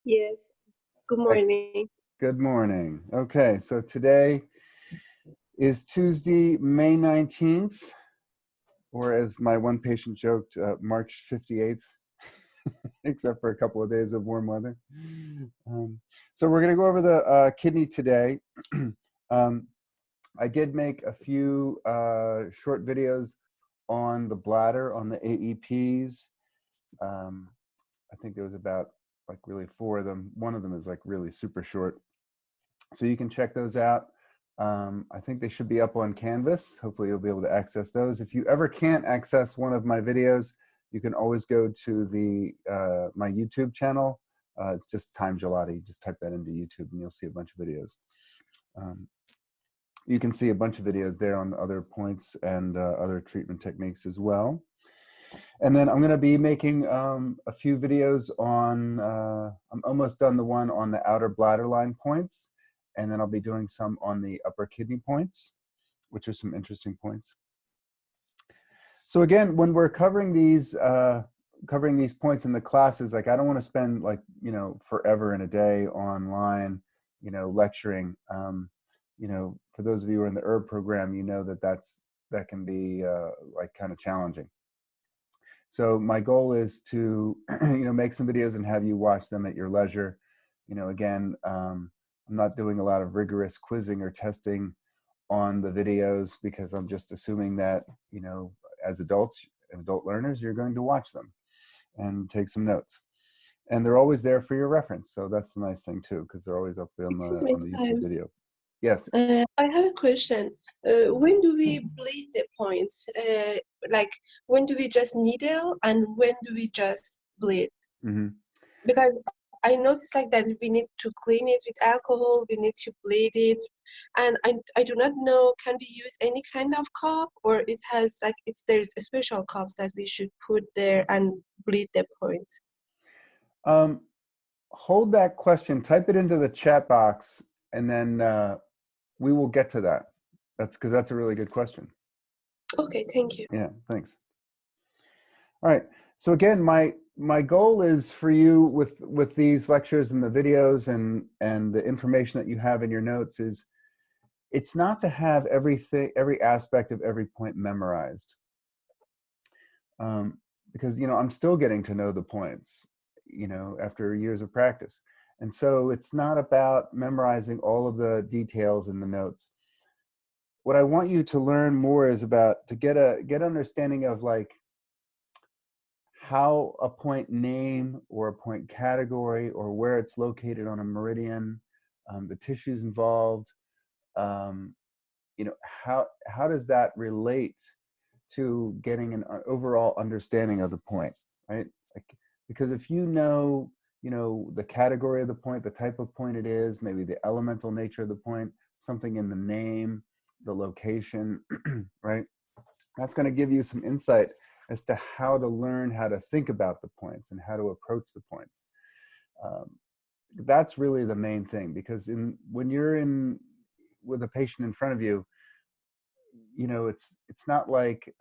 Yes. Good Ex- morning. Good morning. Okay, so today is Tuesday, May 19th, or as my one patient joked, March 58th, except for a couple of days of warm weather. So we're going to go over the kidney today. um, I did make a few short videos on the bladder, on the AEPs. I think there was about like really 4 of them. One of them is like really super short. So you can check those out. I think they should be up on Canvas. Hopefully you'll be able to access those. If you ever can't access one of my videos, you can always go to the my YouTube channel. It's just Time Gelati. Just type that into YouTube and you'll see a bunch of videos. You can see a bunch of videos there on other points and other treatment techniques as well. And then I'm going to be making a few videos on, I'm almost done the one on the outer bladder line points. And then I'll be doing some on the upper kidney points, which are some interesting points. So again, when we're covering these points in the classes, like I don't want to spend like, forever in a day online, lecturing. For those of you who are in the herb program, that can be like kind of challenging. So my goal is to, make some videos and have you watch them at your leisure. Again, I'm not doing a lot of rigorous quizzing or testing on the videos because I'm just assuming that, as adults and adult learners, you're going to watch them and take some notes. And they're always there for your reference. So that's the nice thing too, because they're always up on Excuse me, the YouTube video. Yes. I have a question. When do we bleed the points? Like, when do we just needle and when do we just bleed? Mm-hmm. Because I noticed like that we need to clean it with alcohol, we need to bleed it. And I do not know, can we use any kind of cup or it has like, there's special cups that we should put there and bleed the points? Hold that question, type it into the chat box, and then we will get to that. That's because that's a really good question. Okay, thank you. Yeah, thanks. All right. So again, my goal is for you with these lectures and the videos and the information that you have in your notes is it's not to have every aspect of every point memorized. Because I'm still getting to know the points, after years of practice. And so it's not about memorizing all of the details in the notes. What I want you to learn more is to get understanding of like how a point name or a point category or where it's located on a meridian, the tissues involved, how does that relate to getting an overall understanding of the point, right? Because if the category of the point, the type of point it is, maybe the elemental nature of the point, something in the name, the location, right? That's going to give you some insight as to how to learn how to think about the points and how to approach the points. That's really the main thing, because when you're with a patient in front of you, it's not like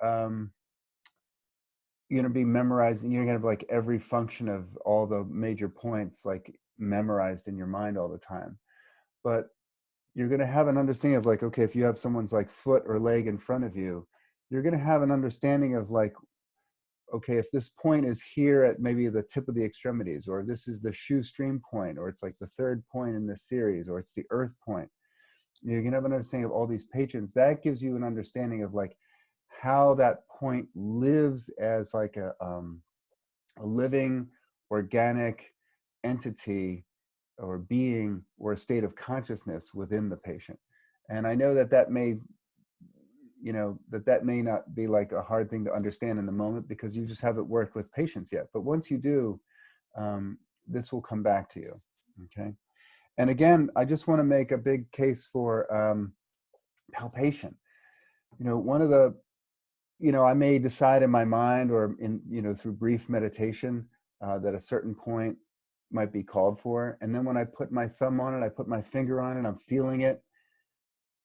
you're going to be memorizing, you're going to have like every function of all the major points like memorized in your mind all the time. But you're going to have an understanding of like, okay, if you have someone's like foot or leg in front of you, you're going to have an understanding of like, okay, if this point is here at maybe the tip of the extremities, or this is the shoestring point, or it's like the third point in this series, or it's the earth point. You're going to have an understanding of all these patrons. That gives you an understanding of like how that point lives as like a living organic entity or being or a state of consciousness within the patient. And I know that may that may not be like a hard thing to understand in the moment because you just haven't worked with patients yet. But once you do, this will come back to you. Okay. And again, I just want to make a big case for palpation. One of the, I may decide in my mind or through brief meditation that a certain point might be called for. And then when I put my thumb on it, I put my finger on it, I'm feeling it.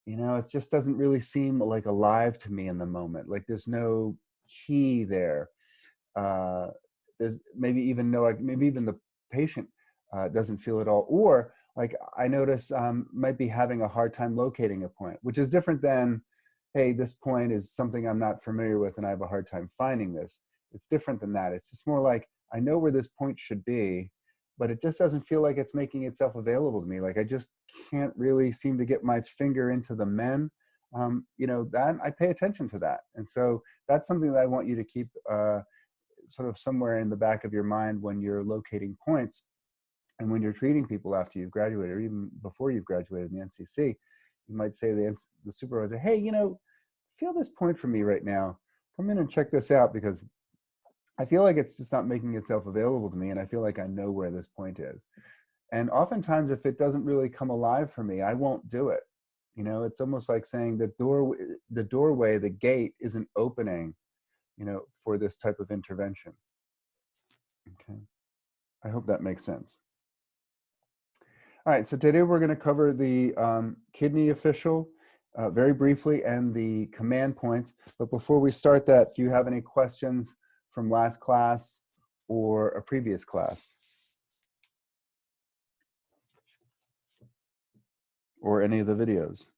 It just doesn't really seem like alive to me in the moment. Like there's no key there. There's maybe even the patient doesn't feel at all. Or like I notice might be having a hard time locating a point, which is different than, hey, this point is something I'm not familiar with and I have a hard time finding this. It's different than that. It's just more like, I know where this point should be, but it just doesn't feel like it's making itself available to me. Like I just can't really seem to get my finger into the men. That I pay attention to that. And so that's something that I want you to keep sort of somewhere in the back of your mind when you're locating points. And when you're treating people after you've graduated, or even before you've graduated in the NCC, you might say to the supervisor, hey, feel this point for me right now. Come in and check this out, because I feel like it's just not making itself available to me, and I feel like I know where this point is. And oftentimes, if it doesn't really come alive for me, I won't do it. It's almost like saying the doorway, the gate isn't opening, for this type of intervention. Okay. I hope that makes sense. All right, so today we're going to cover the kidney official very briefly and the command points. But before we start that, do you have any questions from last class or a previous class? Or any of the videos?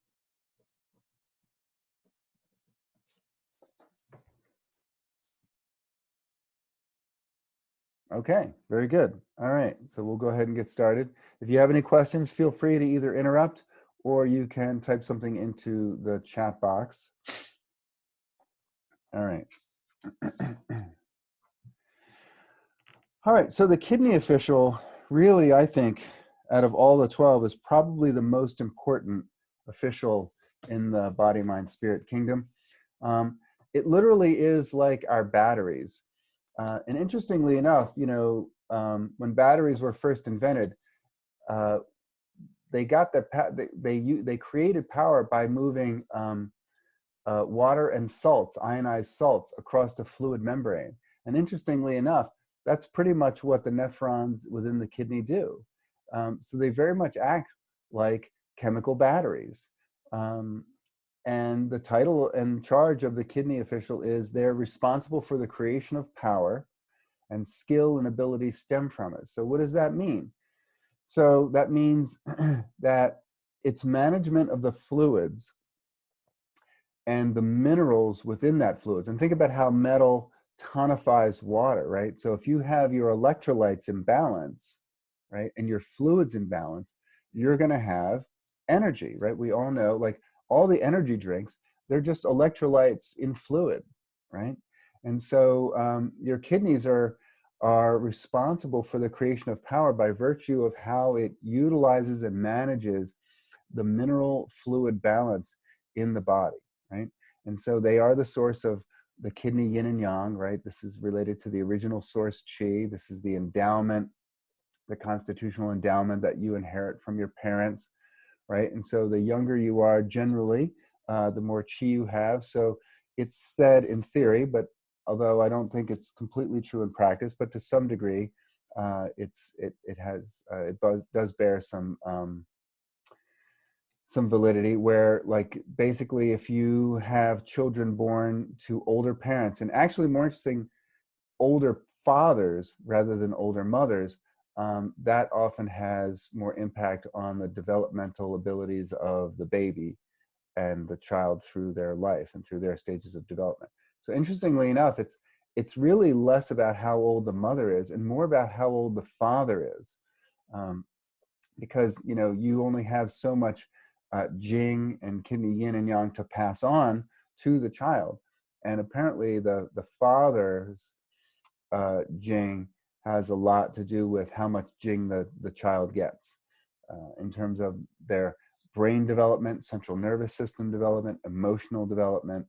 Okay, very good. All right, so we'll go ahead and get started. If you have any questions, feel free to either interrupt or you can type something into the chat box. All right. All right, so the kidney official, really, I think, out of all the 12, is probably the most important official in the body, mind, spirit kingdom. It literally is like our batteries. And interestingly enough, when batteries were first invented, they got they created power by moving water and salts, ionized salts, across the fluid membrane. And interestingly enough, that's pretty much what the nephrons within the kidney do. So they very much act like chemical batteries. And the title and charge of the kidney official is they're responsible for the creation of power, and skill and ability stem from it. So what does that mean? So that means that it's management of the fluids and the minerals within that fluids. And think about how metal tonifies water, right? So if you have your electrolytes in balance, right, and your fluids in balance, you're going to have energy, right? We all know, like all the energy drinks, they're just electrolytes in fluid, right? And so your kidneys are responsible for the creation of power by virtue of how it utilizes and manages the mineral fluid balance in the body, right? And so they are the source of the kidney yin and yang, right? This is related to the original source chi. This is the endowment, the constitutional endowment that you inherit from your parents, right? And so the younger you are, generally, the more chi you have. So it's said in theory, but although I don't think it's completely true in practice, but to some degree, it does bear some validity, where like basically if you have children born to older parents, and actually more interesting, older fathers rather than older mothers, that often has more impact on the developmental abilities of the baby and the child through their life and through their stages of development. So interestingly enough, it's really less about how old the mother is and more about how old the father is, because you only have so much jing and kidney yin and yang to pass on to the child, and apparently the father's jing has a lot to do with how much jing the child gets in terms of their brain development, central nervous system development, emotional development.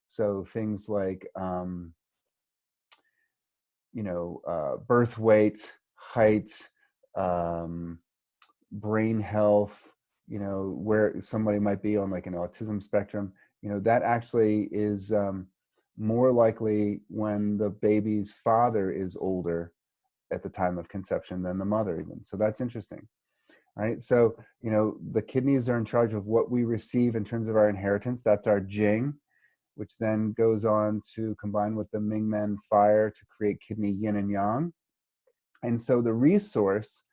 So things like birth weight, height, brain health, where somebody might be on like an autism spectrum, that actually is more likely when the baby's father is older at the time of conception than the mother even. So that's interesting, right? So, the kidneys are in charge of what we receive in terms of our inheritance. That's our jing, which then goes on to combine with the Ming Men fire to create kidney yin and yang. And so the resource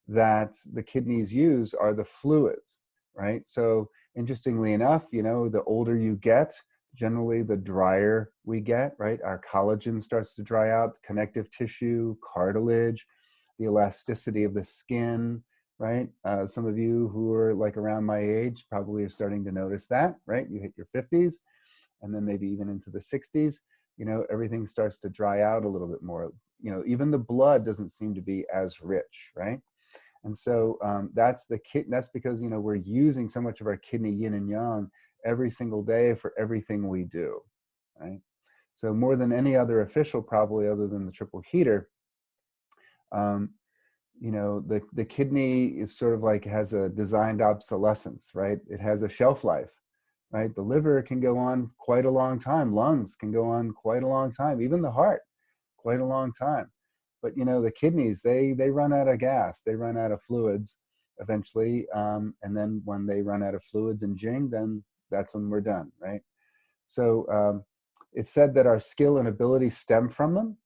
that the kidneys use are the fluids, right? So interestingly enough, the older you get, generally the drier we get, right? Our collagen starts to dry out, connective tissue, cartilage, the elasticity of the skin, right? Some of you who are like around my age probably are starting to notice that, right? You hit your 50s and then maybe even into the 60s, everything starts to dry out a little bit more. Even the blood doesn't seem to be as rich, right? And so that's because we're using so much of our kidney yin and yang every single day for everything we do, right? So more than any other official, probably other than the triple heater, um, the kidney is sort of like has a designed obsolescence, right? It has a shelf life, right? The liver can go on quite a long time. Lungs can go on quite a long time. Even the heart, quite a long time. But the kidneys, they run out of gas. They run out of fluids eventually. And then when they run out of fluids and jing, then that's when we're done, right? So it's said that our skill and ability stem from them.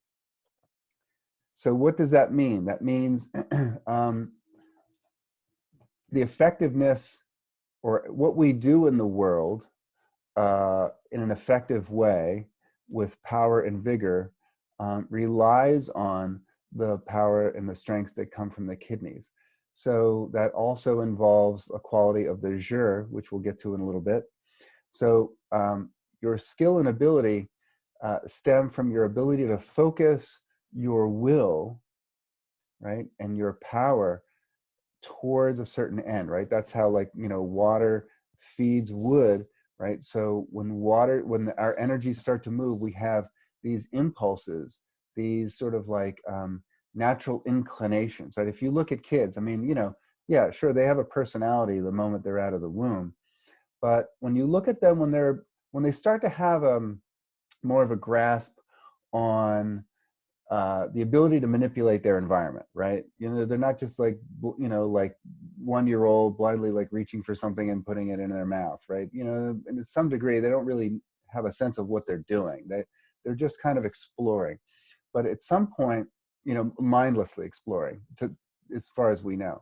So what does that mean? That means the effectiveness or what we do in the world in an effective way with power and vigor relies on the power and the strengths that come from the kidneys. So that also involves a quality of the jur, which we'll get to in a little bit. So your skill and ability stem from your ability to focus your will, right, and your power towards a certain end, right? That's how, like, water feeds wood, right? So when our energies start to move, we have these impulses, these sort of like natural inclinations, right? If you look at kids, I mean, yeah, sure, they have a personality the moment they're out of the womb, but when you look at them when they start to have more of a grasp on the ability to manipulate their environment, right? They're not just like, like 1-year-old blindly like reaching for something and putting it in their mouth, right? And to some degree, they don't really have a sense of what they're doing. They're just kind of exploring. But at some point, mindlessly exploring, as far as we know.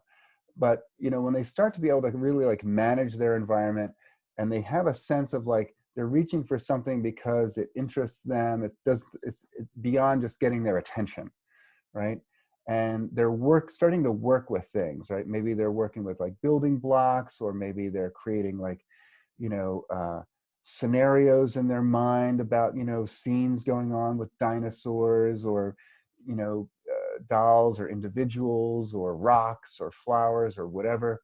But when they start to be able to really like manage their environment, and they have a sense of like they're reaching for something because it interests them, it's beyond just getting their attention, right? And they're starting to work with things, right? Maybe they're working with like building blocks, or maybe they're creating like scenarios in their mind about scenes going on with dinosaurs, or dolls or individuals or rocks or flowers or whatever.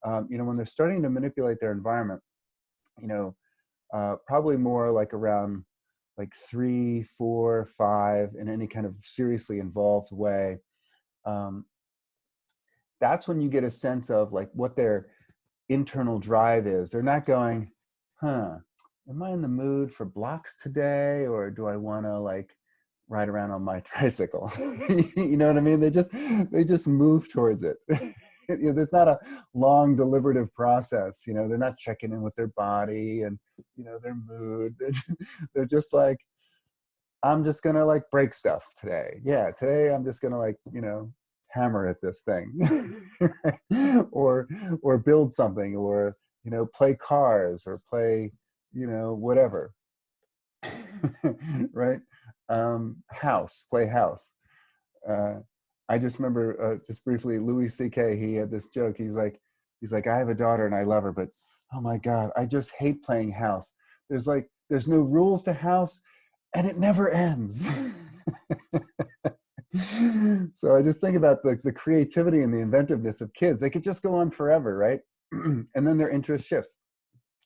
When they're starting to manipulate their environment, probably more like around like 3, 4, 5 in any kind of seriously involved way. That's when you get a sense of like what their internal drive is. They're not going, am I in the mood for blocks today, or do I want to like ride around on my tricycle? You know what I mean? They just move towards it. There's not a long deliberative process. They're not checking in with their body and their mood. They're just like, I'm just gonna like break stuff today. Yeah, today I'm just gonna like hammer at this thing, or build something, or play cars, or play whatever. Right? Play house. I just remember just briefly, Louis C.K. He had this joke. He's like, I have a daughter and I love her, but oh my God, I just hate playing house. There's no rules to house, and it never ends. So I just think about the creativity and the inventiveness of kids. They could just go on forever, right? And then their interest shifts.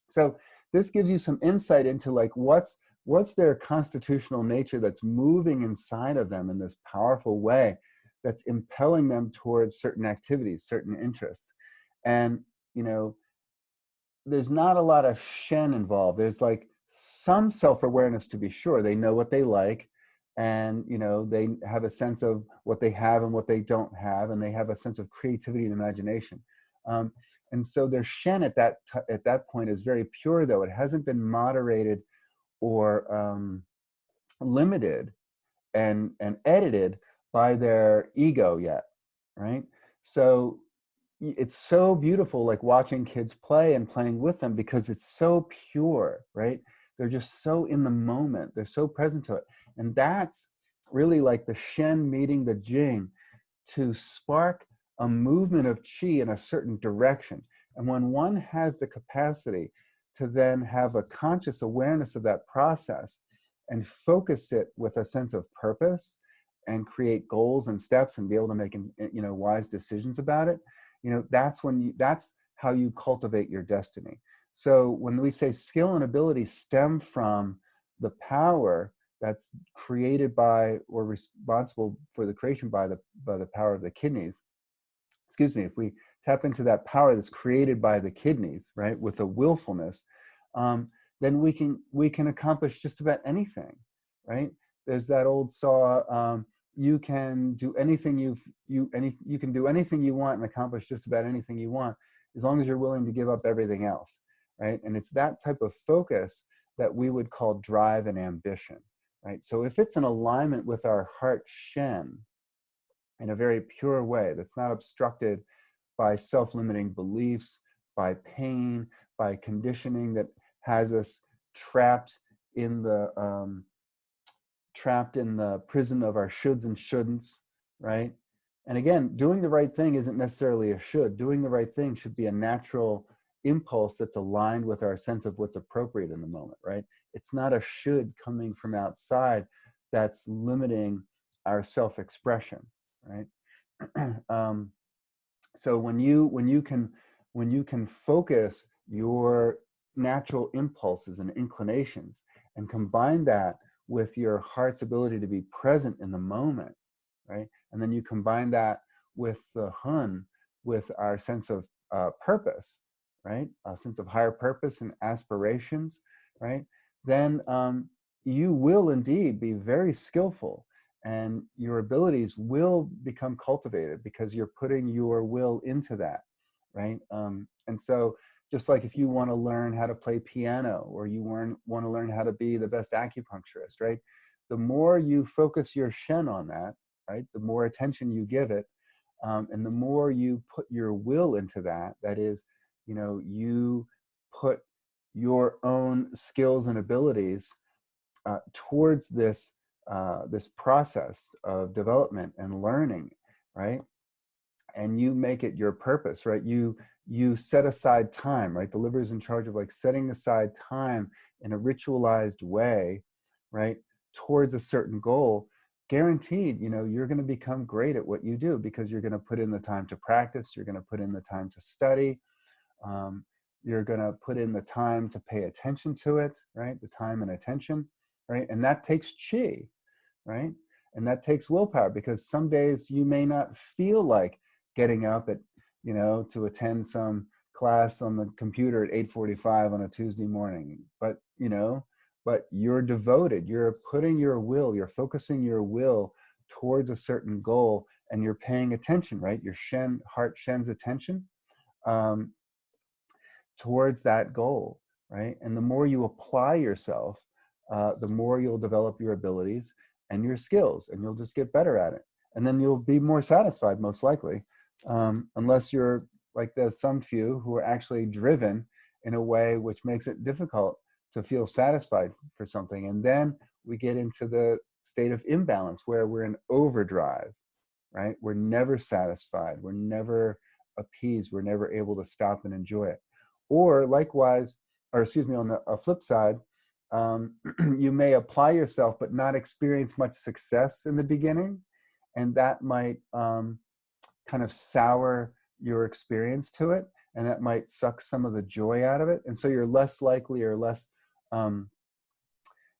So this gives you some insight into like what's their constitutional nature that's moving inside of them in this powerful way, that's impelling them towards certain activities, certain interests. And there's not a lot of shen involved. There's like some self-awareness, to be sure. They know what they like, and they have a sense of what they have and what they don't have, and they have a sense of creativity and imagination. And so their shen at that point is very pure, though it hasn't been moderated or limited and edited by their ego yet, right? So it's so beautiful, like watching kids play and playing with them, because it's so pure, right? They're just so in the moment. They're so present to it. And that's really like the Shen meeting the Jing to spark a movement of qi in a certain direction. And when one has the capacity to then have a conscious awareness of that process and focus it with a sense of purpose and create goals and steps and be able to make, wise decisions about it, that's how you cultivate your destiny. So when we say skill and ability stem from the power that's created by or responsible for the creation by the power of the kidneys, excuse me, if we tap into that power that's created by the kidneys, right, with a willfulness, then we can accomplish just about anything, right? There's that old saw, you can do anything you can do anything you want and accomplish just about anything you want, as long as you're willing to give up everything else, right? And it's that type of focus that we would call drive and ambition, right? So if it's in alignment with our heart Shen in a very pure way that's not obstructed by self-limiting beliefs, by pain, by conditioning that has us trapped in the prison of our shoulds and shouldn'ts, right? And again, doing the right thing isn't necessarily a should. Doing the right thing should be a natural impulse that's aligned with our sense of what's appropriate in the moment, right? It's not a should coming from outside that's limiting our self-expression, right? um, so when you can focus your natural impulses and inclinations and combine that with your heart's ability to be present in the moment, right? And then you combine that with the hun, with our sense of purpose, right? A sense of higher purpose and aspirations, right? Then you will indeed be very skillful, and your abilities will become cultivated because you're putting your will into that, right? And so just like if you want to learn how to play piano, or you want to learn how to be the best acupuncturist, right? The more you focus your Shen on that, right? The more attention you give it, and the more you put your will into that, that is, you put your own skills and abilities towards this process of development and learning, right? And you make it your purpose, right? You set aside time, right? The liver is in charge of like setting aside time in a ritualized way, right, towards a certain goal. Guaranteed, you're going to become great at what you do because you're going to put in the time to practice. You're going to put in the time to study. um, you're going to put in the time to pay attention to it, right? The time and attention, right? And that takes chi, right? And that takes willpower, because some days you may not feel like getting up at, to attend some class on the computer at 8:45 on a Tuesday morning. But you're devoted. You're putting your will, you're focusing your will towards a certain goal, and you're paying attention, right? Your heart Shen's attention um, towards that goal, right? And the more you apply yourself, the more you'll develop your abilities and your skills, and you'll just get better at it. And then you'll be more satisfied, most likely, unless you're like there's some few who are actually driven in a way which makes it difficult to feel satisfied for something. And then we get into the state of imbalance where we're in overdrive, right? We're never satisfied. We're never appeased. We're never able to stop and enjoy it. Or likewise, or excuse me, on the flip side, you may apply yourself but not experience much success in the beginning, and that might kind of sour your experience to it, and that might suck some of the joy out of it. And so you're less likely or less um,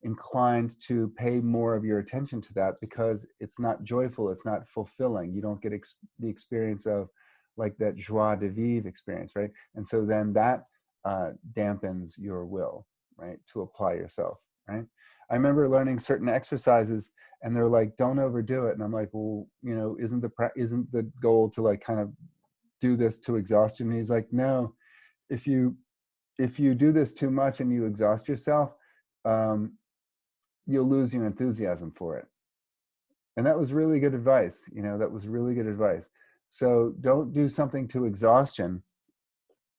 inclined to pay more of your attention to that because it's not joyful, it's not fulfilling. You don't get the experience of like that joie de vivre experience, right? And so then that dampens your will, right, to apply yourself, right? I remember learning certain exercises, and they're like, don't overdo it. And I'm like, well, isn't the goal to like kind of do this to exhaustion? And he's like, no, if you do this too much and you exhaust yourself, um, you'll lose your enthusiasm for it. And that was really good advice. That was really good advice. So don't do something to exhaustion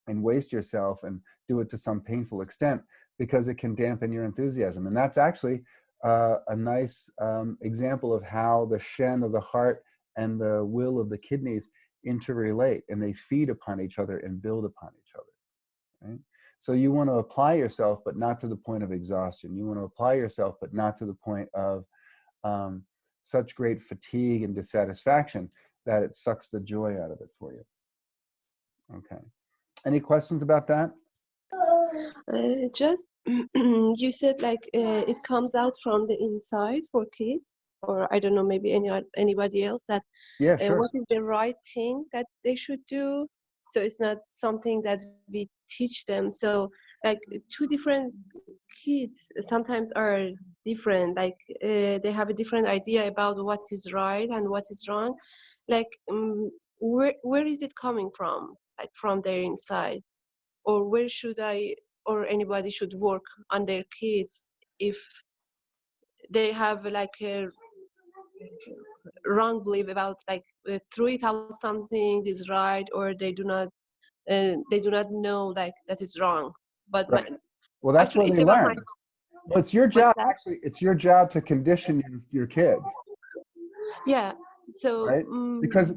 and waste yourself and do it to some painful extent, because it can dampen your enthusiasm. And that's actually a nice example of how the shen of the heart and the will of the kidneys interrelate, and they feed upon each other and build upon each other, right? So you want to apply yourself, but not to the point of exhaustion. You want to apply yourself, but not to the point of such great fatigue and dissatisfaction that it sucks the joy out of it for you. Okay. Any questions about that? Just you said like it comes out from the inside for kids, or I don't know, maybe anybody else, that Yeah, sure. what is the right thing that they should do. So it's not something that we teach them. So like two different kids sometimes are different. Like they have a different idea about what is right and what is wrong. Like where is it coming from? Like from their inside, or where should I or anybody should work on their kids if they have like a wrong belief about like through it out something is right, or they do not know like that is wrong. But Right. Well, that's actually where it's they about my learn. Well, it's your what's job, that? actually, it's your job to condition your kids, Yeah. So right? Because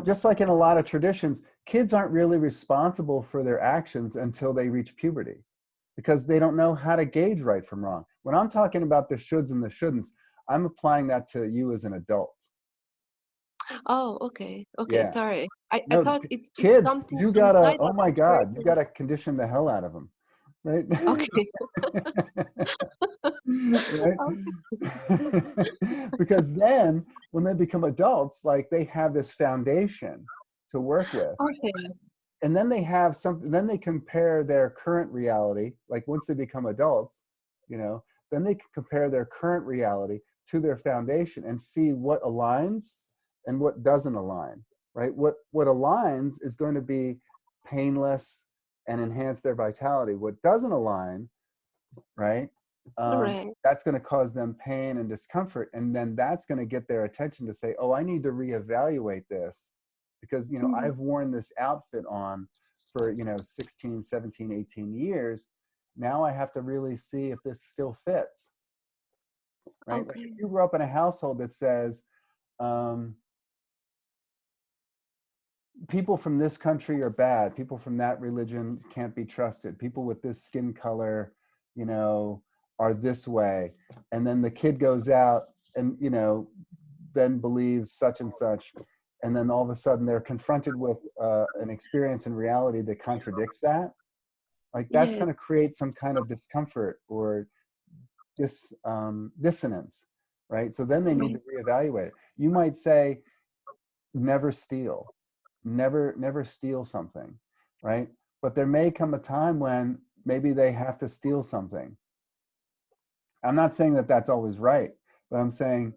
just like in a lot of traditions, kids aren't really responsible for their actions until they reach puberty, because they don't know how to gauge right from wrong. When I'm talking about the shoulds and the shouldn'ts, I'm applying that to you as an adult. oh, okay, Yeah. sorry, I No, thought it's kids, something you gotta, inside oh of my the God, you person. gotta condition the hell out of them, right? Okay. Right? Because then when they become adults, like, they have this foundation to work with. Okay. And then they have something, then they compare their current reality, like once they become adults, then they can compare their current reality to their foundation and see what aligns and what doesn't align, right? What aligns is going to be painless and enhance their vitality. What doesn't align, right? Right. That's going to cause them pain and discomfort. And then that's going to get their attention to say, oh, I need to reevaluate this, because, Mhm. I've worn this outfit on for, 16, 17, 18 years. Now I have to really see if this still fits, right? Like, if Okay. you grew up in a household that says, um, people from this country are bad, people from that religion can't be trusted, people with this skin color, you know are this way, and then the kid goes out and then believes such and such, and then all of a sudden they're confronted with an experience in reality that contradicts that. Like, that's Yes. going to create some kind of discomfort or dissonance, right? So then they need to reevaluate it. You might say, never steal, never steal something, right? But there may come a time when maybe they have to steal something. I'm not saying that that's always right, but I'm saying,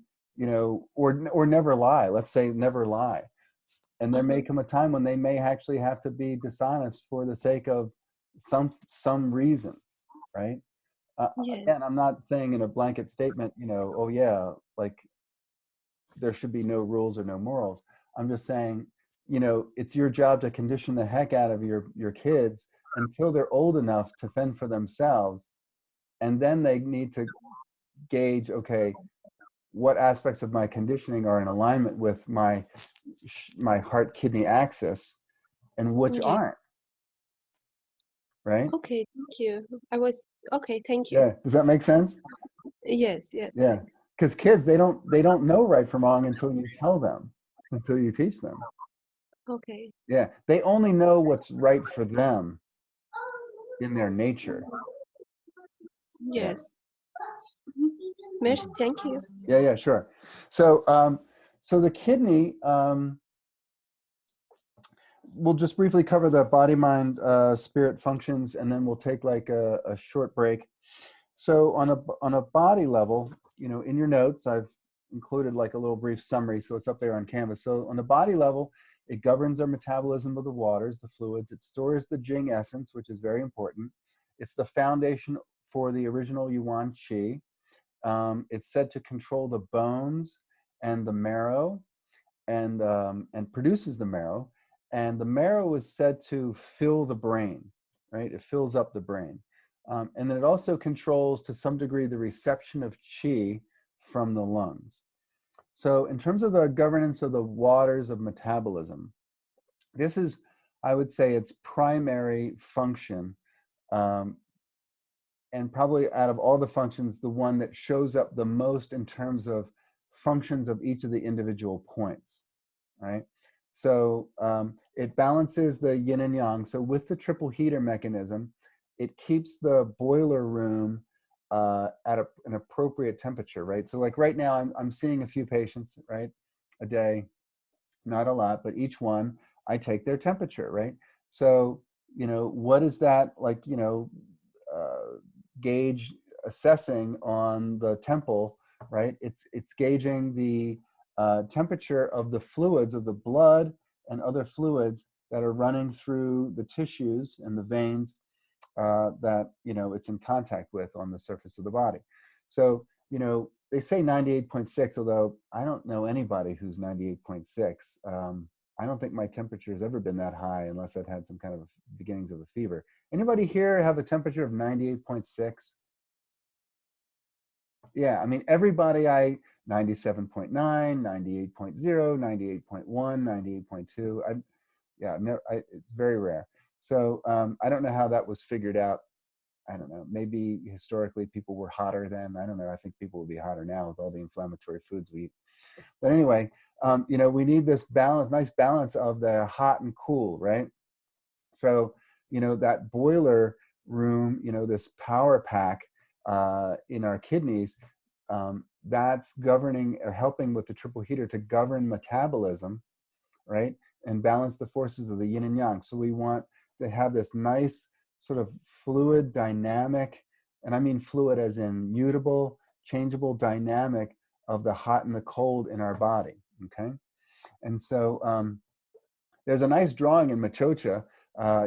or never lie. Let's say never lie. And there may Uh-huh. come a time when they may actually have to be dishonest for the sake of some reason, right? Again, Yes. I'm not saying in a blanket statement, oh yeah, like, there should be no rules or no morals. I'm just saying, it's your job to condition the heck out of your kids until they're old enough to fend for themselves. And then they need to gauge, okay, what aspects of my conditioning are in alignment with my heart kidney axis and which Yeah. aren't, right? Okay, thank you. I was okay, thank you. Yeah. Does that make sense? Yes, yes, Yeah. thanks. Because kids, they don't know right from wrong until you tell them, until you teach them. Okay. Yeah. They only know what's right for them in their nature. Yeah. Yes. Merci, thank you. Yeah, sure. So the kidney, we'll just briefly cover the body, mind, spirit functions, and then we'll take like a short break. So on a body level, in your notes, I've included like a little brief summary, so it's up there on Canvas. So on the body level, it governs our metabolism of the waters, the fluids. It stores the Jing essence, which is very important. It's the foundation for the original Yuan Qi. It's said to control the bones and the marrow. and produces the marrow. And the marrow is said to fill the brain, right? It fills up the brain. And then it also controls, to some degree, the reception of qi from the lungs. So in terms of the governance of the waters of metabolism, this is, I would say, its primary function, and probably out of all the functions, the one that shows up the most in terms of functions of each of the individual points, right? So it balances the yin and yang. So with the triple heater mechanism, it keeps the boiler room at an appropriate temperature, right? So like right now, I'm seeing a few patients, right, a day, not a lot, but each one, I take their temperature, right? So, what is that, like, gauge assessing on the temple, right? It's gauging the temperature of the fluids of the blood and other fluids that are running through the tissues and the veins that it's in contact with on the surface of the body. So they say 98.6, although I don't know anybody who's 98.6. I don't think my temperature has ever been that high unless I've had some kind of beginnings of a fever. Anybody here have a temperature of 98.6? Yeah, I mean, everybody 97.9, 98.0, 98.1, 98.2. Yeah, it's very rare. So I don't know how that was figured out. I don't know. Maybe historically people were hotter then. I don't know. I think people will be hotter now with all the inflammatory foods we eat. But anyway, we need this balance, nice balance of the hot and cool, right? So, that boiler room, this power pack in our kidneys, that's governing or helping with the triple heater to govern metabolism, right? And balance the forces of the yin and yang. So we want to have this nice sort of fluid dynamic, and I mean fluid as in mutable, changeable dynamic of the hot and the cold in our body, okay? And so there's a nice drawing in Machocha.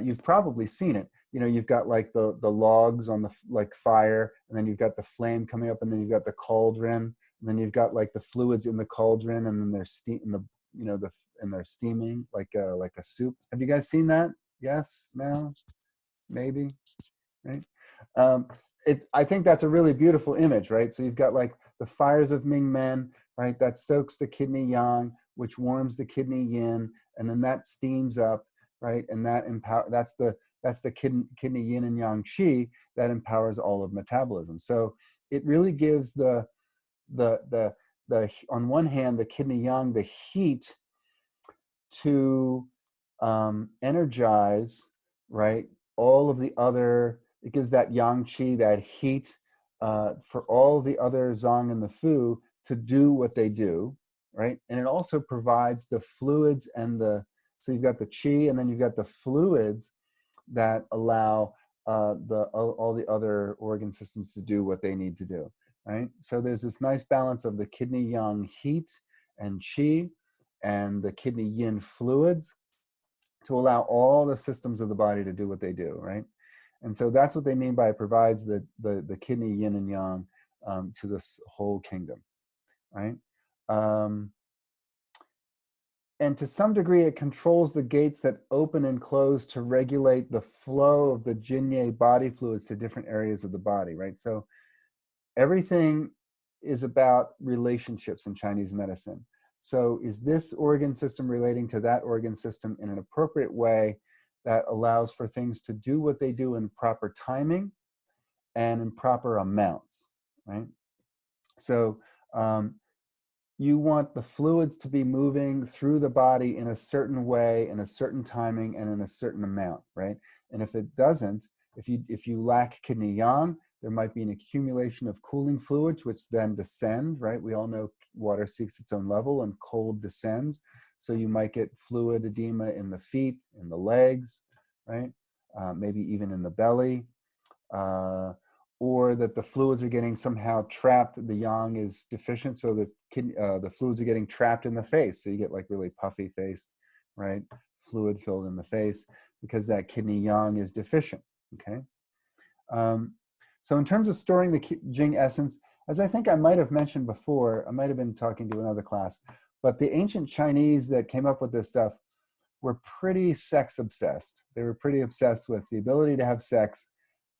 You've probably seen it. You've got like the logs on the like fire, and then you've got the flame coming up, and then you've got the cauldron, and then you've got like the fluids in the cauldron, and then there's steam in the and they're steaming like a soup. Have you guys seen that? Yes? No? Maybe? Right? I think that's a really beautiful image, right? So you've got like the fires of Ming Men, right? That stokes the kidney yang, which warms the kidney yin, and then that steams up, right? And that's the kidney yin and yang qi that empowers all of metabolism. So it really gives the on one hand, the kidney yang, the heat to energize, right, all of the other, it gives that yang qi, that heat for all the other zong and the fu to do what they do, right? And it also provides the fluids so you've got the qi, and then you've got the fluids that allow all the other organ systems to do what they need to do, right? So there's this nice balance of the kidney yang heat and qi and the kidney yin fluids to allow all the systems of the body to do what they do, right? And so that's what they mean by it provides the kidney yin and yang to this whole kingdom, right? And to some degree, it controls the gates that open and close to regulate the flow of the Jin-Yang body fluids to different areas of the body, right? So everything is about relationships in Chinese medicine. So is this organ system relating to that organ system in an appropriate way that allows for things to do what they do in proper timing and in proper amounts, right? So you want the fluids to be moving through the body in a certain way, in a certain timing, and in a certain amount, right? And if it doesn't, if you lack kidney yang, there might be an accumulation of cooling fluids, which then descend, right? We all know water seeks its own level and cold descends. So you might get fluid edema in the feet, in the legs, right? Maybe even in the belly. Or that the fluids are getting somehow trapped, the yang is deficient, so the fluids are getting trapped in the face. So you get like really puffy face, right? Fluid filled in the face because that kidney yang is deficient, okay? So in terms of storing the Jing essence, as I think I might have mentioned before, I might have been talking to another class, But the ancient Chinese that came up with this stuff were pretty sex obsessed. They were pretty obsessed with the ability to have sex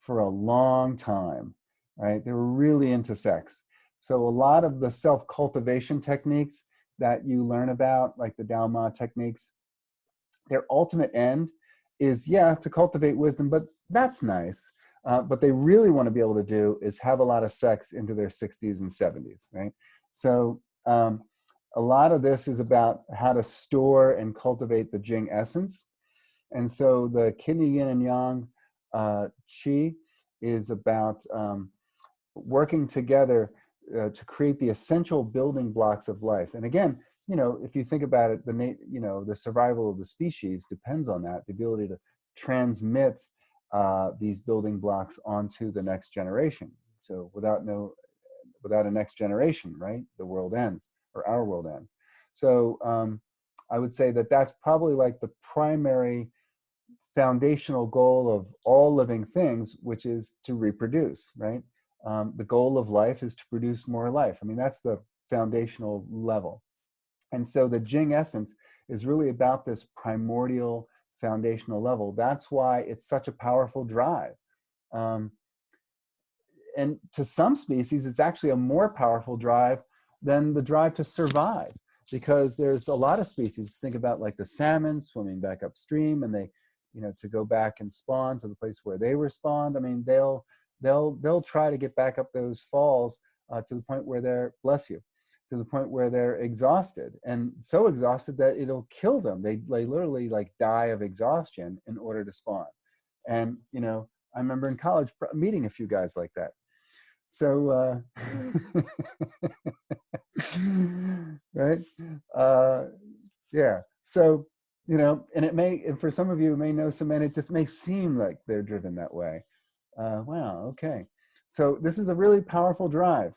for a long time, right? They were really into sex. So a lot of the self-cultivation techniques that you learn about, like the Dao techniques, their ultimate end is, yeah, to cultivate wisdom, but that's nice. But they really want to be able to do is have a lot of sex into their 60s and 70s, right? So a lot of this is about how to store and cultivate the Jing essence. And so the kidney yin and yang qi is about working together to create the essential building blocks of life. And again, you know, if you think about it, the survival of the species depends on that, the ability to transmit these building blocks onto the next generation. So without a next generation, right, the world ends, or our world ends. So I would say that that's probably like the primary foundational goal of all living things, which is to reproduce, right? The goal of life is to produce more life. I mean, that's the foundational level. And so the Jing essence is really about this primordial foundational level. That's why it's such a powerful drive. Um, and to some species, it's actually a more powerful drive than the drive to survive, because there's a lot of species. Think about like the salmon swimming back upstream, and they, you know, to go back and spawn to the place where they were spawned. I mean, they'll try to get back up those falls to the point where they're, bless you, to the point where they're exhausted, and so exhausted that it'll kill them. They literally like die of exhaustion in order to spawn. And you know, I remember in college meeting a few guys like that. So right, yeah. So you know, and it may, and for some of you, may know some men, it just may seem like they're driven that way. Wow, okay. So this is a really powerful drive.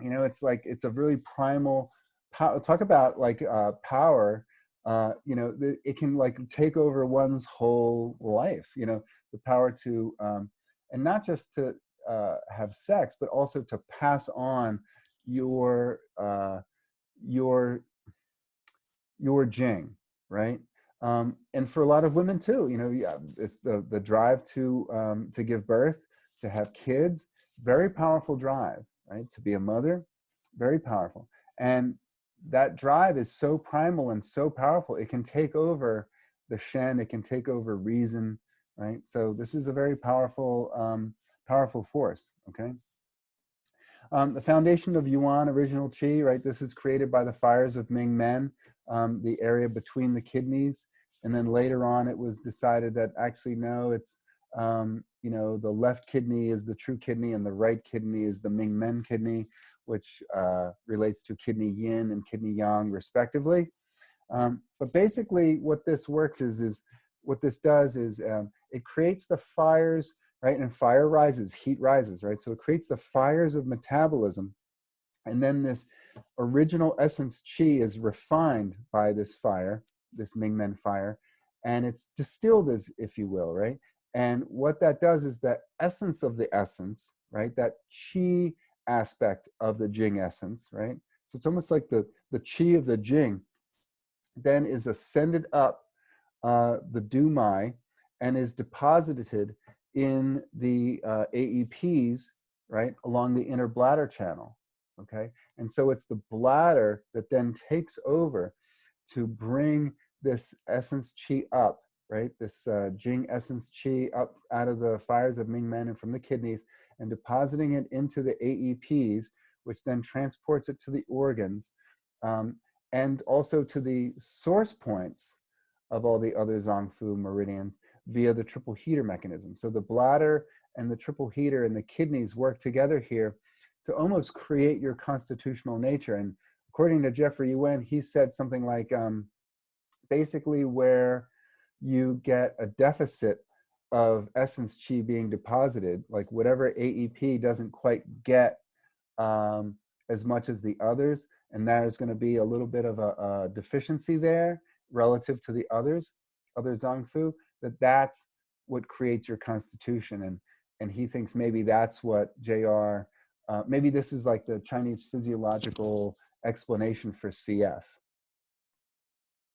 You know, it's like, it's a really primal power. Talk about like power. You know, it can like take over one's whole life. You know, the power to, and not just to have sex, but also to pass on your your your Jing, right? And for a lot of women too, you know, yeah, the drive to give birth, to have kids, very powerful drive, right? To be a mother, very powerful. And that drive is so primal and so powerful, it can take over the Shen, it can take over reason, right? So this is a very powerful, powerful force, okay? The foundation of Yuan, original Qi, right? This is created by the fires of Ming Men, the area between the kidneys. And then later on, it was decided that actually, no, it's, you know, the left kidney is the true kidney and the right kidney is the Ming Men kidney, which relates to kidney yin and kidney yang, respectively. But basically, what this works is what this does is it creates the fires, right? And fire rises, heat rises, right? So it creates the fires of metabolism. And then this original essence Qi is refined by this fire, this Mingmen fire, and it's distilled, as if you will, right? And what that does is that essence of the essence, right? That Qi aspect of the Jing essence, right? So it's almost like the Qi of the Jing then is ascended up the Dumai and is deposited in the AEPs, right, along the inner bladder channel, okay? And so it's the bladder that then takes over to bring this essence Qi up, right? This Jing essence Qi up out of the fires of Ming Men and from the kidneys, and depositing it into the AEPs, which then transports it to the organs, and also to the source points of all the other Zongfu meridians via the triple heater mechanism. So the bladder and the triple heater and the kidneys work together here to almost create your constitutional nature. And according to Jeffrey Yuen, he said something like, basically where you get a deficit of essence Qi being deposited, like whatever AEP doesn't quite get as much as the others, and there's going to be a little bit of a deficiency there relative to the other Zongfu, that's what creates your constitution. And he thinks maybe that's what JR, maybe this is like the Chinese physiological explanation for CF.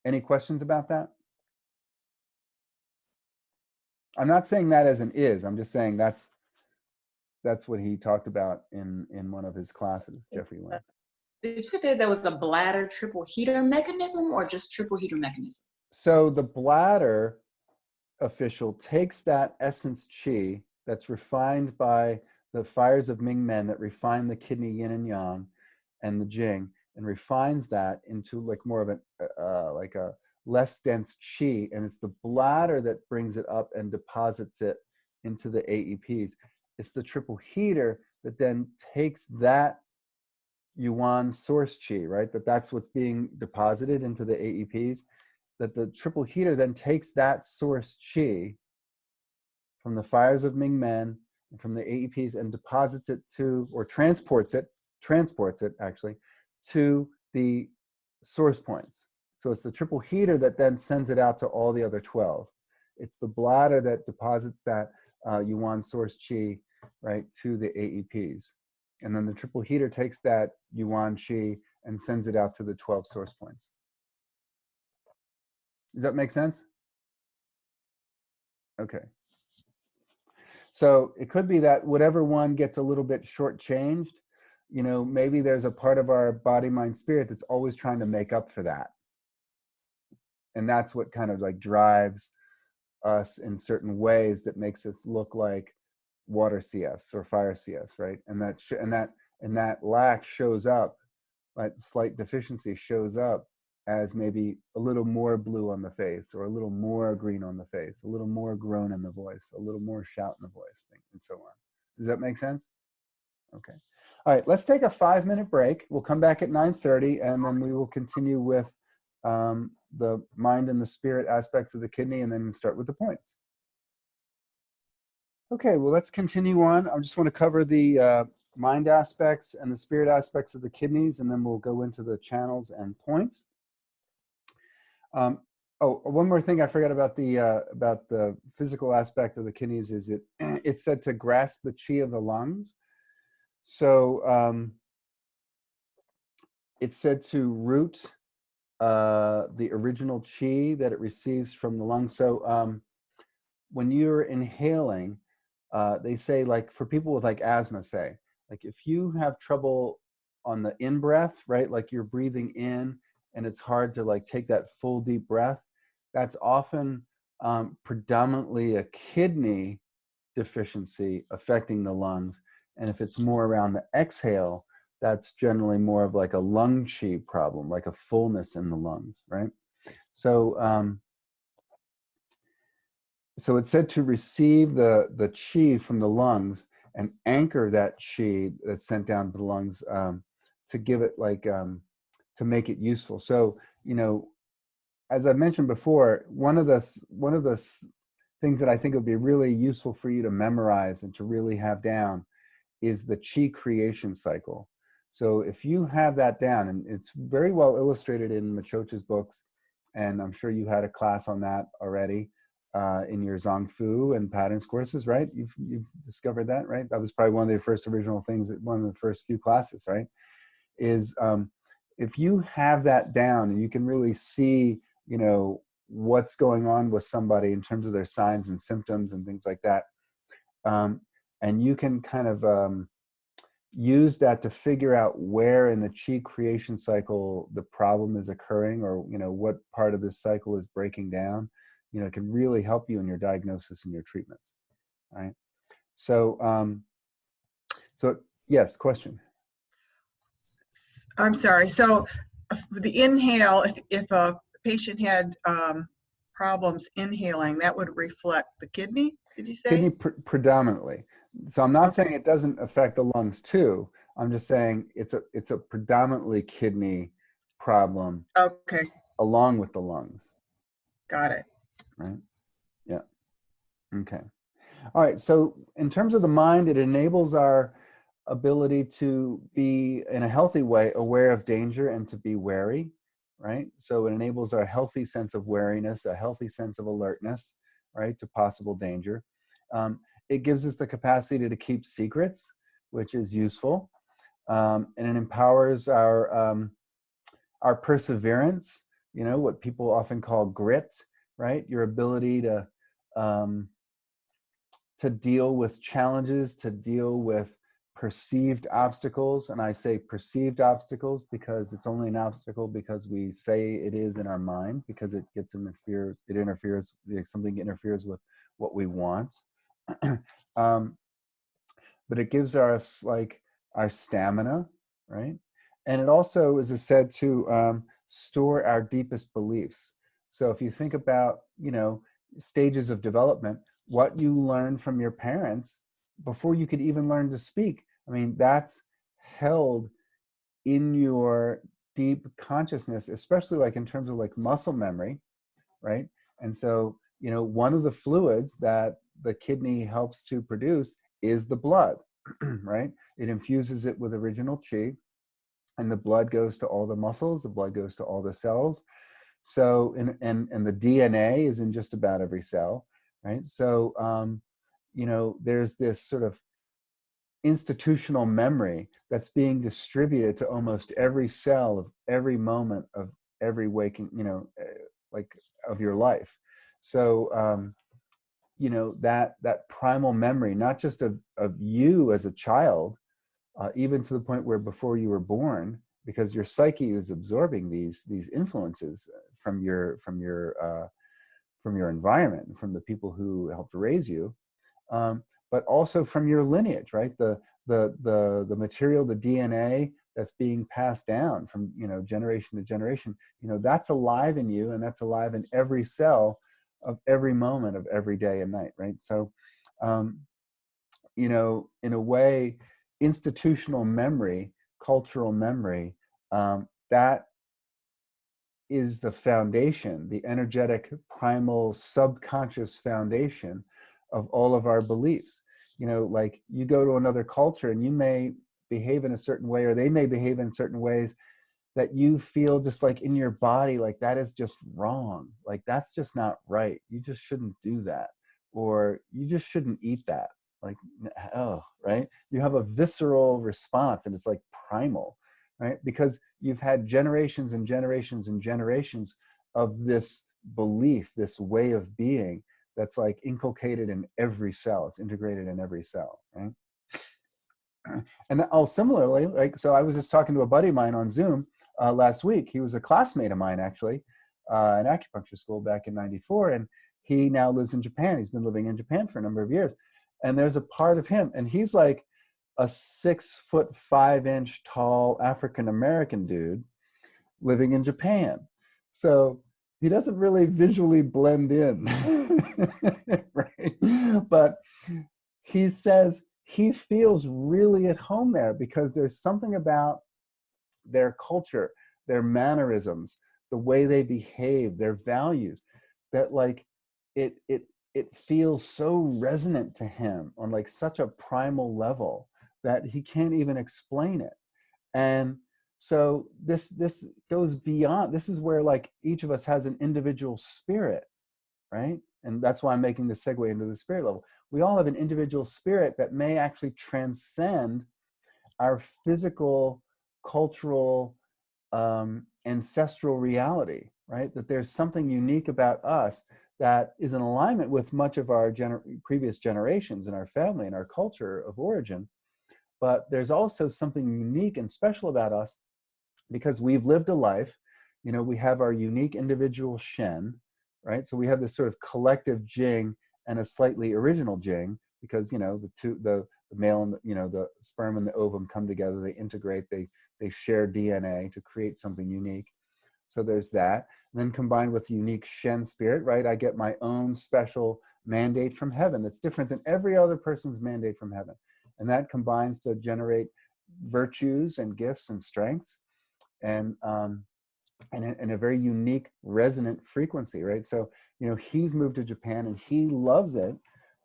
Any questions about that? I'm not saying that as an is. I'm just saying that's what he talked about in one of his classes, Jeffrey Wayne. Did you say there was a bladder triple heater mechanism or just triple heater mechanism? So the bladder official takes that essence chi that's refined by the fires of Ming Men that refine the kidney yin and yang and the jing, and refines that into like more of like a less dense chi, and it's the bladder that brings it up and deposits it into the AEPs. It's the triple heater that then takes that yuan source chi, right? That's what's being deposited into the AEPs. That the triple heater then takes that source chi from the fires of Ming Men and from the AEPs and deposits it to, or transports it actually, to the source points. So it's the triple heater that then sends it out to all the other 12. It's the bladder that deposits that yuan source chi, right, to the AEPs. And then the triple heater takes that yuan chi and sends it out to the 12 source points. Does that make sense? Okay. So it could be that whatever one gets a little bit shortchanged, you know, maybe there's a part of our body, mind, spirit that's always trying to make up for that. And that's what kind of like drives us in certain ways that makes us look like water CFs or fire CFs, right? And that lack shows up, like slight deficiency shows up as maybe a little more blue on the face, or a little more green on the face, a little more groan in the voice, a little more shout in the voice, and so on. Does that make sense? Okay. All right, let's take a 5-minute break. We'll come back at 9:30, and then we will continue with the mind and the spirit aspects of the kidney, and then start with the points. Okay, well, let's continue on. I just want to cover the mind aspects and the spirit aspects of the kidneys, and then we'll go into the channels and points. Oh, one more thing I forgot about the physical aspect of the kidneys is it's said to grasp the chi of the lungs. So it's said to root the original chi that it receives from the lungs. So when you're inhaling, they say, like, for people with like asthma, say, like if you have trouble on the in breath, right, like you're breathing in and it's hard to like take that full deep breath, that's often predominantly a kidney deficiency affecting the lungs. And if it's more around the exhale, that's generally more of like a lung chi problem, like a fullness in the lungs, right? So so it's said to receive the chi from the lungs and anchor that chi that's sent down to the lungs to give it like to make it useful. So, you know, as I mentioned before, one of the things that I think would be really useful for you to memorize and to really have down is the chi creation cycle. So if you have that down, and it's very well illustrated in Machocha's books, and I'm sure you had a class on that already in your Zong Fu and patterns courses, right? You've discovered that, right? That was probably one of the first original things, one of the first few classes, right? Is if you have that down and you can really see, you know, what's going on with somebody in terms of their signs and symptoms and things like that, and you can kind of use that to figure out where in the chi creation cycle the problem is occurring, or, you know, what part of this cycle is breaking down, you know, it can really help you in your diagnosis and your treatments, right? So, so yes, question. I'm sorry. So the inhale, if a patient had problems inhaling, that would reflect the kidney, did you say? Kidney predominantly. So I'm not saying it doesn't affect the lungs too. I'm just saying it's a predominantly kidney problem. Okay. Along with the lungs. Got it. Right? Yeah. Okay. All right. So in terms of the mind, it enables our ability to be, in a healthy way, aware of danger and to be wary, right? So it enables our healthy sense of wariness, a healthy sense of alertness, right, to possible danger. It gives us the capacity to keep secrets, which is useful. And it empowers our our perseverance, you know, what people often call grit, right? Your ability to deal with challenges, to deal with perceived obstacles. And I say perceived obstacles because it's only an obstacle because we say it is in our mind, because it interferes, something interferes with what we want. But it gives us like our stamina, right? And it also is said to store our deepest beliefs. So if you think about, you know, stages of development, what you learn from your parents before you could even learn to speak, I mean, that's held in your deep consciousness, especially like in terms of like muscle memory, right? And so, you know, one of the fluids that the kidney helps to produce is the blood, right? It infuses it with original chi, and the blood goes to all the muscles, the blood goes to all the cells. So, and the DNA is in just about every cell, right? So, you know, there's this sort of institutional memory that's being distributed to almost every cell of every moment of every waking, you know, like of your life. So, you know, that primal memory, not just of you as a child, even to the point where before you were born, because your psyche is absorbing these influences from your environment, from the people who helped raise you, but also from your lineage, right? The material, the DNA that's being passed down from, you know, generation to generation, you know, that's alive in you, and that's alive in every cell of every moment of every day and night, right? So, you know, in a way, institutional memory, cultural memory, that is the foundation, the energetic, primal, subconscious foundation of all of our beliefs. You know, like you go to another culture and you may behave in a certain way, or they may behave in certain ways that you feel just like in your body, like that is just wrong. Like that's just not right. You just shouldn't do that. Or you just shouldn't eat that. Like, oh, right? You have a visceral response, and it's like primal, right? Because you've had generations and generations and generations of this belief, this way of being that's like inculcated in every cell. It's integrated in every cell, right? And then, oh, similarly, like, so I was just talking to a buddy of mine on Zoom last week. He was a classmate of mine, actually, in acupuncture school back in '94. And he now lives in Japan. He's been living in Japan for a number of years. And there's a part of him, and he's like a 6'5" tall African-American dude living in Japan. So he doesn't really visually blend in, right? But he says he feels really at home there because there's something about their culture, their mannerisms, the way they behave, their values, that like it feels so resonant to him on like such a primal level that he can't even explain it. And so this goes beyond. This is where like each of us has an individual spirit, right? And that's why I'm making the segue into the spirit level. We all have an individual spirit that may actually transcend our physical, cultural, ancestral reality, right? That there's something unique about us that is in alignment with much of our previous generations in our family and our culture of origin. But there's also something unique and special about us because we've lived a life. You know, we have our unique individual Shen, right? So we have this sort of collective Jing and a slightly original Jing because, you know, the male and you know, the sperm and the ovum come together, they integrate, they share DNA to create something unique. So there's that. And then combined with unique Shen spirit, right? I get my own special mandate from heaven that's different than every other person's mandate from heaven. And that combines to generate virtues and gifts and strengths and in a very unique resonant frequency, right? So, you know, he's moved to Japan and he loves it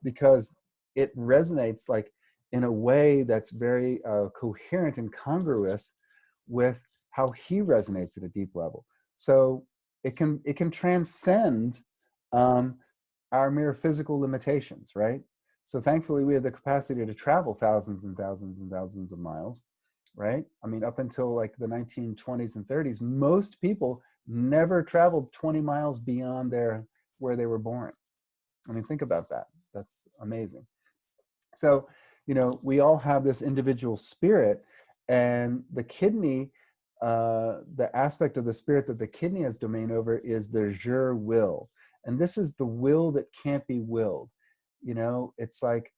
because it resonates like in a way that's very coherent and congruous with how he resonates at a deep level. So it can transcend our mere physical limitations, right? So thankfully we have the capacity to travel thousands and thousands and thousands of miles, right? I mean, up until like the 1920s and 30s, most people never traveled 20 miles beyond where they were born. I mean, think about that. That's amazing. So, you know, we all have this individual spirit, and the kidney, the aspect of the spirit that the kidney has domain over is the jur will. And this is the will that can't be willed. You know, it's like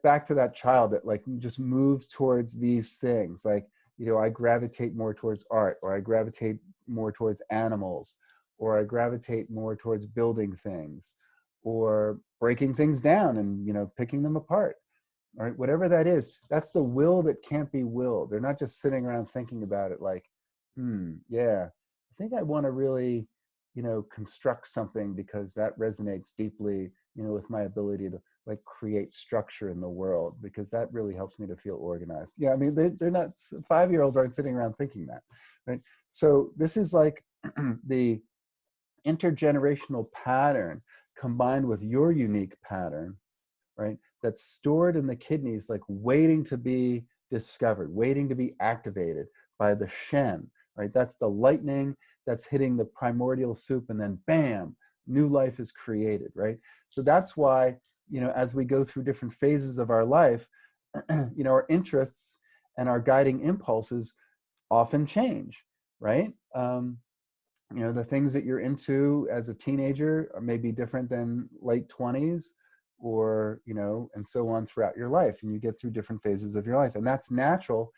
back to that child that like just moves towards these things. Like, you know, I gravitate more towards art, or I gravitate more towards animals, or I gravitate more towards building things, or breaking things down and, you know, picking them apart. All right, whatever that is, that's the will that can't be willed. They're not just sitting around thinking about it like, yeah, I think I want to really, you know, construct something because that resonates deeply, you know, with my ability to like create structure in the world, because that really helps me to feel organized. Yeah, I mean, they're not, 5-year-olds aren't sitting around thinking that, right? So this is like the intergenerational pattern combined with your unique pattern, right? That's stored in the kidneys, like waiting to be discovered, waiting to be activated by the Shen, right? That's the lightning that's hitting the primordial soup, and then bam, new life is created, right? So that's why, you know, as we go through different phases of our life, you know, our interests and our guiding impulses often change, right? You know, the things that you're into as a teenager may be different than late 20s, or, you know, and so on throughout your life. And you get through different phases of your life. And that's natural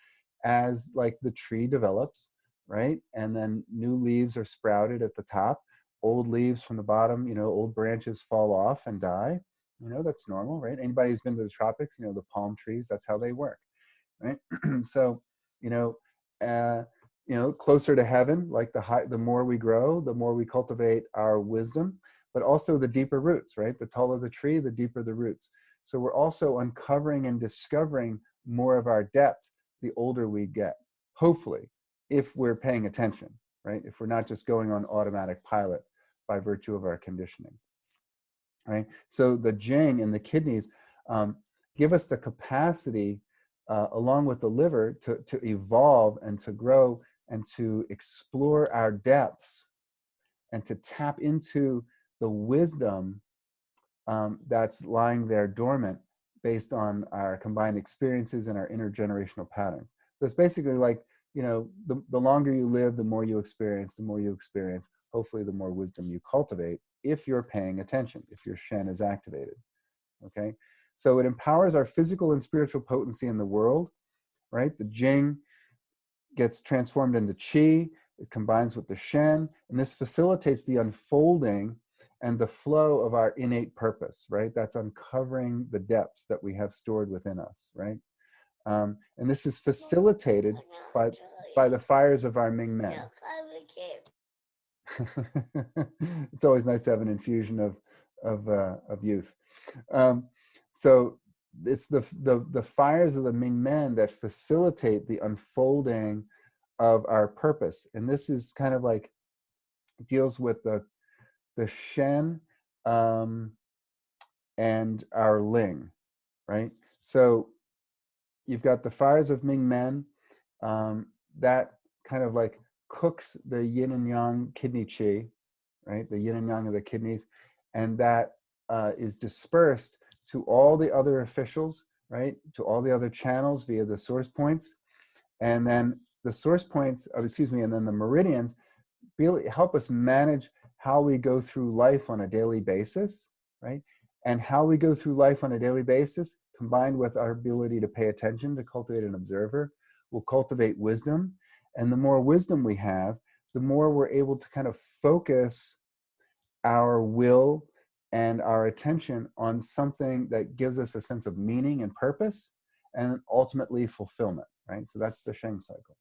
as like the tree develops, right? And then new leaves are sprouted at the top, old leaves from the bottom, you know, old branches fall off and die. You know, that's normal, right? Anybody who's been to the tropics, you know, the palm trees, that's how they work, right? So, you know, closer to heaven, like the more we grow, the more we cultivate our wisdom, but also the deeper roots, right? The taller the tree, the deeper the roots. So we're also uncovering and discovering more of our depth the older we get, hopefully, if we're paying attention, right? If we're not just going on automatic pilot by virtue of our conditioning, right? So the Jing and the kidneys give us the capacity, along with the liver, to evolve and to grow and to explore our depths and to tap into the wisdom that's lying there dormant based on our combined experiences and our intergenerational patterns. So it's basically like, you know, the longer you live, the more you experience, hopefully the more wisdom you cultivate if you're paying attention, if your Shen is activated, okay? So it empowers our physical and spiritual potency in the world, right? The Jing gets transformed into Qi, it combines with the Shen, and this facilitates the unfolding and the flow of our innate purpose, right? That's uncovering the depths that we have stored within us, right? And this is facilitated by the fires of our Ming Men. It's always nice to have an infusion of youth. So it's the fires of the Ming Men that facilitate the unfolding of our purpose, and this is kind of like deals with the Shen and our Ling, right? So you've got the fires of Ming Men that kind of like cooks the yin and yang kidney qi, right? The yin and yang of the kidneys, and that is dispersed to all the other officials, right? To all the other channels via the source points, and then the source points, and then the meridians really help us manage how we go through life on a daily basis, right? And how we go through life on a daily basis, combined with our ability to pay attention, to cultivate an observer, will cultivate wisdom. And the more wisdom we have, the more we're able to kind of focus our will and our attention on something that gives us a sense of meaning and purpose, and ultimately fulfillment, right? So that's the Sheng cycle.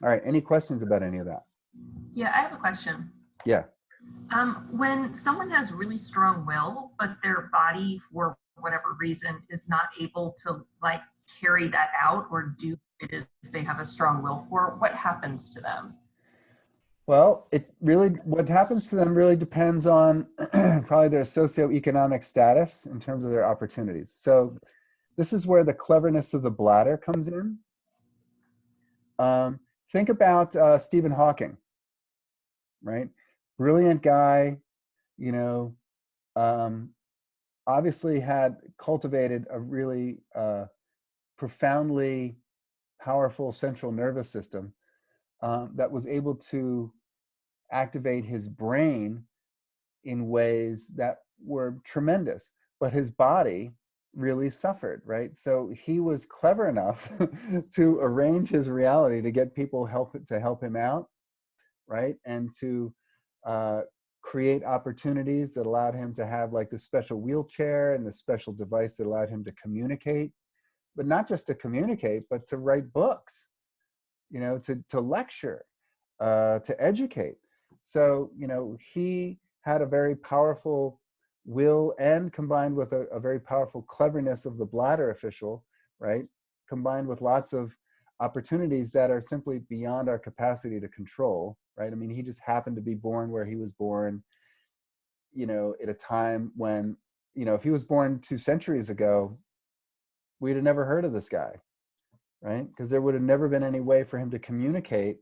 All right, any questions about any of that? Yeah, I have a question. Yeah. When someone has really strong will, but their body, for whatever reason, is not able to like carry that out or do what it is they have a strong will for, what happens to them? Well, what happens to them really depends on probably their socioeconomic status in terms of their opportunities. So this is where the cleverness of the bladder comes in, Think about Stephen Hawking, right? Brilliant guy, you know, obviously had cultivated a really profoundly powerful central nervous system that was able to activate his brain in ways that were tremendous, but his body really suffered, right? So he was clever enough to arrange his reality to get people to help him out, right? And to create opportunities that allowed him to have like the special wheelchair and the special device that allowed him to communicate, but not just to communicate, but to write books, you know, to lecture, to educate. So, you know, he had a very powerful will, and combined with a very powerful cleverness of the bladder official, right? Combined with lots of opportunities that are simply beyond our capacity to control, right? I mean, he just happened to be born where he was born, you know, at a time when, you know, if he was born 2 centuries ago, we'd have never heard of this guy, right? Because there would have never been any way for him to communicate,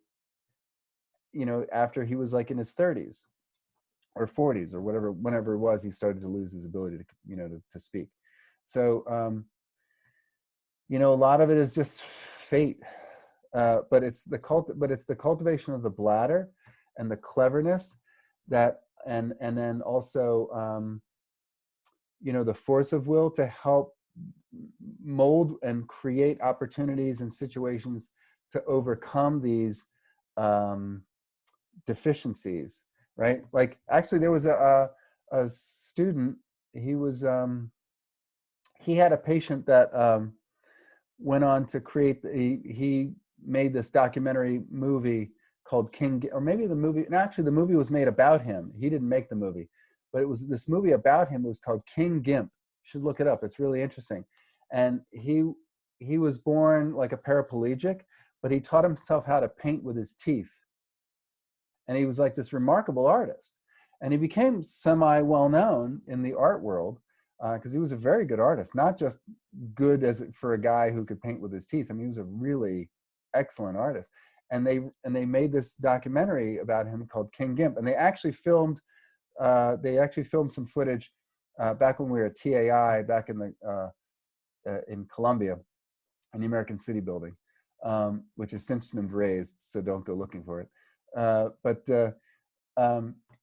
you know, after he was like in his 30s or 40s or whatever, whenever it was, he started to lose his ability to, you know, to speak. So, you know, a lot of it is just fate, but it's the cultivation of the bladder and the cleverness that, and then also, you know, the force of will to help mold and create opportunities and situations to overcome these deficiencies, right? Like actually there was a student, he was, he had a patient that went on to create, he made this documentary movie called King, or maybe the movie, and actually the movie was made about him. He didn't make the movie, but it was this movie about him. It was called King Gimp. You should look it up. It's really interesting. And he was born like a paraplegic, but he taught himself how to paint with his teeth. And he was like this remarkable artist. And he became semi-well-known in the art world because he was a very good artist, not just good as for a guy who could paint with his teeth. I mean, he was a really excellent artist. And they made this documentary about him called King Gimp. And they actually filmed some footage back when we were at TAI back in Columbia, in the American City building, which has since been razed, so don't go looking for it. But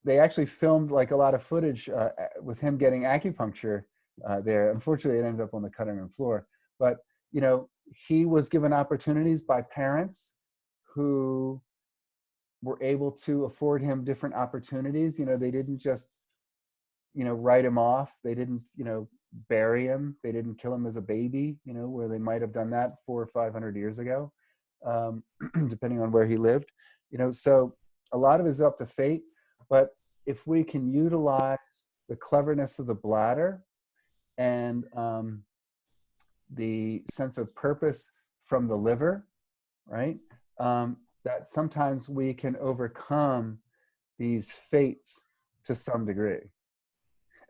they actually filmed like a lot of footage with him getting acupuncture there. Unfortunately, it ended up on the cutting room floor. But, you know, he was given opportunities by parents who were able to afford him different opportunities. You know, they didn't just, you know, write him off. They didn't, you know, bury him. They didn't kill him as a baby, you know, where they might have done that 400 or 500 years ago, depending on where he lived. You know, so a lot of it is up to fate. But if we can utilize the cleverness of the bladder and the sense of purpose from the liver, right, that sometimes we can overcome these fates to some degree.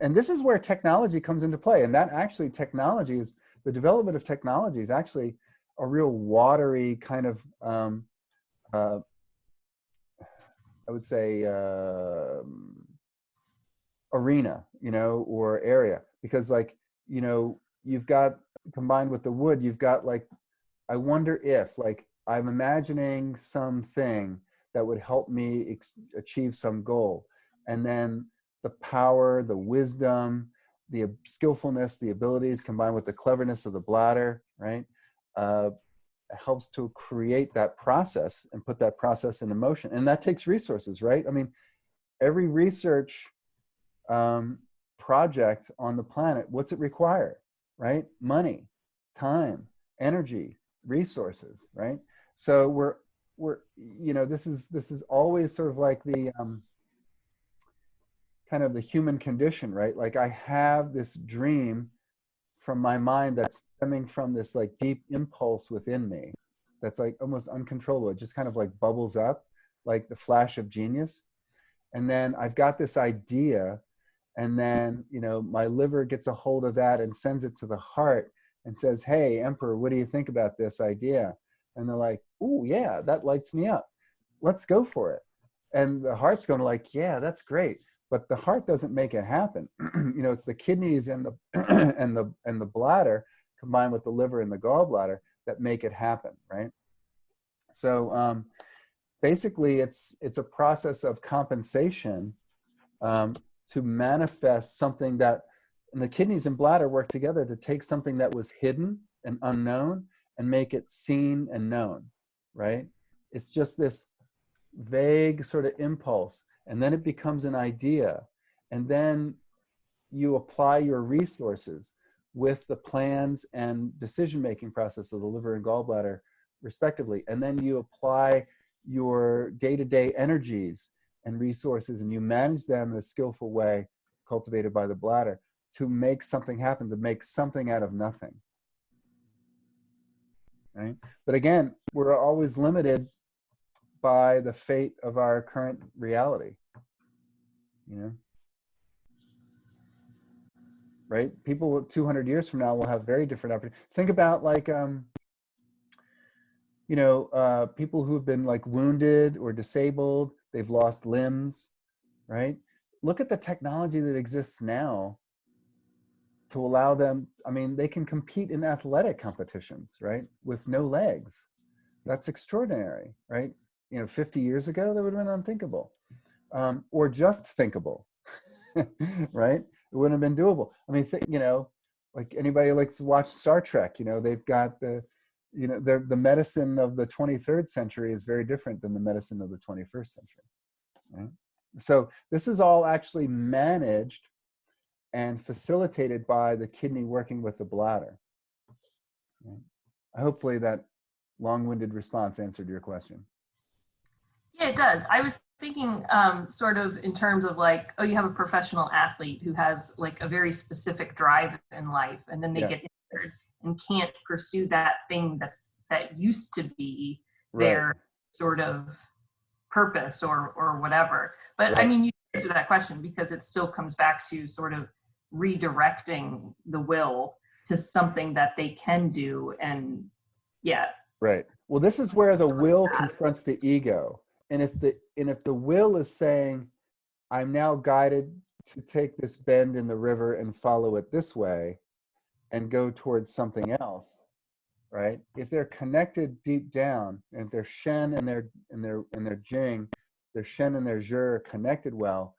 And this is where technology comes into play. And that actually technology is, the development of technology is actually a real watery kind of, I would say, arena, you know, or area. Because like, you know, you've got, combined with the wood, you've got like, I wonder if, like, I'm imagining something that would help me achieve some goal. And then the power, the wisdom, the skillfulness, the abilities combined with the cleverness of the bladder, right? Helps to create that process and put that process into motion. And that takes resources, right? I mean, every research project on the planet, what's it require, right? Money, time, energy, resources, right? So we're you know, this is always sort of like the kind of the human condition, right? Like I have this dream from my mind that's stemming from this like deep impulse within me that's like almost uncontrollable. It just kind of like bubbles up like the flash of genius. And then I've got this idea, and then, you know, my liver gets a hold of that and sends it to the heart and says, hey, Emperor, what do you think about this idea? And they're like, ooh, yeah, that lights me up. Let's go for it. And the heart's going to like, yeah, that's great. But the heart doesn't make it happen. It's the kidneys and the and the bladder combined with the liver and the gallbladder that make it happen, right? So basically, it's a process of compensation to manifest something that, and the kidneys and bladder work together to take something that was hidden and unknown and make it seen and known, right? It's just this vague sort of impulse, and then it becomes an idea, and then you apply your resources with the plans and decision-making process of the liver and gallbladder respectively, and then you apply your day-to-day energies and resources and you manage them in a skillful way cultivated by the bladder to make something happen, to make something out of nothing, right? But again, we're always limited by the fate of our current reality, right? People 200 years from now will have very different opportunities. Think about like, people who've been like wounded or disabled, they've lost limbs, right? Look at the technology that exists now to allow them, I mean, they can compete in athletic competitions, right? With no legs. That's extraordinary, right? 50 years ago, that would have been unthinkable, or just thinkable, right? It wouldn't have been doable. I mean, like anybody likes to watch Star Trek, they've got the medicine of the 23rd century is very different than the medicine of the 21st century, right? So this is all actually managed and facilitated by the kidney working with the bladder. Right? Hopefully that long-winded response answered your question. Yeah, it does. I was thinking sort of in terms of like, oh, you have a professional athlete who has like a very specific drive in life, and then they get injured and can't pursue that thing that used to be their sort of purpose or whatever. But I mean, you answer that question because it still comes back to sort of redirecting the will to something that they can do. And right. Well, this is where the will confronts the ego. And if the will is saying, I'm now guided to take this bend in the river and follow it this way and go towards something else, right? If they're connected deep down, and if their Shen and their Jing, their Shen and their Zhe are connected well,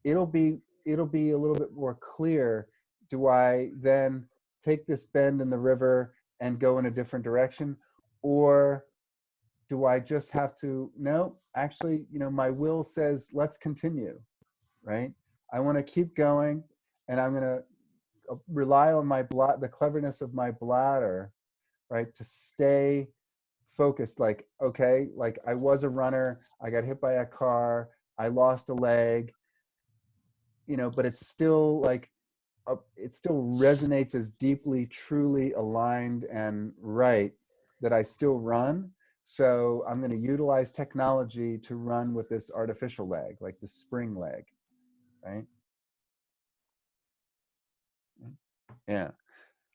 it'll be a little bit more clear. Do I then take this bend in the river and go in a different direction, or do I just have to, no, actually, my will says, let's continue, right? I want to keep going, and I'm going to rely on the cleverness of my bladder, right, to stay focused. Like, okay, like I was a runner, I got hit by a car, I lost a leg, but it's still like, it still resonates as deeply, truly aligned and right that I still run. So I'm going to utilize technology to run with this artificial leg, like the spring leg, right? Yeah.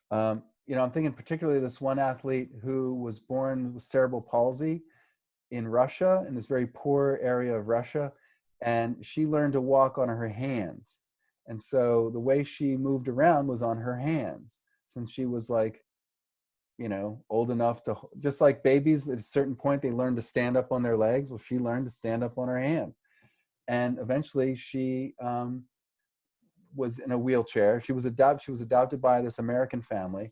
I'm thinking particularly this one athlete who was born with cerebral palsy in Russia, in this very poor area of Russia, and she learned to walk on her hands. And so the way she moved around was on her hands, since she was like, old enough to, just like babies at a certain point, they learn to stand up on their legs. Well, she learned to stand up on her hands. And eventually she was in a wheelchair. She was adopted by this American family,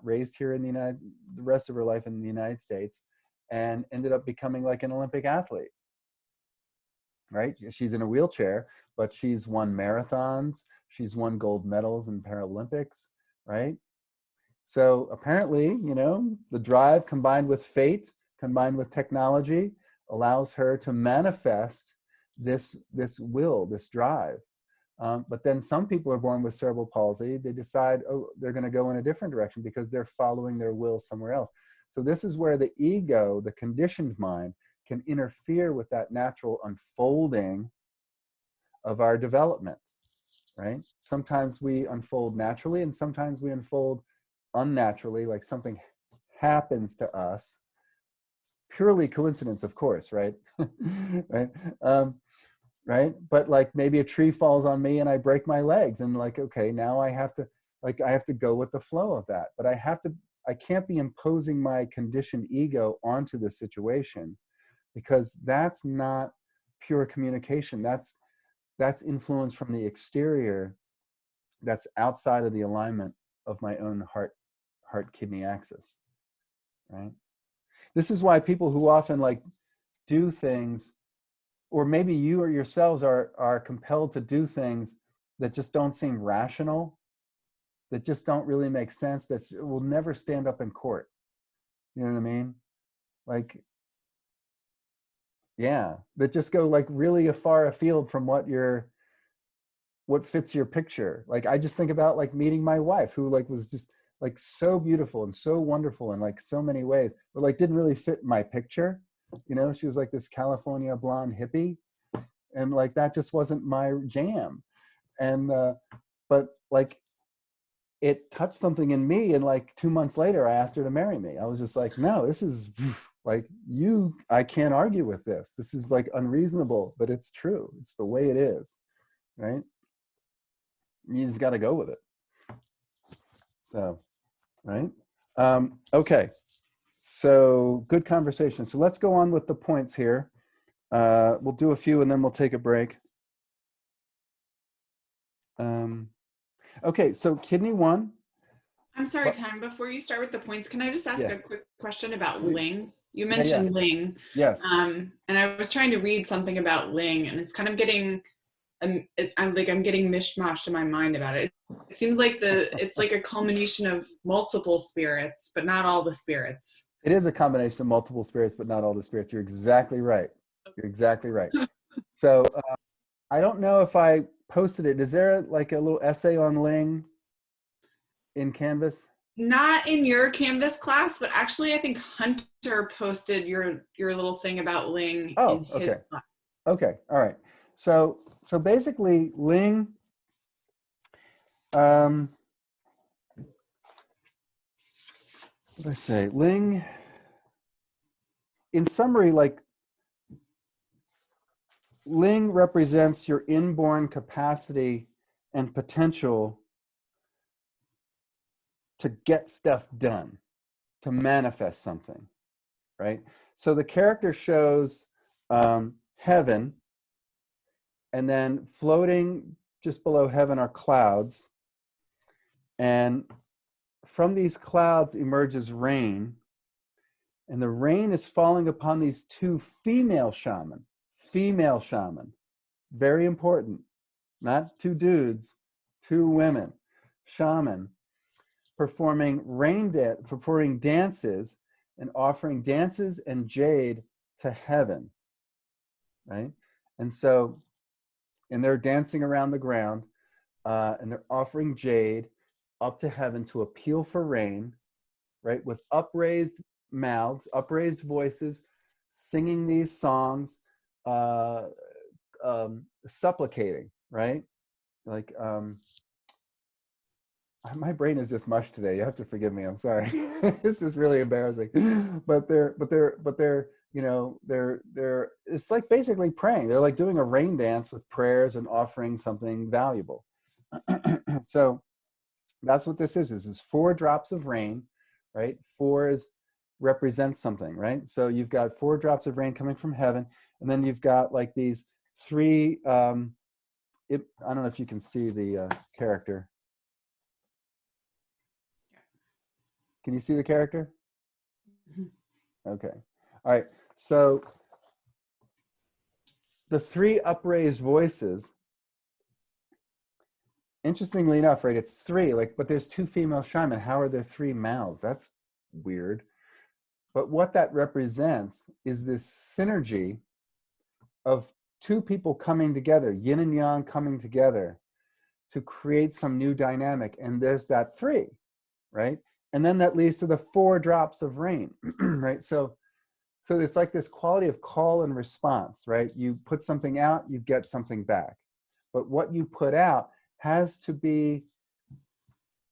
raised here in the rest of her life in the United States, and ended up becoming like an Olympic athlete, right? She's in a wheelchair, but she's won marathons. She's won gold medals in Paralympics, right? So apparently, the drive combined with fate, combined with technology, allows her to manifest this will, this drive. But then some people are born with cerebral palsy. They decide, oh, they're going to go in a different direction because they're following their will somewhere else. So this is where the ego, the conditioned mind, can interfere with that natural unfolding of our development, right? Sometimes we unfold naturally, and sometimes we unfold unnaturally, like something happens to us purely coincidence, of course, right? Right? Right? But like maybe a tree falls on me and I break my legs, and like, okay, now I have to go with the flow of that. But I can't be imposing my conditioned ego onto the situation, because that's not pure communication. That's influence from the exterior, that's outside of the alignment of my own heart kidney axis, right? This is why people who often like do things, or maybe you or yourselves are compelled to do things that just don't seem rational, that just don't really make sense, that will never stand up in court. You know what I mean? Like, yeah, that just go like really far afield from what fits your picture. Like, I just think about like meeting my wife, who like was just like so beautiful and so wonderful in like so many ways, but like didn't really fit my picture. You know, she was like this California blonde hippie, and like that just wasn't my jam. And but like it touched something in me, and like 2 months later I asked her to marry me. I was just like, no, this is like, I can't argue with this. This is like unreasonable, but it's true. It's the way it is, right? You just got to go with it. So, right? Okay. So good conversation. So let's go on with the points here. We'll do a few and then we'll take a break. Okay, so kidney 1. I'm sorry, Tom, before you start with the points, can I just ask a quick question about Please. Ling? You mentioned Ling. Yes. And I was trying to read something about Ling, and it's kind of getting, I'm getting mishmashed in my mind about it. It seems like it's like a culmination of multiple spirits, but not all the spirits. It is a combination of multiple spirits, but not all the spirits. You're exactly right. You're exactly right. So I don't know if I posted it. Is there like a little essay on Ling in Canvas? Not in your Canvas class, but actually I think Hunter posted your little thing about Ling in his class. Okay, all right. So basically Ling, what did I say? Ling, in summary, like Ling represents your inborn capacity and potential to get stuff done, to manifest something, right? So the character shows heaven, and then floating just below heaven are clouds. And from these clouds emerges rain. And the rain is falling upon these 2 female shaman. Very important. Not 2 dudes, 2 women. Shaman. Performing dances and offering dances and jade to heaven, right? And they're dancing around the ground, and they're offering jade up to heaven to appeal for rain, right? With upraised mouths, upraised voices, singing these songs, supplicating, right? Like, my brain is just mush today. You have to forgive me. I'm sorry. This is really embarrassing. But they're, you know, it's like basically praying. They're like doing a rain dance with prayers and offering something valuable. So that's what this is. This is 4 drops of rain, right? 4 represents something, right? So you've got 4 drops of rain coming from heaven, and then you've got like these 3. I don't know if you can see the character. Can you see the character? Okay. All right. So the 3 upraised voices, interestingly enough, right, it's 3, like, but there's 2 female shaman. How are there 3 males? That's weird. But what that represents is this synergy of 2 people coming together, yin and yang coming together to create some new dynamic. And there's that 3, right? And then that leads to the 4 drops of rain, right? So it's like this quality of call and response, right? You put something out, you get something back. But what you put out has to be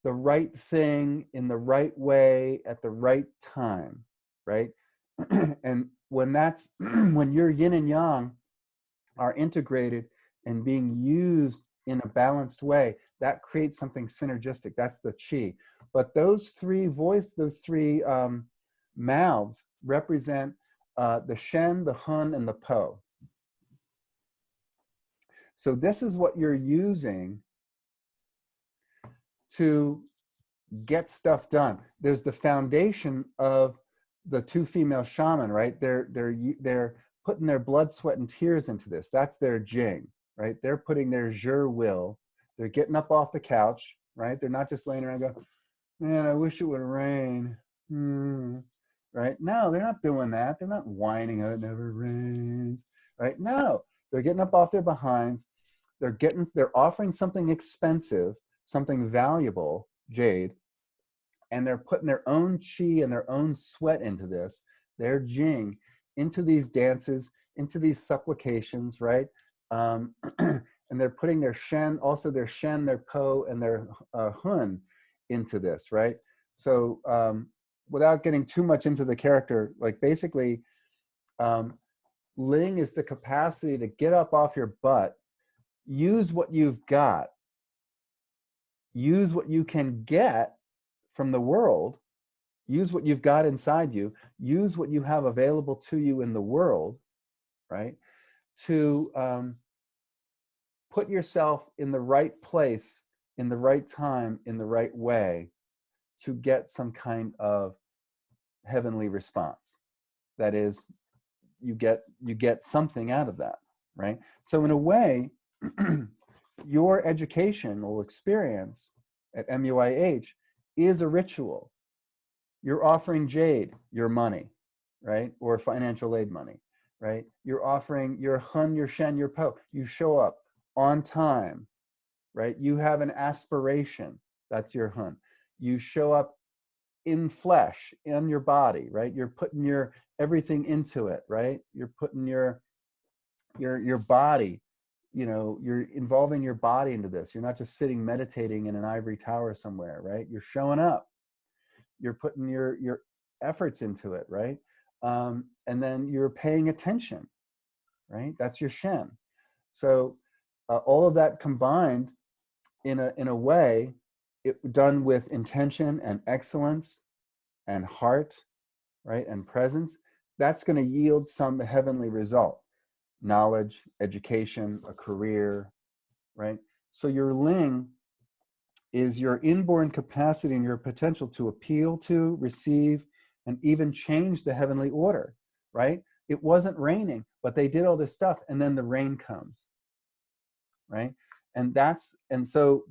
the right thing in the right way at the right time, right? And when that's when your yin and yang are integrated and being used in a balanced way, that creates something synergistic. That's the qi. But those three mouths represent the shen, the hun, and the po. So this is what you're using to get stuff done. There's the foundation of the two female shaman, right? They're putting their blood, sweat, and tears into this. That's their jing, right? They're putting their zhi will. They're getting up off the couch, right? They're not just laying around going, man, I wish it would rain. Right? No, they're not doing that. They're not whining, oh, it never rains, right? No, they're getting up off their behinds. They're offering something expensive, something valuable, jade, and they're putting their own qi and their own sweat into this, their jing, into these dances, into these supplications, right? And they're putting their shen, also their shen, their po, and their hun into this, right? So without getting too much into the character, like basically, ling is the capacity to get up off your butt, use what you've got, use what you can get from the world, use what you've got inside you, use what you have available to you in the world, right? To put yourself in the right place, in the right time, in the right way, to get some kind of heavenly response. That is, you get something out of that, right? So in a way, your educational experience at MUIH is a ritual. You're offering jade, your money, right? Or financial aid money, right? You're offering your hun, your shen, your po. You show up on time, right? You have an aspiration, that's your hun. You show up in flesh, in your body, right? You're putting your everything into it, right? You're putting your body, you know, you're involving your body into this. You're not just sitting meditating in an ivory tower somewhere, right? You're showing up. You're putting your efforts into it, right? And then you're paying attention, right? That's your shen. So all of that combined in a way, done with intention and excellence and heart, right? And presence, that's going to yield some heavenly result. Knowledge, education, a career, right? So your ling is your inborn capacity and your potential to appeal to, receive, and even change the heavenly order, right? It wasn't raining, but they did all this stuff, and then the rain comes, right? And so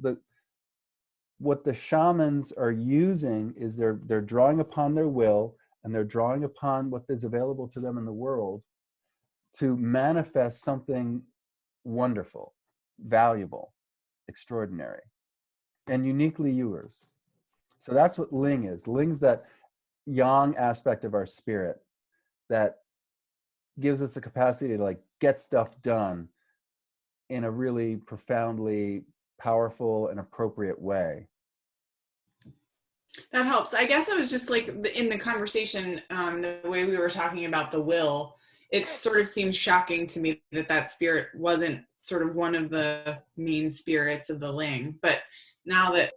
what the shamans are using is they're drawing upon their will, and they're drawing upon what is available to them in the world to manifest something wonderful, valuable, extraordinary, and uniquely yours. So that's what ling is. Ling's that yang aspect of our spirit that gives us the capacity to like get stuff done in a really profoundly powerful and appropriate way. That helps. I guess I was just like in the conversation, the way we were talking about the will, it sort of seems shocking to me that spirit wasn't sort of one of the main spirits of the ling. But now that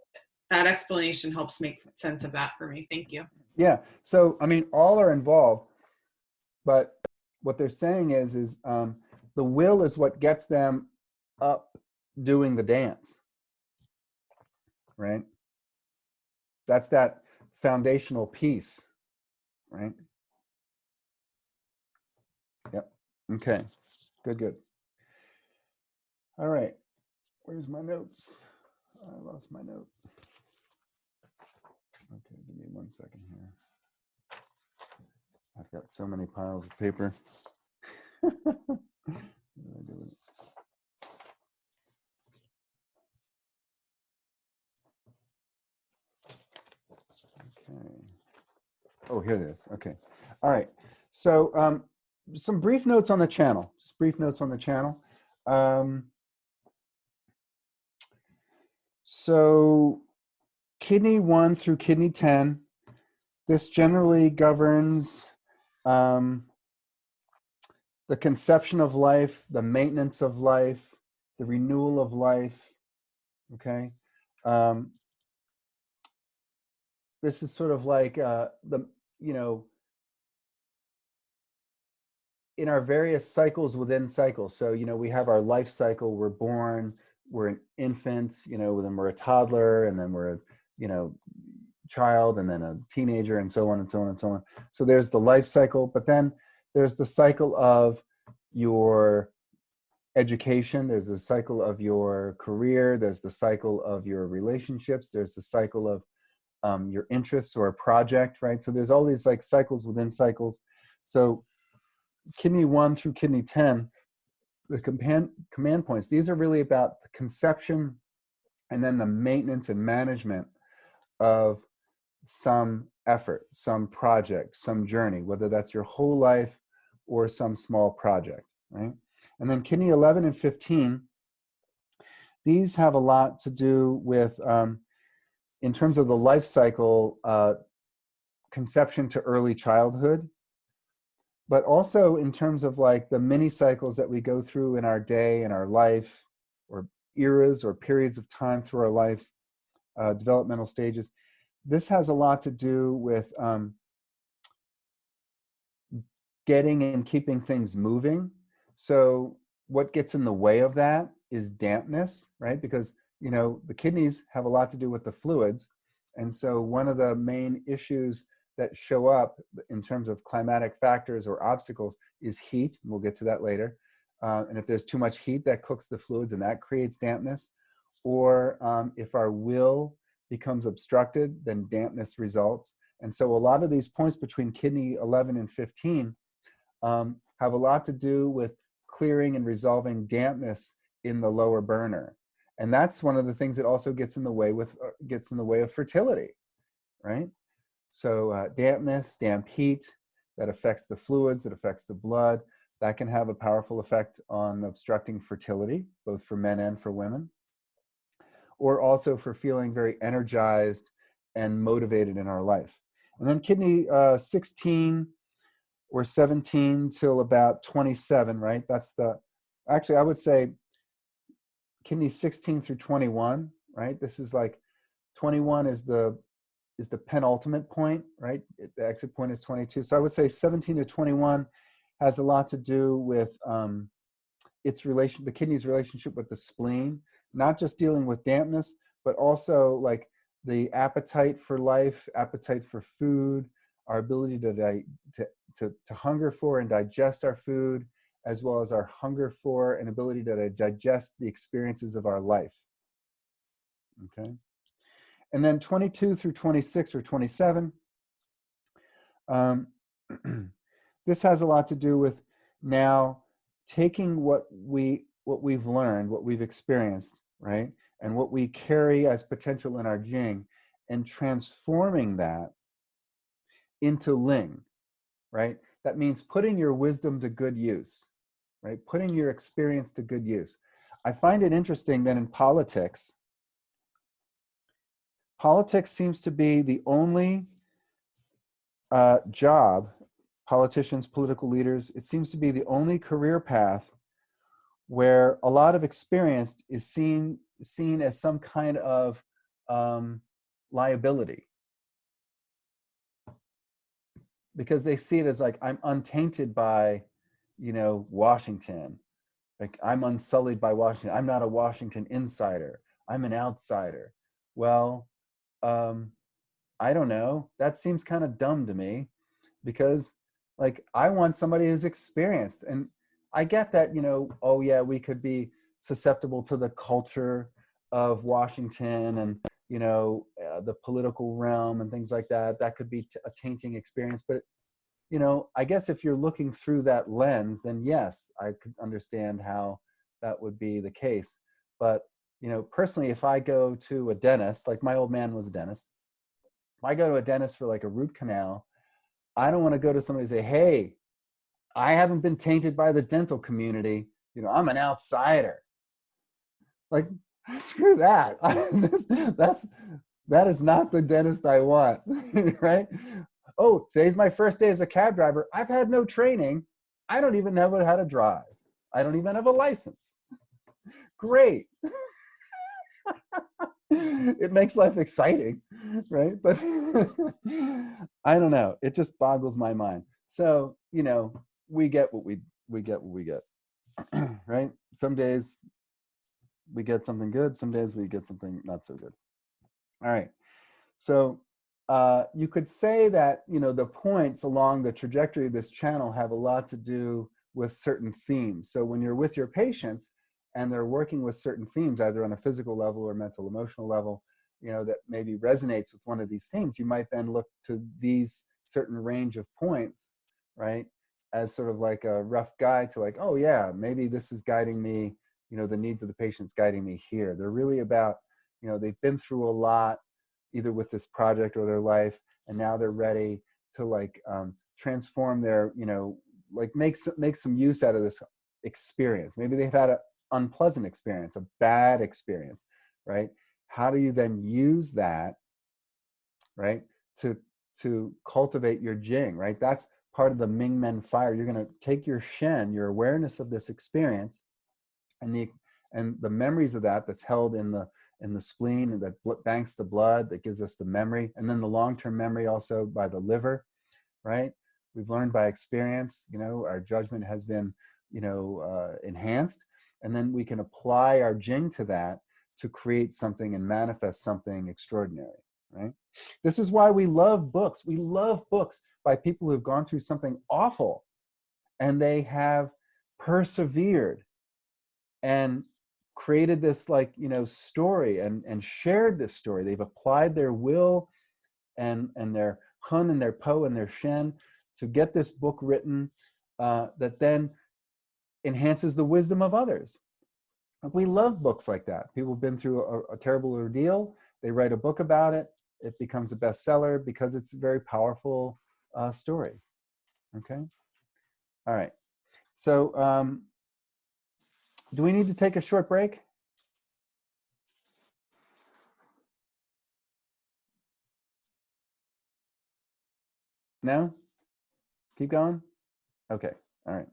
explanation helps make sense of that for me. Thank you. Yeah. So, I mean, all are involved, but what they're saying is the will is what gets them up doing the dance, right? That's that foundational piece, right? Yep. Okay. Good. All right. Where's my notes? I lost my note. Okay, give me 1 second here. I've got so many piles of paper. What do I do with it? Okay. Oh, here it is. Okay. All right. So some brief notes on the channel. Just brief notes on the channel. So kidney 1 through kidney 10, this generally governs the conception of life, the maintenance of life, the renewal of life. Okay. This is sort of like in our various cycles within cycles. So, we have our life cycle. We're born, we're an infant, then we're a toddler, and then we're a, child, and then a teenager, and so on and so on and so on. So there's the life cycle, but then there's the cycle of your education. There's the cycle of your career. There's the cycle of your relationships. There's the cycle of your interests or a project, right? So there's all these like cycles within cycles. So kidney 1 through kidney 10, the command points, these are really about the conception and then the maintenance and management of some effort, some project, some journey, whether that's your whole life or some small project, right? And then kidney 11 and 15, these have a lot to do with, in terms of the life cycle, conception to early childhood, but also in terms of like the mini cycles that we go through in our day, in our life, or eras or periods of time through our life, developmental stages. This has a lot to do with getting and keeping things moving. So what gets in the way of that is dampness, right? Because, the kidneys have a lot to do with the fluids. And so one of the main issues that show up in terms of climatic factors or obstacles is heat. We'll get to that later. And if there's too much heat, that cooks the fluids and that creates dampness. Or if our will becomes obstructed, then dampness results. And so a lot of these points between kidney 11 and 15 have a lot to do with clearing and resolving dampness in the lower burner. And that's one of the things that also gets in the way of fertility, right? So dampness, damp heat, that affects the fluids, that affects the blood, that can have a powerful effect on obstructing fertility, both for men and for women, or also for feeling very energized and motivated in our life. And then kidney 16 or 17 till about 27, right? Actually, I would say kidney 16 through 21, right? This is like 21 is the penultimate point, right? The exit point is 22. So I would say 17 to 21 has a lot to do with the kidney's relationship with the spleen, not just dealing with dampness, but also like the appetite for life, appetite for food, our ability to hunger for and digest our food, as well as our hunger for and ability to digest the experiences of our life. Okay. And then 22 through 26 or 27, this has a lot to do with now taking what we've learned, what we've experienced, right, and what we carry as potential in our jing, and transforming that into ling, right? That means putting your wisdom to good use, right? Putting your experience to good use. I find it interesting that in politics seems to be the only job, politicians, political leaders, it seems to be the only career path where a lot of experience is seen as some kind of liability. Because they see it as like, I'm untainted by, Washington. Like, I'm unsullied by Washington. I'm not a Washington insider. I'm an outsider. Well, I don't know. That seems kind of dumb to me, because like, I want somebody who's experienced. And I get that, oh yeah, we could be susceptible to the culture of Washington and, the political realm and things like that. That could be a tainting experience. But, I guess if you're looking through that lens, then yes, I could understand how that would be the case. But, personally, if I go to a dentist, like my old man was a dentist, if I go to a dentist for like a root canal, I don't want to go to somebody and say, hey, I haven't been tainted by the dental community. I'm an outsider. Like, screw that. That is not the dentist I want, right? oh, today's my first day as a cab driver. I've had no training. I don't even know how to drive. I don't even have a license. Great. It makes life exciting, right? But I don't know. It just boggles my mind. So, you know, we get what we get what we get, right? Some days we get something good. Some days we get something not so good. All right. So you could say that, you know, the points along the trajectory of this channel have a lot to do with certain themes. So when you're with your patients and they're working with certain themes, either on a physical level or mental, emotional level, you know, that maybe resonates with one of these themes, you might then look to these certain range of points, right, as sort of like a rough guide to like, oh yeah, maybe this is guiding me, you know, the needs of the patient's guiding me here. They're really about, you know, they've been through a lot, either with this project or their life, and now they're ready to like transform their, you know, like make some use out of this experience. Maybe they've had an unpleasant experience, a bad experience, right? How do you then use that, right, to cultivate your Jing, right? That's part of the Ming Men fire. You're going to take your Shen, your awareness of this experience, and the memories of that that's held in the spleen, and that banks the blood, that gives us the memory, and then the long-term memory also by the liver, right? We've learned by experience, you know, our judgment has been, you know, enhanced, and then we can apply our Jing to that to create something and manifest something extraordinary, right? This is why we love books. We love books by people who've gone through something awful and they have persevered and created this, like, you know, story and shared this story. They've applied their will and their hun and their po and their shen to get this book written that then enhances the wisdom of others. We love books like that. People have been through a terrible ordeal. They write a book about it. It becomes a bestseller because it's a very powerful story. Okay. All right. So do we need to take a short break? No? Keep going? Okay. All right.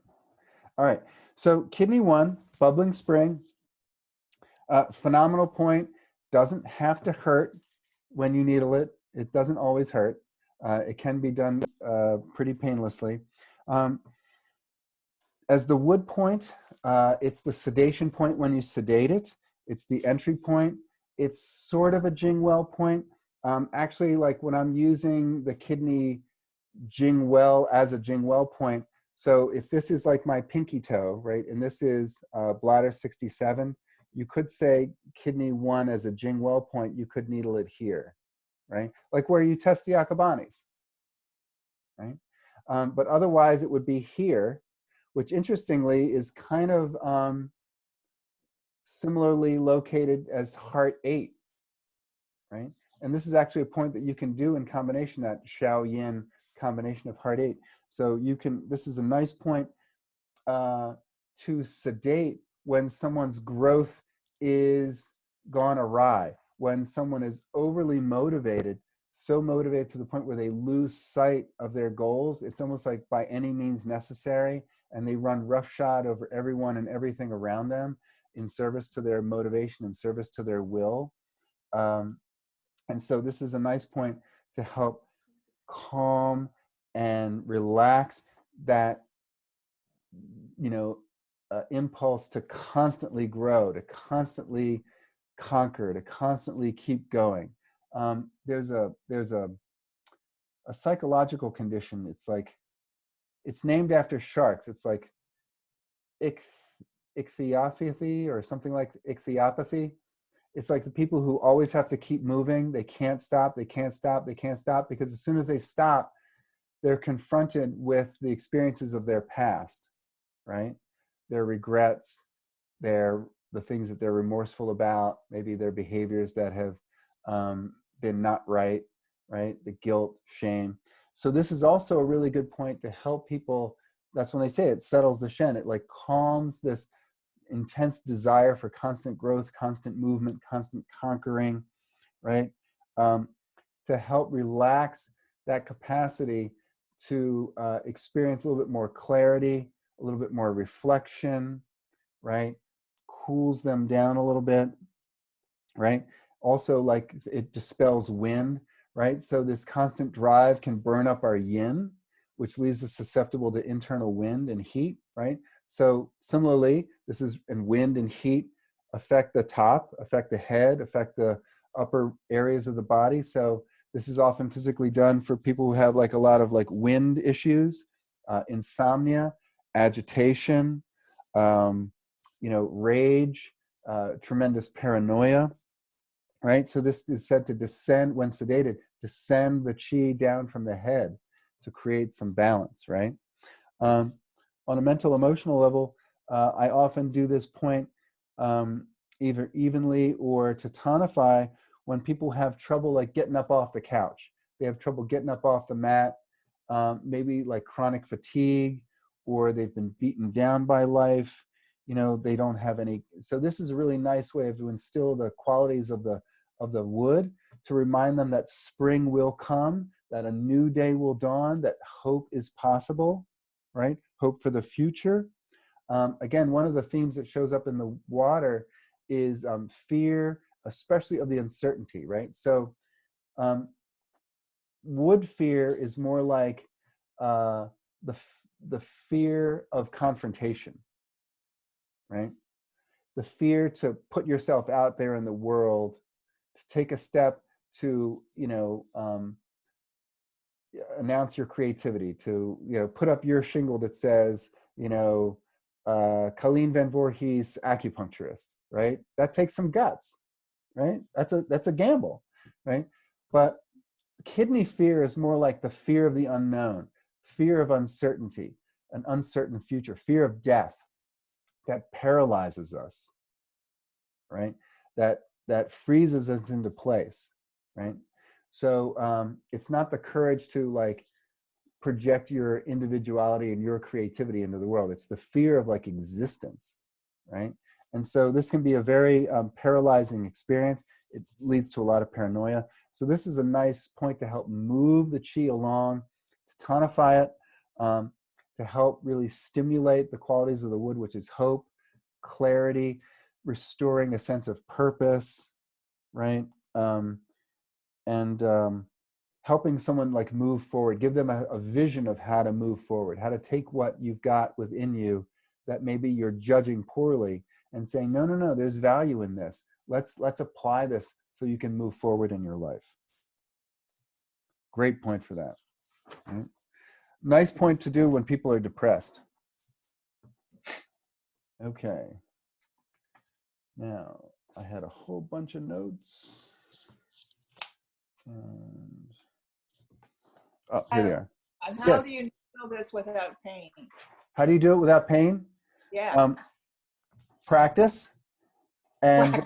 All right. So kidney 1, bubbling spring, phenomenal point. Doesn't have to hurt when you needle it. It doesn't always hurt. It can be done pretty painlessly. As the wood point, it's the sedation point when you sedate it. It's the entry point. It's sort of a Jing Well point. Actually, like when I'm using the kidney Jing Well as a Jing Well point, so if this is like my pinky toe, right, and this is bladder 67, you could say kidney 1 as a Jing Well point, you could needle it here, right? Like where you test the Akabanis, right? But otherwise it would be here, which interestingly is kind of similarly located as heart 8, right? And this is actually a point that you can do in combination, that Xiao Yin combination of heart 8. So you can, this is a nice point to sedate when someone's growth is gone awry, when someone is overly motivated, so motivated to the point where they lose sight of their goals. It's almost like by any means necessary, and they run roughshod over everyone and everything around them in service to their motivation, in service to their will. And so this is a nice point to help calm and relax that, you know, impulse to constantly grow, to constantly conquer, to constantly keep going. There's a psychological condition. It's like, it's named after sharks. It's like ichthyopathy or something like ichthyopathy. It's like the people who always have to keep moving. They can't stop, they can't stop, they can't stop, because as soon as they stop, they're confronted with the experiences of their past, right? Their regrets, the things that they're remorseful about, maybe their behaviors that have been not right, right? The guilt, shame. So this is also a really good point to help people. That's when they say it settles the Shen. It like calms this intense desire for constant growth, constant movement, constant conquering, right? To help relax that capacity to experience a little bit more clarity, a little bit more reflection, right? Cools them down a little bit, right? Also, like, it dispels wind, right? So this constant drive can burn up our yin, which leaves us susceptible to internal wind and heat, right? So similarly, this is, and wind and heat affect the top, affect the head, affect the upper areas of the body. So this is often physically done for people who have like a lot of like wind issues, insomnia, agitation, rage, tremendous paranoia, right? So this is said to descend, when sedated, descend the chi down from the head to create some balance, right? On a mental emotional level, I often do this point either evenly or to tonify when people have trouble like getting up off the couch. They have trouble getting up off the mat, maybe like chronic fatigue, or they've been beaten down by life. They don't have any. So this is a really nice way to instill the qualities of the wood, to remind them that spring will come, that a new day will dawn, that hope is possible, right? Hope for the future. Again, one of the themes that shows up in the water is fear, especially of the uncertainty, right? So wood fear is more like the fear of confrontation, right? The fear to put yourself out there in the world, to take a step to, announce your creativity, to, put up your shingle that says, Colleen Van Voorhees, acupuncturist, right? That takes some guts, right? That's a gamble, right? But kidney fear is more like the fear of the unknown, fear of uncertainty, an uncertain future, fear of death that paralyzes us, right? That freezes us into place, right? So it's not the courage to like project your individuality and your creativity into the world. It's the fear of like existence, right? And so this can be a very paralyzing experience. It leads to a lot of paranoia. So this is a nice point to help move the chi along, to tonify it, to help really stimulate the qualities of the wood, which is hope, clarity, restoring a sense of purpose, right? And helping someone like move forward, give them a vision of how to move forward, how to take what you've got within you that maybe you're judging poorly and saying, no, there's value in this. Let's apply this so you can move forward in your life. Great point for that. Right? Nice point to do when people are depressed. Okay. Now, I had a whole bunch of notes. And, oh, here they are. How Yes. do you know this without pain? How do you do it without pain? Yeah. Practice. And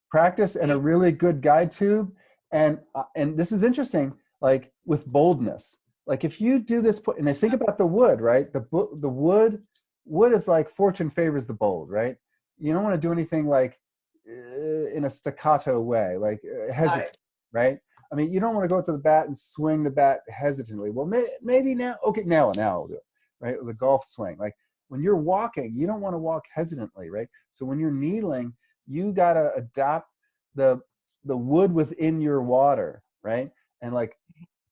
practice and a really good guide tube. And this is interesting, like with boldness. Like if you do this, and I think about the wood, right? The wood is like fortune favors the bold, right? You don't want to do anything like in a staccato way, like hesitant, right? I mean, you don't want to go to the bat and swing the bat hesitantly. Well, maybe now, okay, now I'll do it, right? The golf swing. Like when you're walking, you don't want to walk hesitantly, right? So when you're kneeling, you got to adopt the wood within your water, right? And like,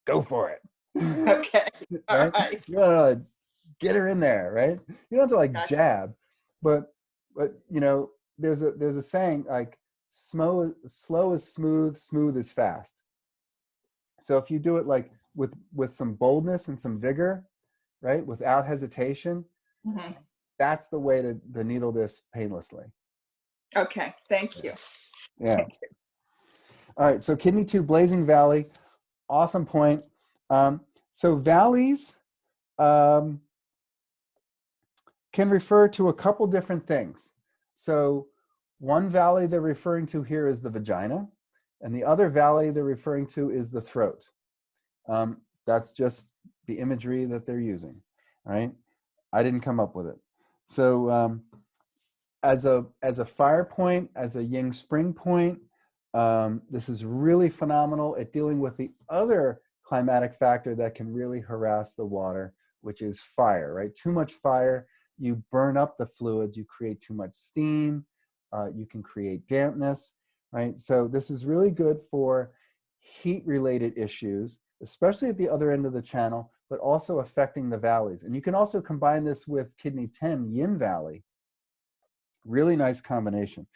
go for it. Okay. Right? All right. You gotta get her in there, right? You don't have to like jab, but there's a saying like slow is smooth, smooth is fast. So if you do it like with some boldness and some vigor, right, without hesitation, that's the way to needle this painlessly. Okay, thank you. Yeah. Thank you. All right, so kidney 2, Blazing Valley, awesome point. So valleys can refer to a couple different things. So one valley they're referring to here is the vagina, and the other valley they're referring to is the throat. That's just the imagery that they're using, right? I didn't come up with it. So as a fire point, as a yin spring point, this is really phenomenal at dealing with the other climatic factor that can really harass the water, which is fire, right? Too much fire, you burn up the fluids, you create too much steam, you can create dampness, right? So this is really good for heat-related issues, especially at the other end of the channel, but also affecting the valleys. And you can also combine this with kidney 10, yin valley. Really nice combination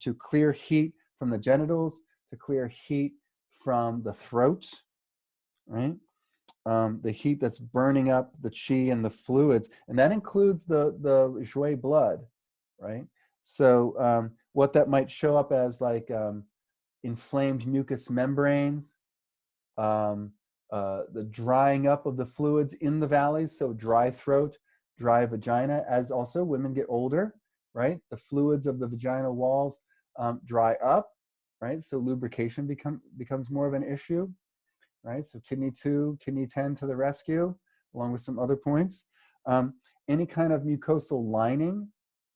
to clear heat from the genitals, to clear heat from the throat, right? The heat that's burning up the qi and the fluids, and that includes the Joyous blood, right? So what that might show up as like inflamed mucous membranes, the drying up of the fluids in the valleys, so dry throat, dry vagina, as also women get older, right? The fluids of the vaginal walls dry up, right? So lubrication becomes more of an issue, right? So kidney 2, kidney 10 to the rescue, along with some other points. Any kind of mucosal lining,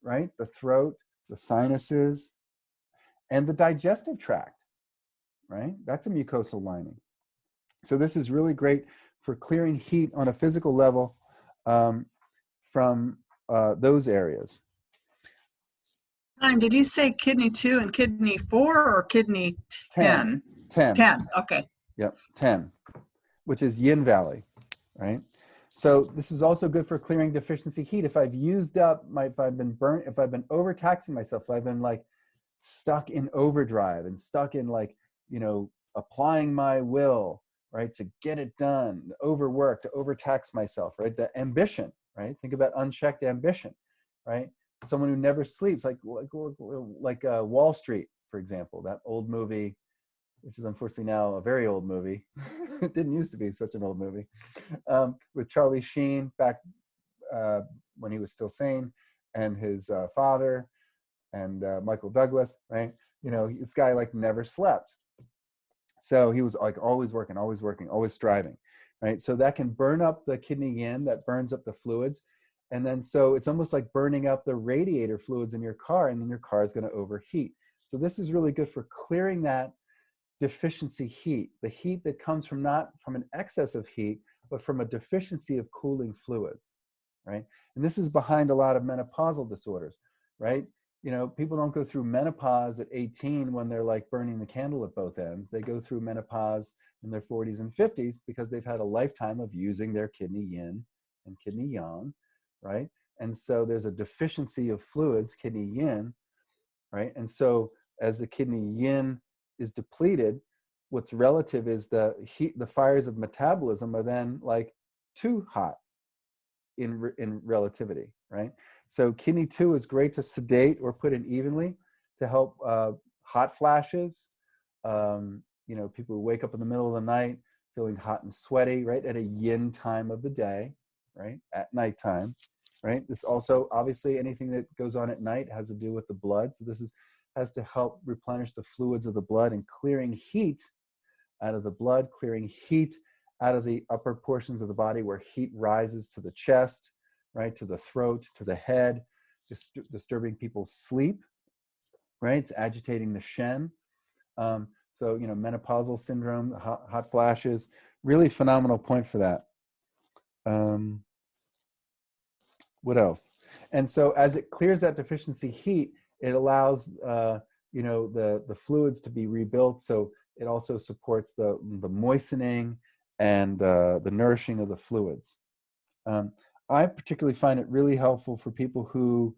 right? The throat, the sinuses, and the digestive tract, right? That's a mucosal lining. So this is really great for clearing heat on a physical level from those areas. Did you say kidney 2 and kidney 4 or kidney 10? 10. 10, okay. Yep, 10, which is yin valley, right? So this is also good for clearing deficiency heat. If I've used up if I've been burnt, if I've been overtaxing myself, if I've been like stuck in overdrive and stuck in like, you know, applying my will, right, to get it done, to overwork, to overtax myself, right? The ambition, right? Think about unchecked ambition, right? Someone who never sleeps, like Wall Street, for example, that old movie, which is unfortunately now a very old movie. It didn't used to be such an old movie, with Charlie Sheen back when he was still sane, and his father, and Michael Douglas, right? You know, this guy like never slept. So he was like always working, always striving, right? So that can burn up the kidney yin, that burns up the fluids. And then so it's almost like burning up the radiator fluids in your car, and then your car is going to overheat. So this is really good for clearing that deficiency heat, the heat that comes from not from an excess of heat, but from a deficiency of cooling fluids, right? And this is behind a lot of menopausal disorders, right? You know, people don't go through menopause at 18 when they're like burning the candle at both ends. They go through menopause in their 40s and 50s because they've had a lifetime of using their kidney yin and kidney yang, right? And so there's a deficiency of fluids, kidney yin, right? And so as the kidney yin is depleted, what's relative is the heat, the fires of metabolism are then like too hot in relativity, right? So kidney 2 is great to sedate or put in evenly to help hot flashes. You know, people who wake up in the middle of the night feeling hot and sweaty, right? At a yin time of the day, right? At nighttime, right? This also, obviously, anything that goes on at night has to do with the blood. So this has to help replenish the fluids of the blood and clearing heat out of the blood, clearing heat out of the upper portions of the body where heat rises to the chest, right, to the throat, to the head, disturbing people's sleep, right? It's agitating the Shen. So, you know, menopausal syndrome, hot flashes, really phenomenal point for that. What else? And so as it clears that deficiency heat, it allows, you know, the fluids to be rebuilt. So it also supports the moistening and the nourishing of the fluids. I particularly find it really helpful for people who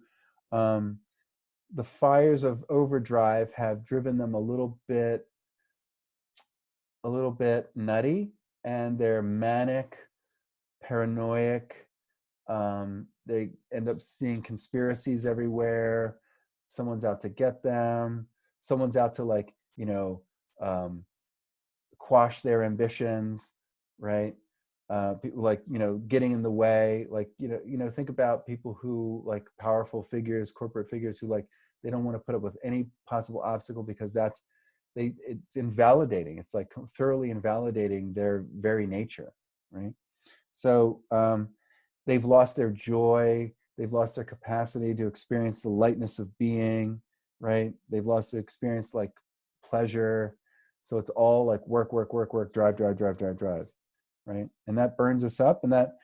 the fires of overdrive have driven them a little bit nutty, and they're manic, paranoid. They end up seeing conspiracies everywhere. Someone's out to get them. Someone's out to, like, you know, quash their ambitions, right? People, like, you know, getting in the way, like, you know, think about people who, like, powerful figures, corporate figures who, like, they don't want to put up with any possible obstacle because it's invalidating. It's like thoroughly invalidating their very nature, right? So they've lost their joy. They've lost their capacity to experience the lightness of being, right? They've lost their experience, like, pleasure. So it's all like work, drive. right? And that burns us up, and that,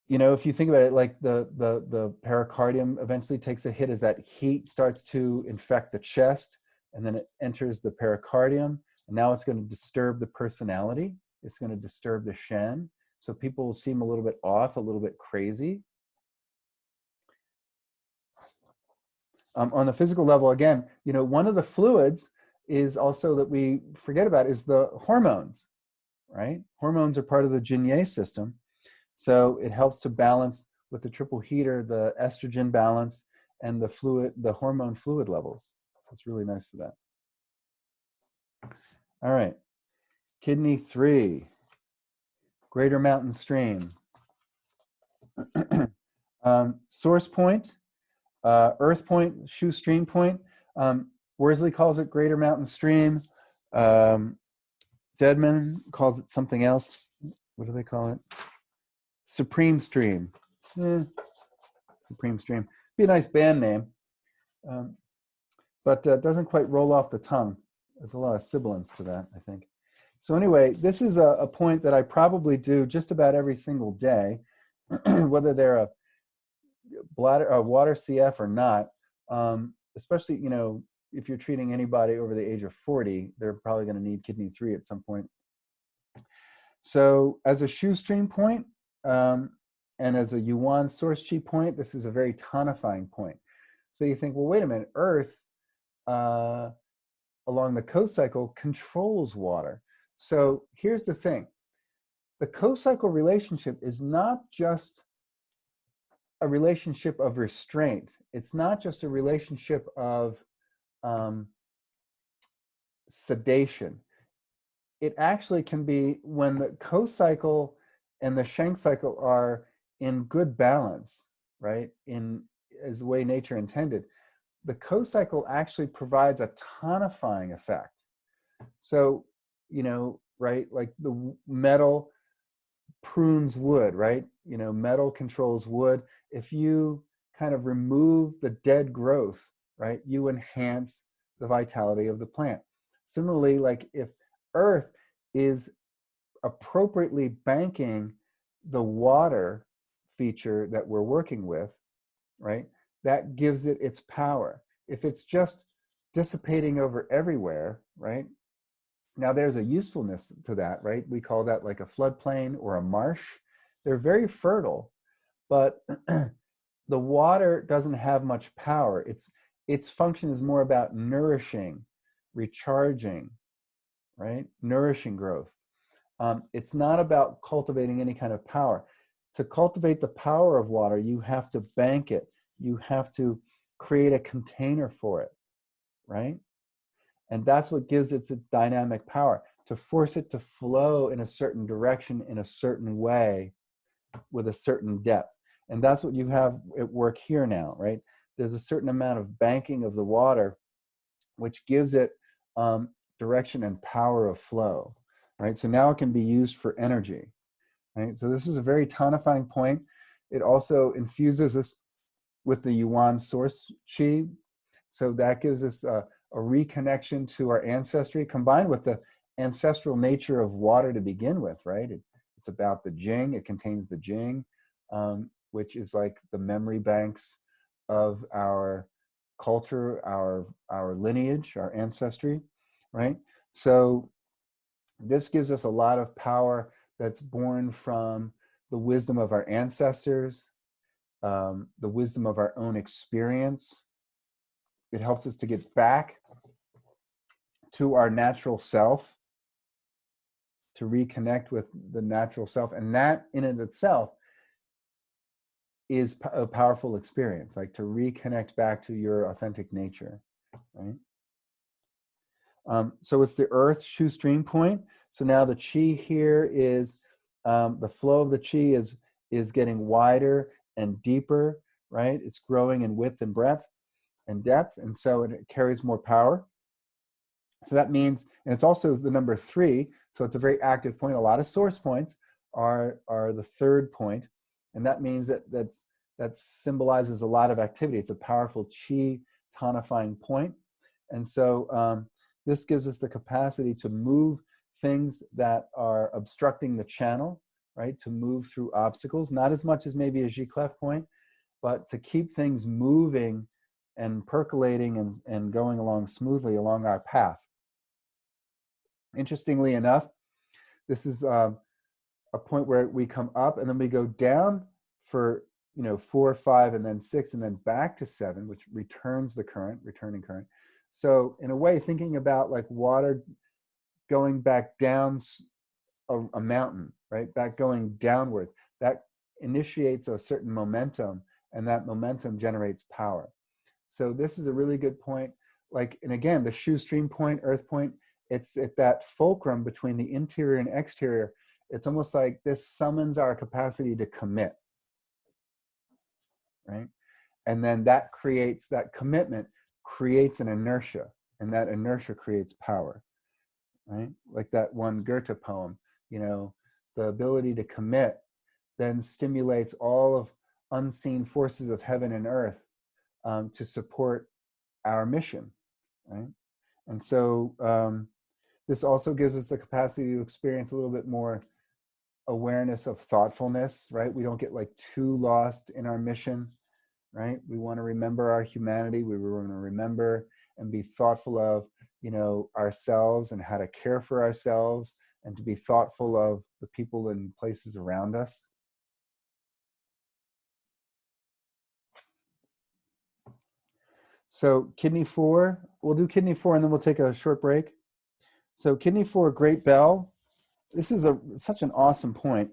you know, if you think about it, like the pericardium eventually takes a hit as that heat starts to infect the chest, and then it enters the pericardium, and now it's going to disturb the personality. It's going to disturb the Shen. So people will seem a little bit off, a little bit crazy. On the physical level, again, you know, one of the fluids is also that we forget about is the hormones, right? Hormones are part of the Jianye system. So it helps to balance with the triple heater, the estrogen balance and the fluid, the hormone fluid levels. So it's really nice for that. All right. Kidney 3, Greater Mountain Stream. Source point, earth point, shoestring point. Worsley calls it Greater Mountain Stream. Deadman calls it something else. What do they call it? Supreme Stream. Supreme Stream. Be a nice band name. But doesn't quite roll off the tongue. There's a lot of sibilance to that, I think. So anyway, this is a point that I probably do just about every single day, whether they're a water CF or not. Especially, you know, if you're treating anybody over the age of 40, they're probably going to need kidney 3 at some point. So as a shoestring point, and as a Yuan source chi point, this is a very tonifying point. So you think, well, wait a minute, Earth along the co-cycle controls water. So here's the thing. The co-cycle relationship is not just a relationship of restraint. It's not just a relationship of sedation. It actually can be when the co-cycle and the Shank cycle are in good balance, right? As the way nature intended. The co-cycle actually provides a tonifying effect. So, you know, right, like the metal prunes wood, right? You know, metal controls wood. If you kind of remove the dead growth, right, you enhance the vitality of the plant. Similarly, like if Earth is appropriately banking the water feature that we're working with, right, that gives it its power. If it's just dissipating over everywhere, right, now there's a usefulness to that, right? We call that like a floodplain or a marsh. They're very fertile, but the water doesn't have much power. Its function is more about nourishing, recharging, right? Nourishing growth. It's not about cultivating any kind of power. To cultivate the power of water, you have to bank it. You have to create a container for it, right? And that's what gives it its dynamic power, to force it to flow in a certain direction, in a certain way, with a certain depth. And that's what you have at work here now, right? There's a certain amount of banking of the water, which gives it direction and power of flow, right? So now it can be used for energy, right? So this is a very tonifying point. It also infuses us with the Yuan source chi. So that gives us a reconnection to our ancestry, combined with the ancestral nature of water to begin with, right? It's about the Jing. It contains the Jing, which is like the memory banks of our culture, our lineage, our ancestry, right? So this gives us a lot of power that's born from the wisdom of our ancestors, the wisdom of our own experience. It helps us to get back to our natural self, to reconnect with the natural self. And that in and of itself is a powerful experience, like to reconnect back to your authentic nature, right? So it's the earth shoestring point. So now the chi here is, the flow of the chi is getting wider and deeper, right? It's growing in width and breadth and depth, and so it carries more power. So that means, and it's also the number 3, so it's a very active point. A lot of source points are the third point, and that means that symbolizes a lot of activity. It's a powerful chi tonifying point, and so this gives us the capacity to move things that are obstructing the channel, right, to move through obstacles, not as much as maybe a G-clef point, but to keep things moving and percolating and going along smoothly along our path. Interestingly enough, this is a point where we come up and then we go down for 4, 5, and then 6, and then back to 7, which returns the current, returning current. So in a way, thinking about like water going back down a mountain, right, back going downwards, that initiates a certain momentum, and that momentum generates power. So this is a really good point. Like, and again, the shoestring point, earth point, it's at that fulcrum between the interior and exterior. It's almost like this summons our capacity to commit, right? And then that creates, that commitment creates an inertia, and that inertia creates power, right? Like that one Goethe poem, the ability to commit then stimulates all of unseen forces of heaven and earth to support our mission, right? And so this also gives us the capacity to experience a little bit more awareness of thoughtfulness, right? We don't get like too lost in our mission, right? We want to remember our humanity. We want to remember and be thoughtful of, ourselves and how to care for ourselves, and to be thoughtful of the people and places around us. So kidney 4, we'll do kidney 4 and then we'll take a short break. So kidney 4, great bell. This is such an awesome point.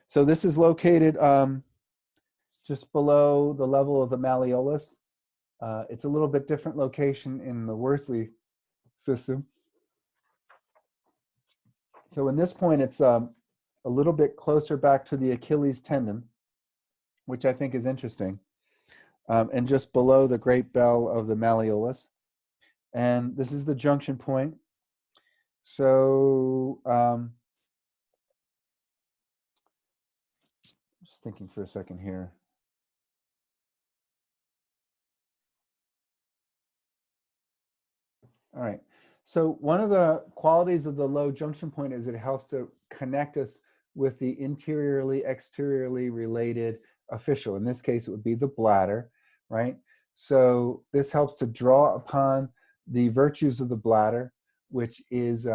So this is located just below the level of the malleolus. It's a little bit different location in the Worsley system. So in this point, it's a little bit closer back to the Achilles tendon, which I think is interesting, and just below the great bell of the malleolus. And this is the junction point. So just thinking for a second here. All right. So one of the qualities of the low junction point is it helps to connect us with the interiorly, exteriorly related official. In this case, it would be the bladder, right? So this helps to draw upon the virtues of the bladder, which is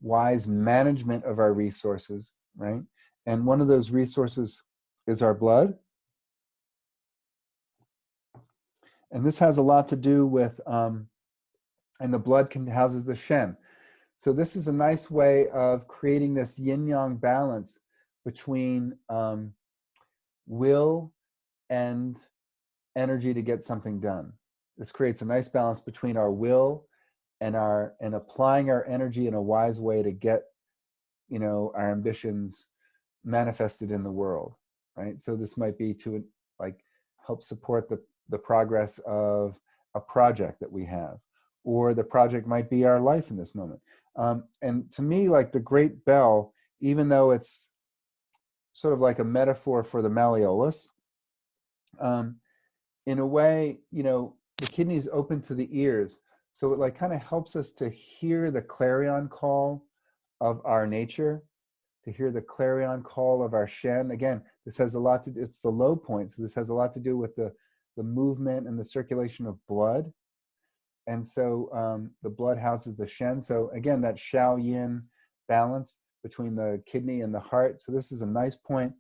wise management of our resources, right? And one of those resources is our blood. And this has a lot to do with and the blood houses the Shen. So this is a nice way of creating this yin-yang balance between will and energy to get something done. This creates a nice balance between our will and applying our energy in a wise way to get, our ambitions manifested in the world, right? So this might be to like help support the progress of a project that we have, or the project might be our life in this moment. And to me, like the great bell, even though it's sort of like a metaphor for the malleolus, in a way, the kidney's open to the ears. So it like kind of helps us to hear the clarion call of our nature, to hear the clarion call of our Shen. Again, this has a lot to do, it's the low point. So this has a lot to do with the movement and the circulation of blood. And so the blood houses the Shen. So again, that Shao Yin balance between the kidney and the heart. So this is a nice point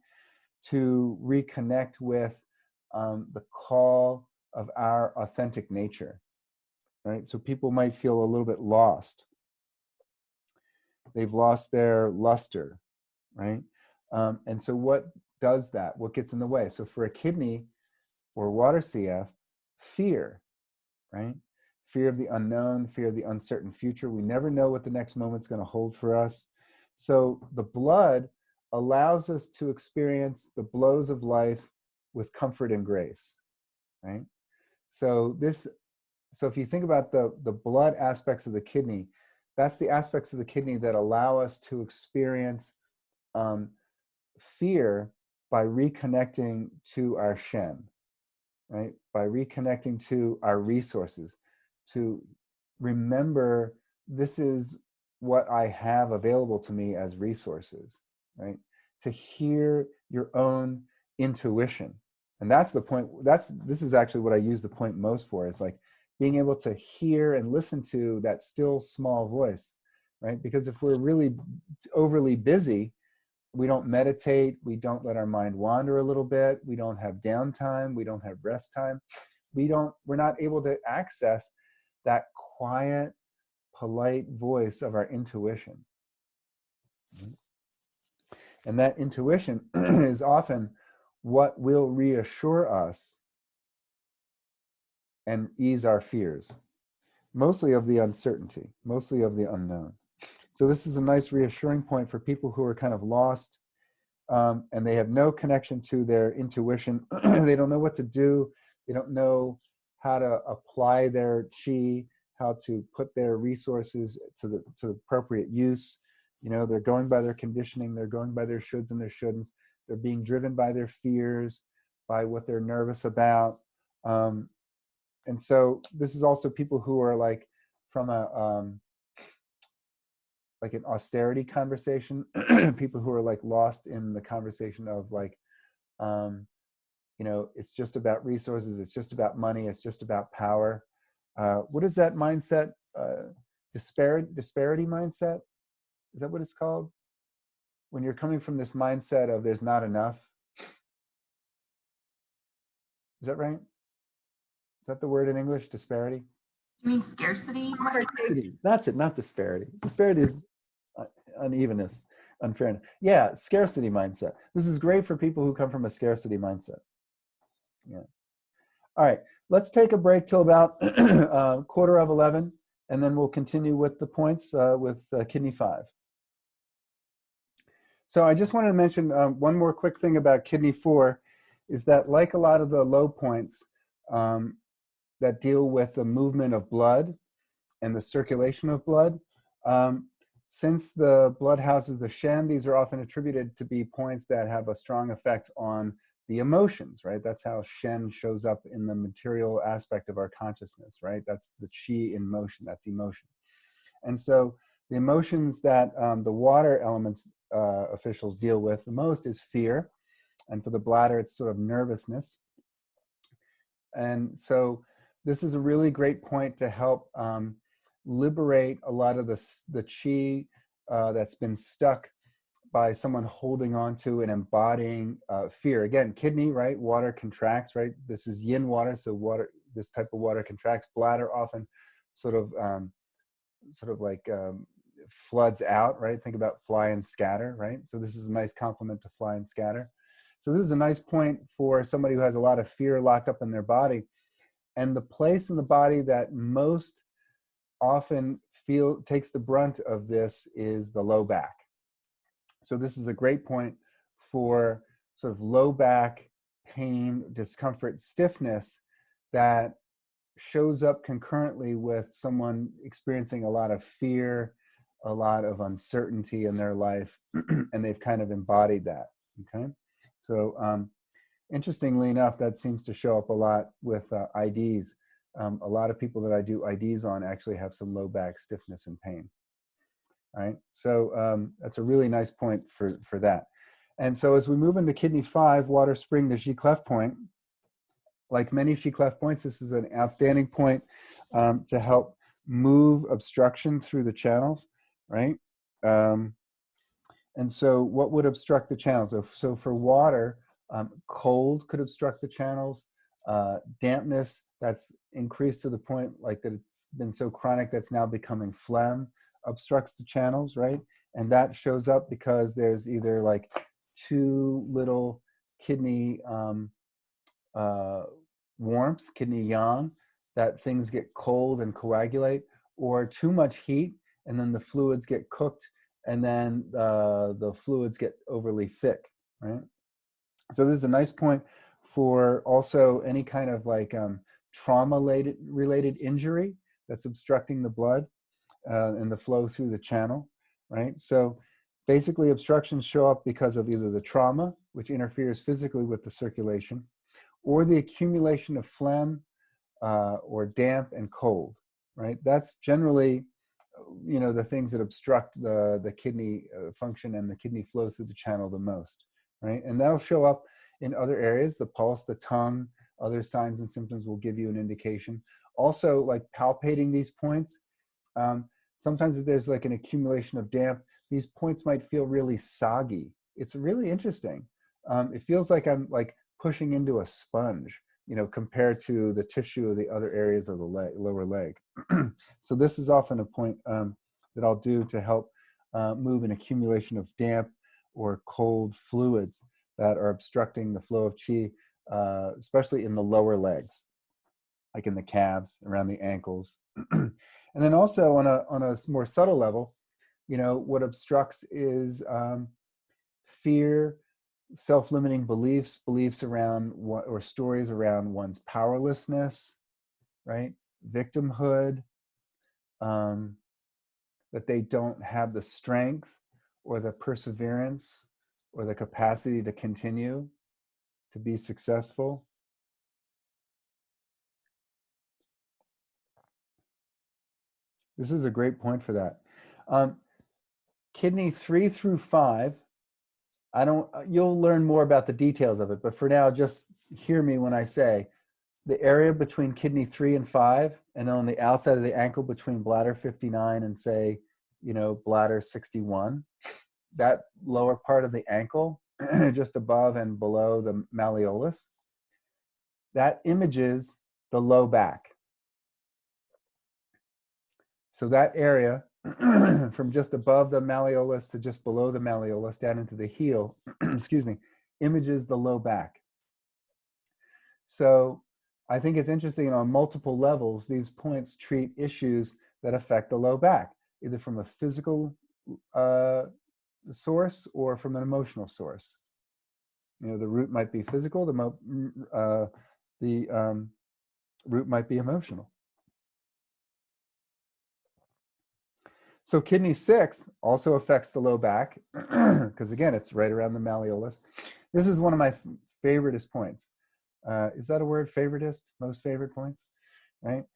to reconnect with the call of our authentic nature, right? So people might feel a little bit lost. They've lost their luster, right? And so what does that? What gets in the way? So for a kidney or water CF, fear, right? Fear of the unknown, fear of the uncertain future. We never know what the next moment's going to hold for us. So the blood allows us to experience the blows of life with comfort and grace, right? So if you think about the blood aspects of the kidney, that's the aspects of the kidney that allow us to experience fear by reconnecting to our Shen, right? By reconnecting to our resources, to remember this is what I have available to me as resources, right? To hear your own intuition. And that's the point. This is actually what I use the point most for. It's like being able to hear and listen to that still small voice, right? Because if we're really overly busy, we don't meditate, we don't let our mind wander a little bit, we don't have downtime, we don't have rest time, we're not able to access that quiet, polite voice of our intuition. And that intuition is often what will reassure us and ease our fears, mostly of the uncertainty, mostly of the unknown. So this is a nice reassuring point for people who are kind of lost, and they have no connection to their intuition. They don't know what to do. They don't know how to apply their chi, how to put their resources to the appropriate use. You know, they're going by their conditioning. They're going by their shoulds and their shouldn'ts. They're being driven by their fears, by what they're nervous about. And so this is also people who are like from like an austerity conversation, people who are like lost in the conversation of like, you know, it's just about resources, it's just about money, it's just about power. What is that mindset? Disparity mindset? Is that what it's called? When you're coming from this mindset of there's not enough. Is that right? Is that the word in English, disparity? You mean scarcity? Scarcity. That's it, not disparity. Disparity is unevenness, unfairness. Yeah, scarcity mindset. This is great for people who come from a scarcity mindset. Yeah. All right, let's take a break till about 11:15, and then we'll continue with the points with kidney 5. So I just wanted to mention one more quick thing about kidney 4, is that like a lot of the low points that deal with the movement of blood and the circulation of blood, since the blood houses the Shen, these are often attributed to be points that have a strong effect on the emotions, right? That's how Shen shows up in the material aspect of our consciousness, right? That's the chi in motion, that's emotion. And so the emotions that the water elements officials deal with the most is fear. And for the bladder, it's sort of nervousness. And so this is a really great point to help liberate a lot of the chi that's been stuck by someone holding on to and embodying fear. Again, kidney, right? Water contracts, right? This is yin water, so water. This type of water contracts. Bladder often sort of like floods out, right? Think about fly and scatter, right? So this is a nice complement to fly and scatter. So this is a nice point for somebody who has a lot of fear locked up in their body. And the place in the body that most often takes the brunt of this is the low back. So this is a great point for sort of low back pain, discomfort, stiffness that shows up concurrently with someone experiencing a lot of fear, a lot of uncertainty in their life, and they've kind of embodied that, okay? So interestingly enough, that seems to show up a lot with IDs. A lot of people that I do IDs on actually have some low back stiffness and pain. All right, so that's a really nice point for that. And so as we move into kidney 5, water spring, the Chi cleft point, like many Chi cleft points, this is an outstanding point to help move obstruction through the channels, right? And so what would obstruct the channels? So for water, cold could obstruct the channels. Dampness that's increased to the point like that it's been so chronic that's now becoming phlegm obstructs the channels, right? And that shows up because there's either like too little kidney warmth, kidney yang, that things get cold and coagulate, or too much heat and then the fluids get cooked and then the fluids get overly thick, right? So this is a nice point for also any kind of like trauma-related injury that's obstructing the blood and the flow through the channel, right? So basically obstructions show up because of either the trauma, which interferes physically with the circulation, or the accumulation of phlegm or damp and cold, right? That's generally, the things that obstruct the kidney function and the kidney flow through the channel the most, right? And that'll show up in other areas, the pulse, the tongue, other signs and symptoms will give you an indication. Also, like palpating these points, sometimes if there's like an accumulation of damp, these points might feel really soggy. It's really interesting. It feels like I'm like pushing into a sponge, compared to the tissue of the other areas of the lower leg. So this is often a point that I'll do to help move an accumulation of damp or cold fluids that are obstructing the flow of qi, especially in the lower legs, like in the calves, around the ankles. And then also on a more subtle level, what obstructs is fear, self-limiting beliefs around or stories around one's powerlessness, right? Victimhood, that they don't have the strength or the perseverance or the capacity to continue to be successful. This is a great point for that. Kidney 3 through 5, you'll learn more about the details of it, but for now, just hear me when I say the area between kidney 3 and 5, and on the outside of the ankle between bladder 59 and say, bladder 61, that lower part of the ankle, just above and below the malleolus, that images the low back. So that area from just above the malleolus to just below the malleolus down into the heel, excuse me, images the low back. So I think it's interesting on multiple levels, these points treat issues that affect the low back, either from a physical source or from an emotional source. The root might be physical, the root might be emotional. So kidney 6 also affects the low back because again, it's right around the malleolus. This is one of my favoritist points. Is that a word? Favoritist? Most favorite points, right?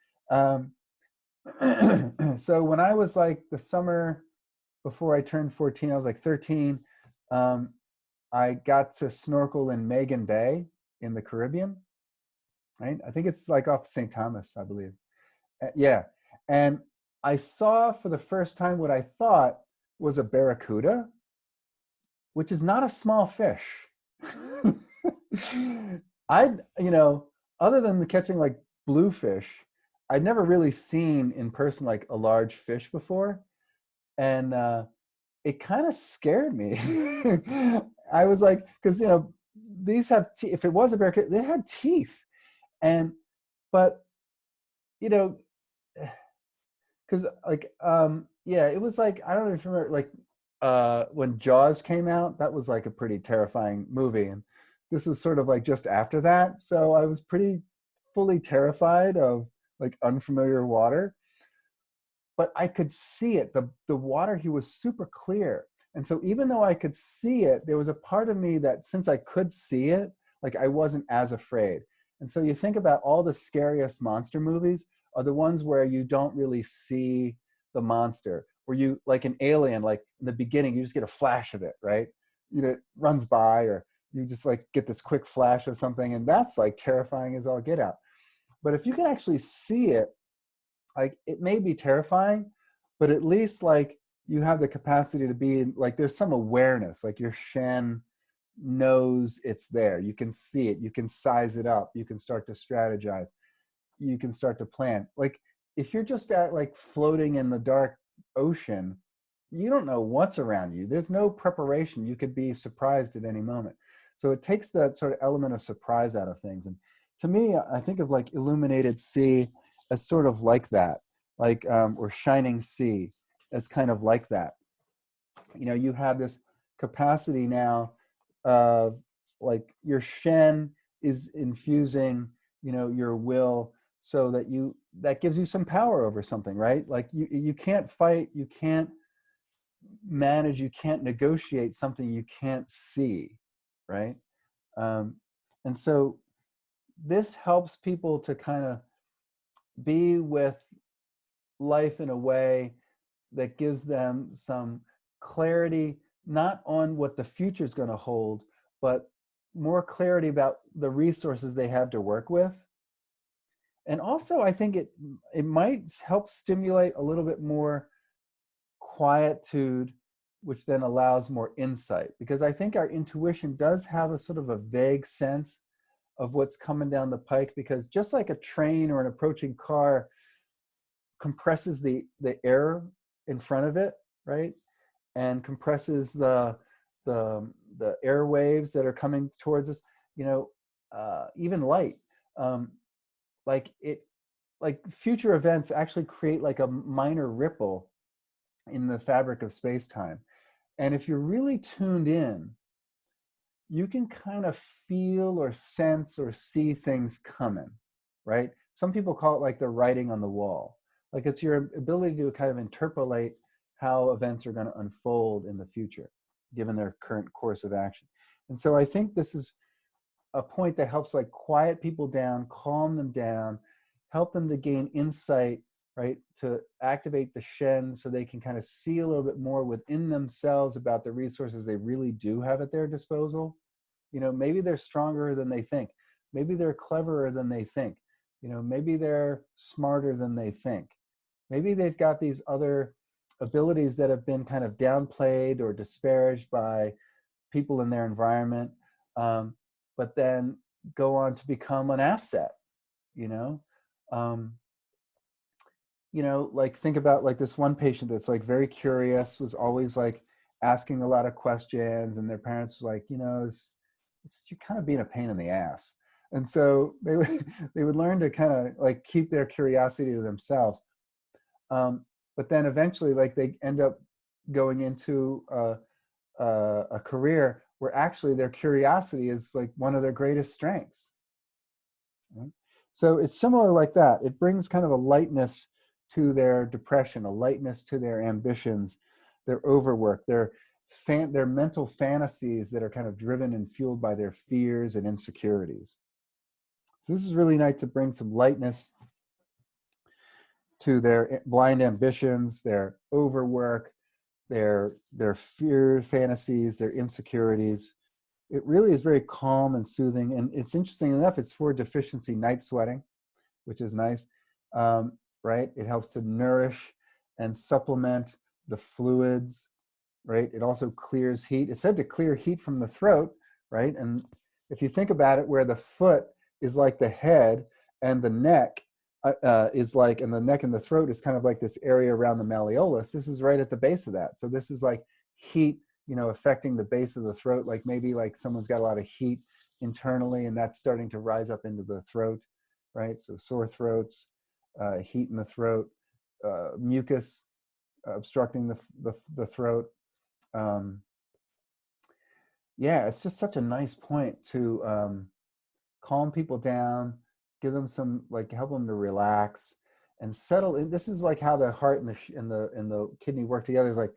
So when I was like the summer before I turned 14, I was like 13. I got to snorkel in Magan Bay in the Caribbean, right? I think it's like off St. Thomas, I believe. Yeah. And I saw for the first time what I thought was a barracuda, which is not a small fish. Other than catching like bluefish, I'd never really seen in person like a large fish before. And it kind of scared me. I was like, because, these have, if it was a barracuda, they had teeth. But because it was like, I don't even remember, like when Jaws came out, that was like a pretty terrifying movie. And this is sort of like just after that. So I was pretty fully terrified of like unfamiliar water, but I could see it. The water here was super clear. And so even though I could see it, there was a part of me that since I could see it, like I wasn't as afraid. And so you think about all the scariest monster movies are the ones where you don't really see the monster, where you, like an alien, like in the beginning, you just get a flash of it, right? It runs by, or you just like get this quick flash of something, and that's like terrifying as all get out. But if you can actually see it, like it may be terrifying, but at least like you have the capacity to be like, there's some awareness, like your Shen knows it's there. You can see it, you can size it up, you can start to strategize, you can start to plan. Like if you're just like floating in the dark ocean, you don't know what's around you. There's no preparation. You could be surprised at any moment. So it takes that sort of element of surprise out of things. And to me, I think of like illuminated sea as sort of like that, like, or shining sea as kind of like that. You have this capacity now of like your Shen is infusing, your will, so that gives you some power over something, right? Like you can't fight, you can't manage, you can't negotiate something you can't see, right? And so this helps people to kind of be with life in a way that gives them some clarity, not on what the future is going to hold, but more clarity about the resources they have to work with. And also, I think it might help stimulate a little bit more quietude, which then allows more insight. Because I think our intuition does have a sort of a vague sense of what's coming down the pike, because just like a train or an approaching car compresses the air in front of it, right? And compresses the airwaves that are coming towards us, even light. Like future events actually create like a minor ripple in the fabric of space-time. And if you're really tuned in, you can kind of feel or sense or see things coming, right? Some people call it like the writing on the wall. Like it's your ability to kind of interpolate how events are going to unfold in the future, given their current course of action. And so I think this is a point that helps like quiet people down, calm them down, help them to gain insight, right? To activate the Shen so they can kind of see a little bit more within themselves about the resources they really do have at their disposal. Maybe they're stronger than they think. Maybe they're cleverer than they think. Maybe they're smarter than they think. Maybe they've got these other abilities that have been kind of downplayed or disparaged by people in their environment, but then go on to become an asset, like think about like this one patient that's like very curious, was always like asking a lot of questions, and their parents were like, you're kind of being a pain in the ass. And so they would learn to kind of like keep their curiosity to themselves. But then eventually, like they end up going into a career where actually their curiosity is like one of their greatest strengths. Right? So it's similar like that. It brings kind of a lightness to their depression, a lightness to their ambitions, their overwork, their mental fantasies that are kind of driven and fueled by their fears and insecurities. So this is really nice to bring some lightness to their blind ambitions, their overwork, their fear fantasies, their insecurities. It really is very calm and soothing. And it's interesting enough, it's for deficiency night sweating, which is nice, right? It helps to nourish and supplement the fluids, right? It also clears heat. It's said to clear heat from the throat, right? And if you think about it, where the foot is like the head and the neck is like, and the neck and the throat is kind of like this area around the malleolus. This is right at the base of that. So this is like heat, affecting the base of the throat. Like maybe like someone's got a lot of heat internally, and that's starting to rise up into the throat, right? So sore throats, heat in the throat, mucus obstructing the throat. Yeah, it's just such a nice point to calm people down, give them some, like, help them to relax and settle in. This is like how the heart and the kidney work together. Is like,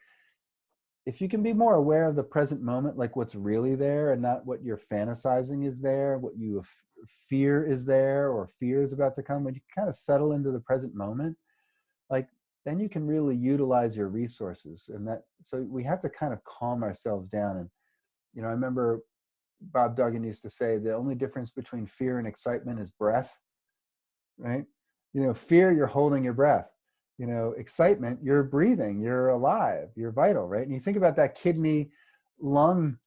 if you can be more aware of the present moment, like what's really there and not what you're fantasizing is there, what you fear is there or fear is about to come, when you kind of settle into the present moment, like then you can really utilize your resources. And that, so we have to kind of calm ourselves down. And, I remember Bob Duggan used to say the only difference between fear and excitement is breath, right? Fear, you're holding your breath. Excitement, you're breathing, you're alive, you're vital, right? And you think about that kidney lung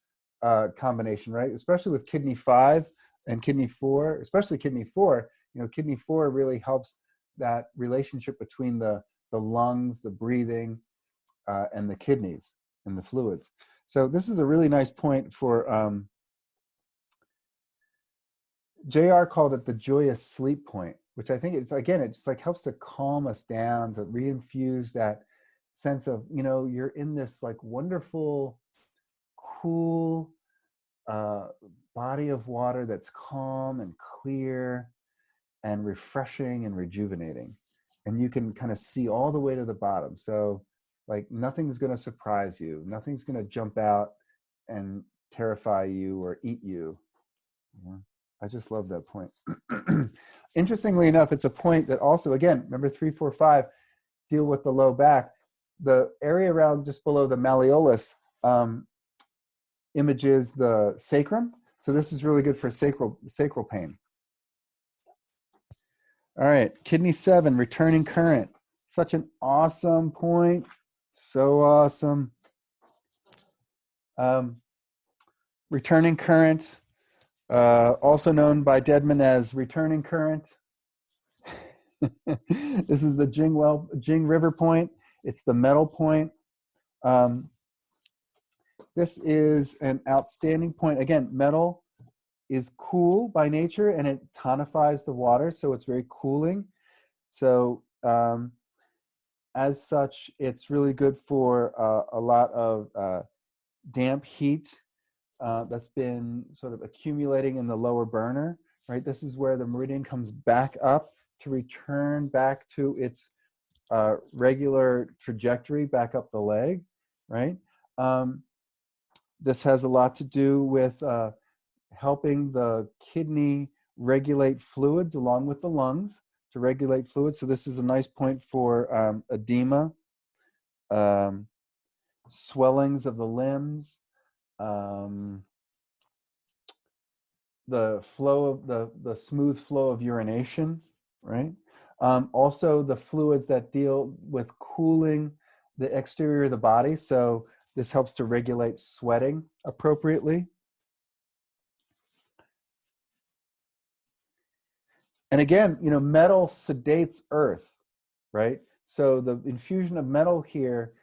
combination, right? Especially with kidney 5 and kidney 4, especially kidney 4, kidney 4 really helps that relationship between the lungs, the breathing, and the kidneys and the fluids. So this is a really nice point for, JR called it the joyous sleep point, which I think is, again, it just like helps to calm us down, to reinfuse that sense of, you're in this like wonderful, cool body of water that's calm and clear and refreshing and rejuvenating. And you can kind of see all the way to the bottom. So like nothing's going to surprise you. Nothing's going to jump out and terrify you or eat you. Yeah. I just love that point. Interestingly enough, it's a point that also, again, remember 3, 4, 5, deal with the low back. The area around just below the malleolus images the sacrum. So this is really good for sacral pain. All right, kidney 7, returning current. Such an awesome point. So awesome. Returning current, also known by Deadman as returning current. This is the Jing River point. It's the metal point. This is an outstanding point. Again, metal is cool by nature and it tonifies the water, so it's very cooling. So as such, it's really good for a lot of damp heat that's been sort of accumulating in the lower burner, right? This is where the meridian comes back up to return back to its regular trajectory back up the leg, right? This has a lot to do with helping the kidney regulate fluids along with the lungs to regulate fluids. So this is a nice point for edema, swellings of the limbs, the flow of the smooth flow of urination, right? Also the fluids that deal with cooling the exterior of the body. So this helps to regulate sweating appropriately. And again, you know, metal sedates earth, right? So the infusion of metal here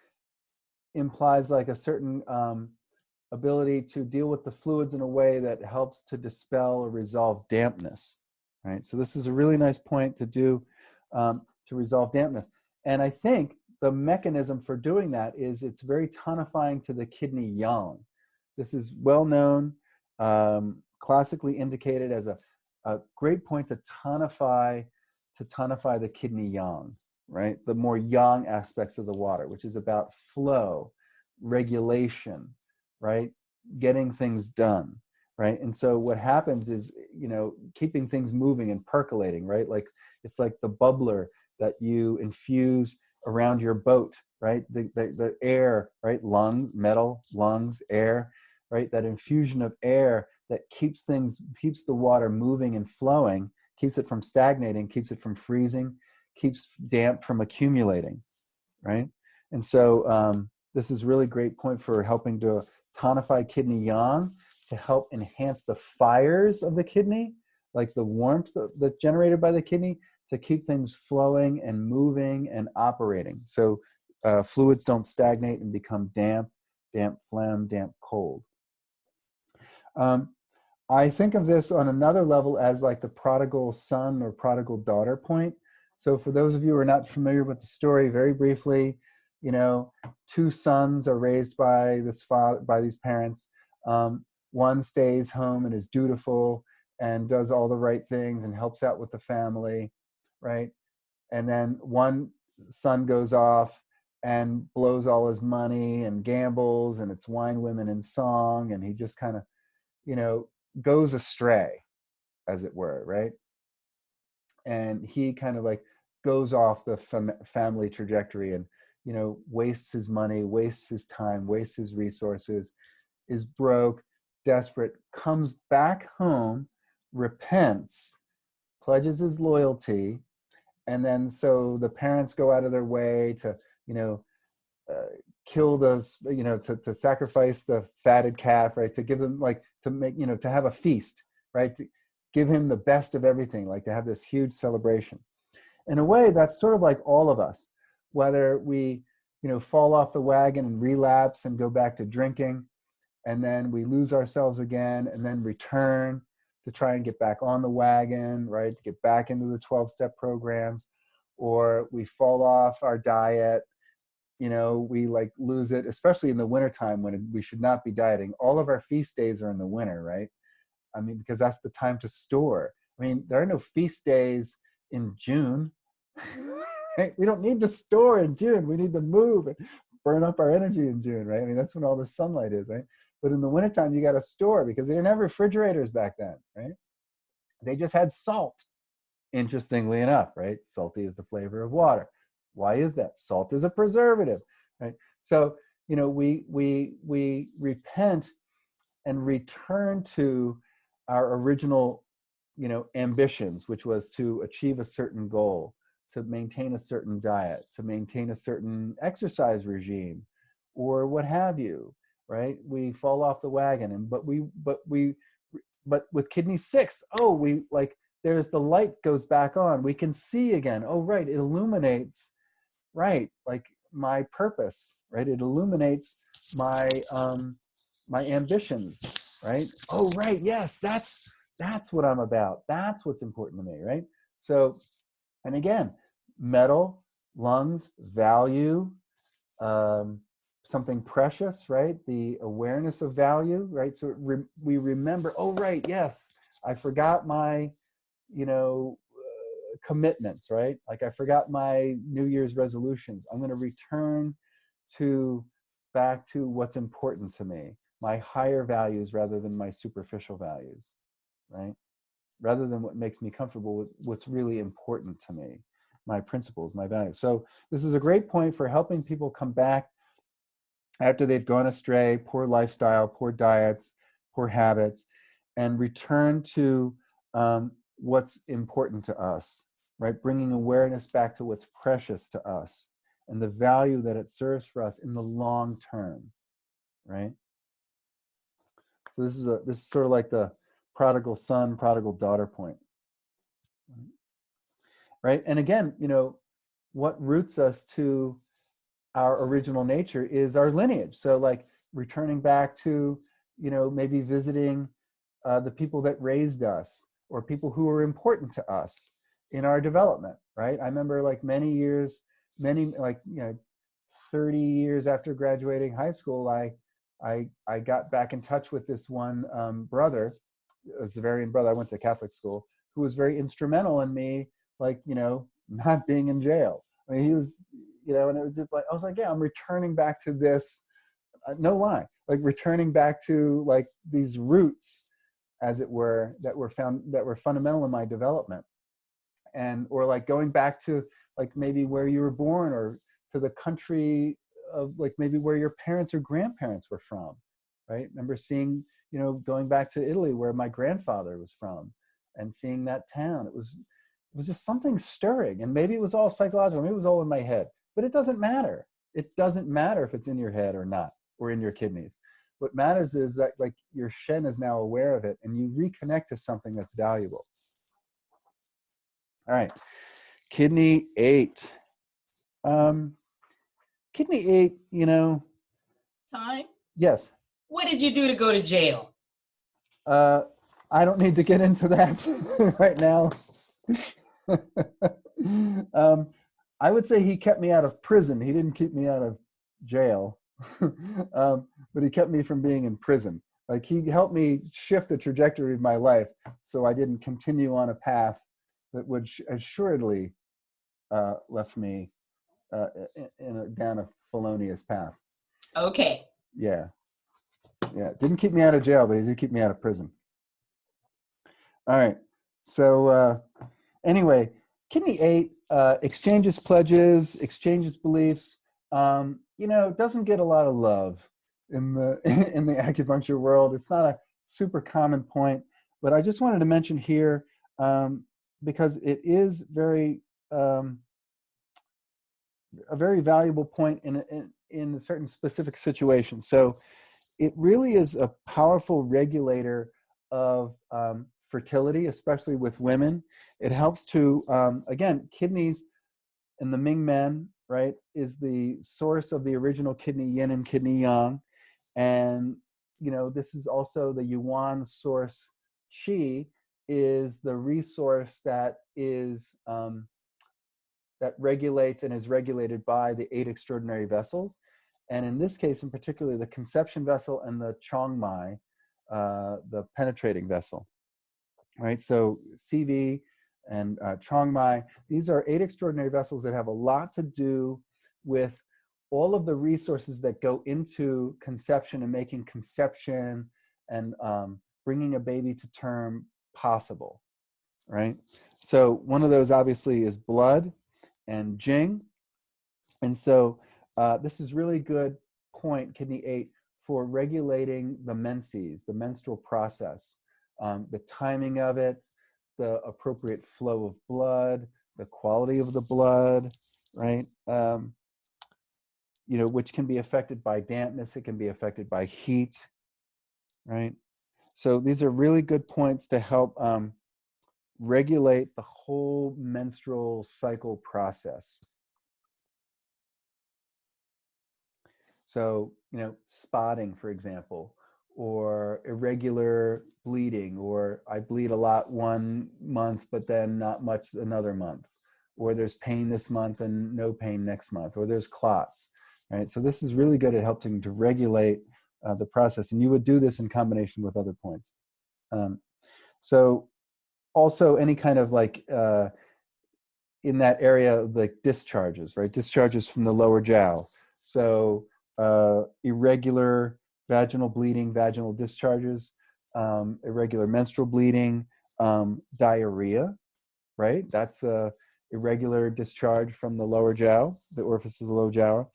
implies like a certain ability to deal with the fluids in a way that helps to dispel or resolve dampness, right? So this is a really nice point to do to resolve dampness. And I think the mechanism for doing that is it's very tonifying to the kidney yang. This is well known, classically indicated as a great point to tonify the kidney yang, right? The more yang aspects of the water, which is about flow, regulation, right? Getting things done, right? And so what happens is, you know, keeping things moving and percolating, right? Like it's like the bubbler that you infuse around your boat, right? The air, right? Metal, lungs, air, right? That infusion of air that keeps the water moving and flowing, keeps it from stagnating, keeps it from freezing, keeps damp from accumulating, right? And so this is really great point for helping to tonify kidney yang, to help enhance the fires of the kidney, like the warmth that's generated by the kidney, to keep things flowing and moving and operating. So fluids don't stagnate and become damp phlegm, damp cold. I think of this on another level as like the prodigal son or prodigal daughter point. So for those of you who are not familiar with the story, very briefly, you know, 2 sons are raised by these parents. One stays home and is dutiful and does all the right things and helps out with the family, right? And then one son goes off and blows all his money and gambles, and it's wine, women, and song, and he just kind of, you know, goes astray, as it were, right? And he kind of like goes off the family trajectory and, you know, wastes his money, wastes his time, wastes his resources, is broke, desperate, comes back home, repents, pledges his loyalty, and then so the parents go out of their way to, you know, kill those, you know, to sacrifice the fatted calf, right? To give them, like, to make, you know, to have a feast, right? To give him the best of everything, like to have this huge celebration. In a way, that's sort of like all of us, whether we, you know, fall off the wagon and relapse and go back to drinking, and then we lose ourselves again and then return to try and get back on the wagon, right? To get back into the 12-step programs, or we fall off our diet, you know, we like lose it, especially in the wintertime when we should not be dieting. All of our feast days are in the winter, right? I mean, because that's the time to store. I mean, there are no feast days in June. Right? We don't need to store in June. We need to move and burn up our energy in June, right? I mean, that's when all the sunlight is, right? But in the wintertime, you got to store because they didn't have refrigerators back then, right? They just had salt, interestingly enough, right? Salty is the flavor of water. Why is that? Salt is a preservative, right? So, you know, we repent and return to our original, you know, ambitions, which was to achieve a certain goal, to maintain a certain diet, to maintain a certain exercise regime, or what have you, right? We fall off the wagon, and but with kidney 6, oh, we like, there's the light goes back on. We can see again. Oh, right, it illuminates, right, like my purpose, right? It illuminates my my ambitions, right? Oh, right, yes, that's what I'm about. That's what's important to me, right? So, and again, metal, lungs, value, something precious, right? The awareness of value, right? So we remember, oh, right, yes, I forgot my, you know, commitments, right? Like I forgot my New Year's resolutions. I'm going to return back to what's important to me, my higher values rather than my superficial values, right? Rather than what makes me comfortable with what's really important to me, my principles, my values. So this is a great point for helping people come back after they've gone astray, poor lifestyle, poor diets, poor habits, and return to what's important to us, right? Bringing awareness back to what's precious to us and the value that it serves for us in the long term, right? So this is sort of like the prodigal son, prodigal daughter point, right? And again, you know, what roots us to our original nature is our lineage. So like returning back to, you know, maybe visiting the people that raised us or people who were important to us in our development, right? I remember like many years, like, you know, 30 years after graduating high school, I got back in touch with this one brother, a Zavarian brother. I went to Catholic school, who was very instrumental in me, like, you know, not being in jail. I mean, he was, you know, and it was just like, I was like, yeah, I'm returning back to this, no lie, like returning back to like these roots, as it were, that were fundamental in my development. And, or like going back to like maybe where you were born, or to the country of like maybe where your parents or grandparents were from, right? Remember seeing, you know, going back to Italy where my grandfather was from and seeing that town. It was just something stirring, and maybe it was all psychological, maybe it was all in my head, but it doesn't matter. It doesn't matter if it's in your head or not, or in your kidneys. What matters is that like your Shen is now aware of it and you reconnect to something that's valuable. All right, kidney 8. Kidney 8, you know. Time? Yes. What did you do to go to jail? I don't need to get into that right now. I would say he kept me out of prison. He didn't keep me out of jail, but he kept me from being in prison. Like he helped me shift the trajectory of my life so I didn't continue on a path that would assuredly left me down a felonious path. Okay. Yeah. Didn't keep me out of jail, but he did keep me out of prison. All right. So anyway, kidney 8 exchanges pledges, exchanges beliefs. You know, doesn't get a lot of love in the in the acupuncture world. It's not a super common point, but I just wanted to mention here because it is a very valuable point in a certain specific situation. So it really is a powerful regulator of fertility, especially with women. It helps to, again, kidneys in the Ming Men, right, is the source of the original kidney yin and kidney yang. And, you know, this is also the Yuan source qi is the resource that is, that regulates and is regulated by the 8 extraordinary vessels. And in this case, in particular, the conception vessel and the Chongmai, the penetrating vessel, right? So CV and Chongmai, these are 8 extraordinary vessels that have a lot to do with all of the resources that go into conception and making conception and bringing a baby to term possible, right? So one of those obviously is blood and Jing. And so this is really good point, kidney 8, for regulating the menses, the menstrual process, the timing of it, the appropriate flow of blood, the quality of the blood, right? You know, which can be affected by dampness, it can be affected by heat, right? So these are really good points to help regulate the whole menstrual cycle process. So, you know, spotting, for example, or irregular bleeding, or I bleed a lot one month, but then not much another month, or there's pain this month and no pain next month, or there's clots, right? So this is really good at helping to regulate the process, and you would do this in combination with other points. So also any kind of like, in that area of like discharges, right? Discharges from the lower jowl. So irregular vaginal bleeding, vaginal discharges, irregular menstrual bleeding, diarrhea, right? That's a irregular discharge from the lower jowl, the orifice of the lower jowl.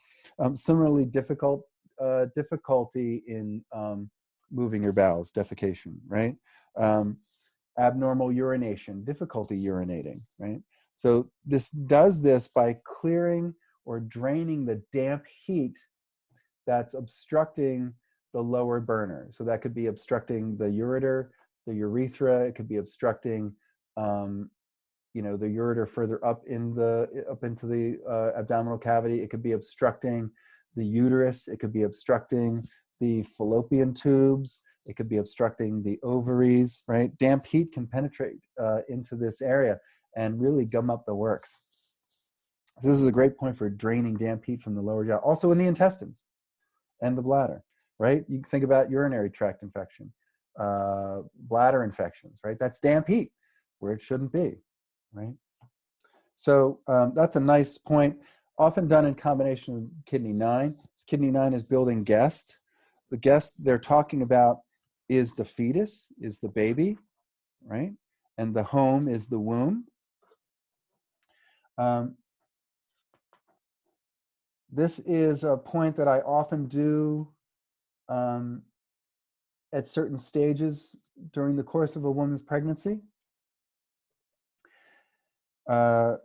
Similarly, difficulty in moving your bowels, defecation, right? Abnormal urination, difficulty urinating, right? So this does this by clearing or draining the damp heat that's obstructing the lower burner. So that could be obstructing the ureter, the urethra. It could be obstructing, you know, the ureter further up into the abdominal cavity. It could be obstructing the uterus. It could be obstructing the fallopian tubes. It could be obstructing the ovaries, right? Damp heat can penetrate into this area and really gum up the works. So this is a great point for draining damp heat from the lower jaw. Also in the intestines and the bladder, right? You think about urinary tract infection, bladder infections, right? That's damp heat where it shouldn't be, right? So that's a nice point, often done in combination with kidney 9. Kidney 9 is building guest. The guest they're talking about is the fetus, is the baby, right? And the home is the womb. This is a point that I often do at certain stages during the course of a woman's pregnancy. Let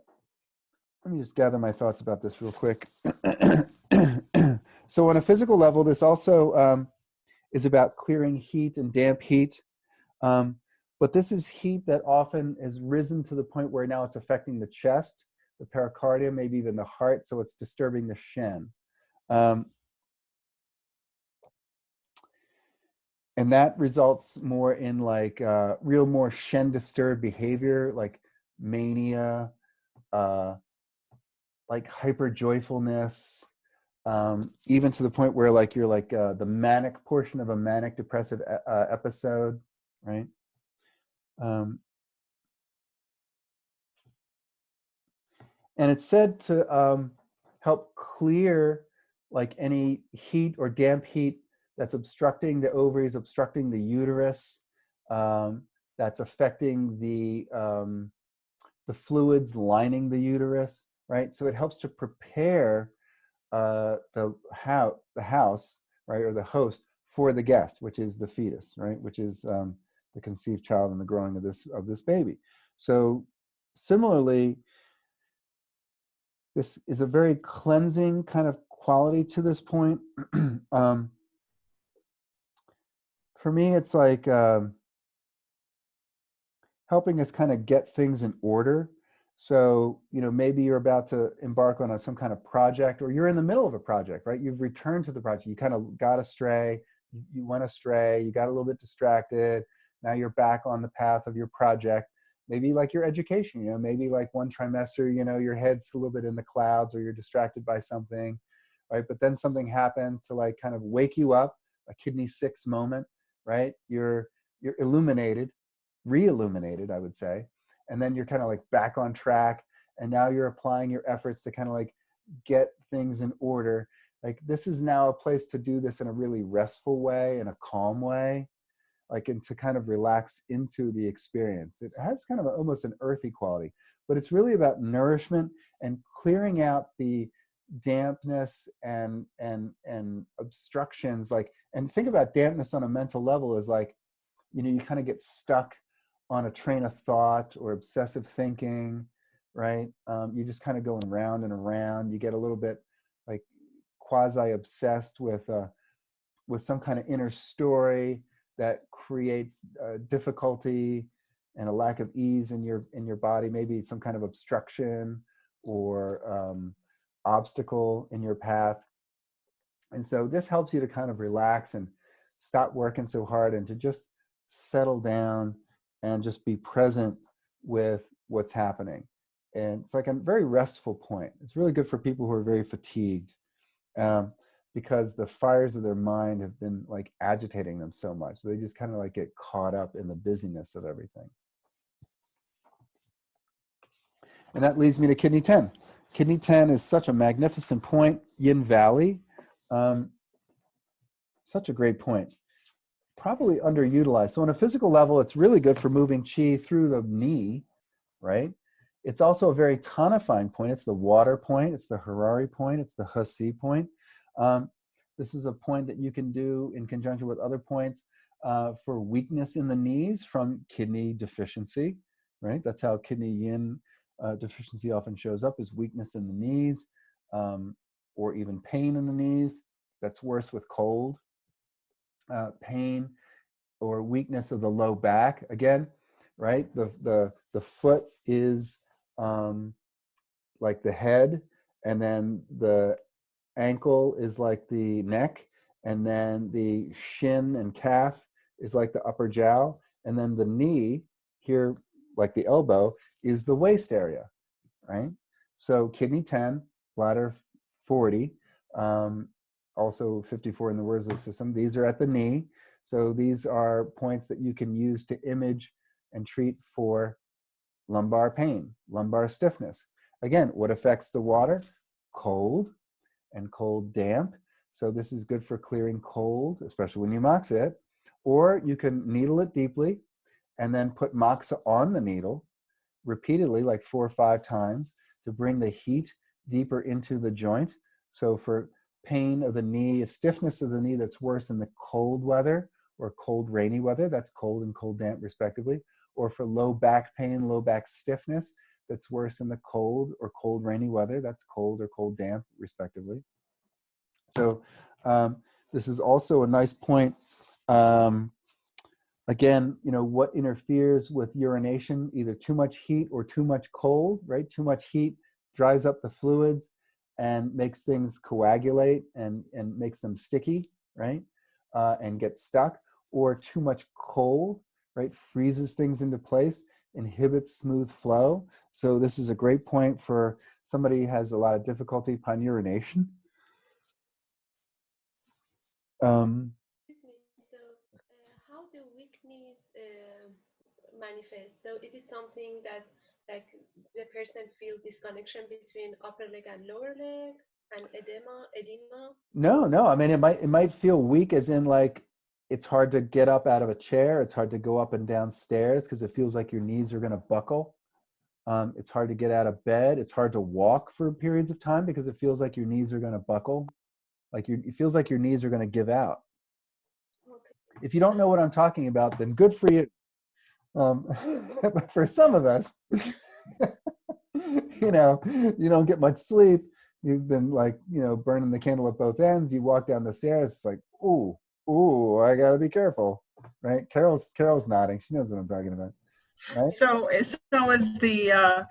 me just gather my thoughts about this real quick. So on a physical level, this also is about clearing heat and damp heat. But this is heat that often has risen to the point where now it's affecting the chest, the pericardium, maybe even the heart, so it's disturbing the shen. And that results more in like real more shen disturbed behavior, like mania, like hyper joyfulness, even to the point where like you're like the manic portion of a manic depressive episode, right? And it's said to help clear like any heat or damp heat that's obstructing the ovaries, obstructing the uterus, that's affecting the fluids lining the uterus, right? So it helps to prepare the house, right, or the host for the guest, which is the fetus, right, which is the conceived child and the growing of this baby. So similarly, this is a very cleansing kind of quality to this point. For me, it's like helping us kind of get things in order. So, you know, maybe you're about to embark on some kind of project, or you're in the middle of a project, right? You've returned to the project. You kind of got astray. You went astray. You got a little bit distracted. Now you're back on the path of your project. Maybe like your education, you know, maybe like one trimester, you know, your head's a little bit in the clouds, or you're distracted by something, right? But then something happens to like kind of wake you up, a kidney 6 moment, right? You're illuminated, re-illuminated, I would say. And then you're kind of like back on track. And now you're applying your efforts to kind of like get things in order. Like this is now a place to do this in a really restful way, in a calm way, like, and to kind of relax into the experience. It has kind of almost an earthy quality, but it's really about nourishment and clearing out the dampness and obstructions. Like, and think about dampness on a mental level as like, you know, you kind of get stuck on a train of thought or obsessive thinking, right? You're just kind of going round and around. You get a little bit like quasi obsessed with some kind of inner story that creates difficulty and a lack of ease in your body, maybe some kind of obstruction or obstacle in your path. And so this helps you to kind of relax and stop working so hard and to just settle down and just be present with what's happening. And it's like a very restful point. It's really good for people who are very fatigued, because the fires of their mind have been like agitating them so much. So they just kind of like get caught up in the busyness of everything. And that leads me to kidney 10. Kidney 10 is such a magnificent point. Yin Valley, such a great point. Probably underutilized. So on a physical level, it's really good for moving qi through the knee, right? It's also a very tonifying point. It's the water point. It's the Harari point. It's the Hasi point. This is a point that you can do in conjunction with other points for weakness in the knees from kidney deficiency, right? That's how kidney yin deficiency often shows up, is weakness in the knees, or even pain in the knees. That's worse with cold. Pain or weakness of the low back, again, right? The foot is like the head, and then the ankle is like the neck, and then the shin and calf is like the upper jowl, and then the knee here, like the elbow, is the waist area, right? So kidney 10, bladder 40, also 54 in the Worsley system. These are at the knee. So these are points that you can use to image and treat for lumbar pain, lumbar stiffness. Again, what affects the water? Cold and cold damp. So this is good for clearing cold, especially when you moxa it. Or you can needle it deeply and then put moxa on the needle repeatedly, like 4 or 5 times, to bring the heat deeper into the joint. So for pain of the knee, a stiffness of the knee that's worse in the cold weather or cold rainy weather, that's cold and cold damp respectively, or for low back pain, low back stiffness, that's worse in the cold or cold rainy weather, that's cold or cold damp respectively. So this is also a nice point. Again, you know, what interferes with urination, either too much heat or too much cold, right? Too much heat dries up the fluids and makes things coagulate and makes them sticky, right? And get stuck. Or too much cold, right? Freezes things into place, inhibits smooth flow. So this is a great point for somebody who has a lot of difficulty upon urination. So, how do weakness manifest? So, is it something that, like, the person feels disconnection between upper leg and lower leg, and edema? No. I mean, it might feel weak, as in like it's hard to get up out of a chair. It's hard to go up and down stairs because it feels like your knees are going to buckle. It's hard to get out of bed. It's hard to walk for periods of time because it feels like your knees are going to buckle. Like it feels like your knees are going to give out. If you don't know what I'm talking about, then good for you. But for some of us, you know, you don't get much sleep. You've been like, you know, burning the candle at both ends. You walk down the stairs. It's like, ooh, I gotta be careful, right? Carol's nodding. She knows what I'm talking about, right? So is the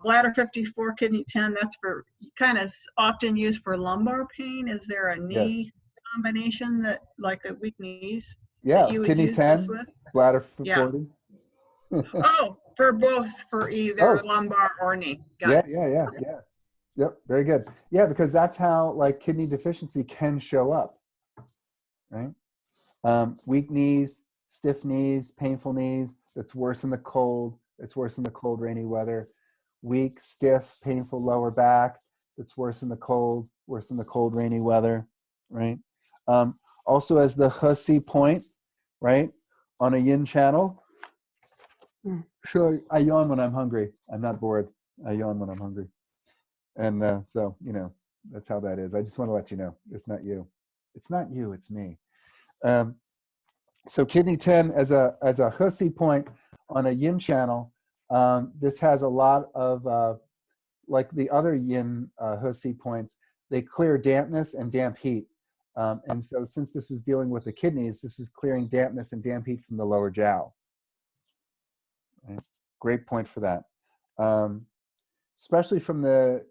bladder 54, kidney 10, that's for kind of often used for lumbar pain. Is there a knee combination that, like a weak knees, that you would kidney use 10, this with? bladder 40. Oh, for both, for either lumbar or knee. Got Yeah. Yep, very good. Yeah, because that's how like kidney deficiency can show up, right? Weak knees, stiff knees, painful knees. That's worse in the cold. It's worse in the cold, rainy weather. Weak, stiff, painful lower back. It's worse in the cold, rainy weather, right? Also as the hussy point, right? On a yin channel. Sure, I yawn when I'm hungry. I'm not bored. I yawn when I'm hungry. And so, you know, that's how that is. I just want to let you know, it's not you. It's not you, it's me. So kidney 10 as a hussy point on a yin channel, this has a lot of, like the other yin hussy points, they clear dampness and damp heat. And so since this is dealing with the kidneys, this is clearing dampness and damp heat from the lower jiao. Right? Great point for that. Especially from the,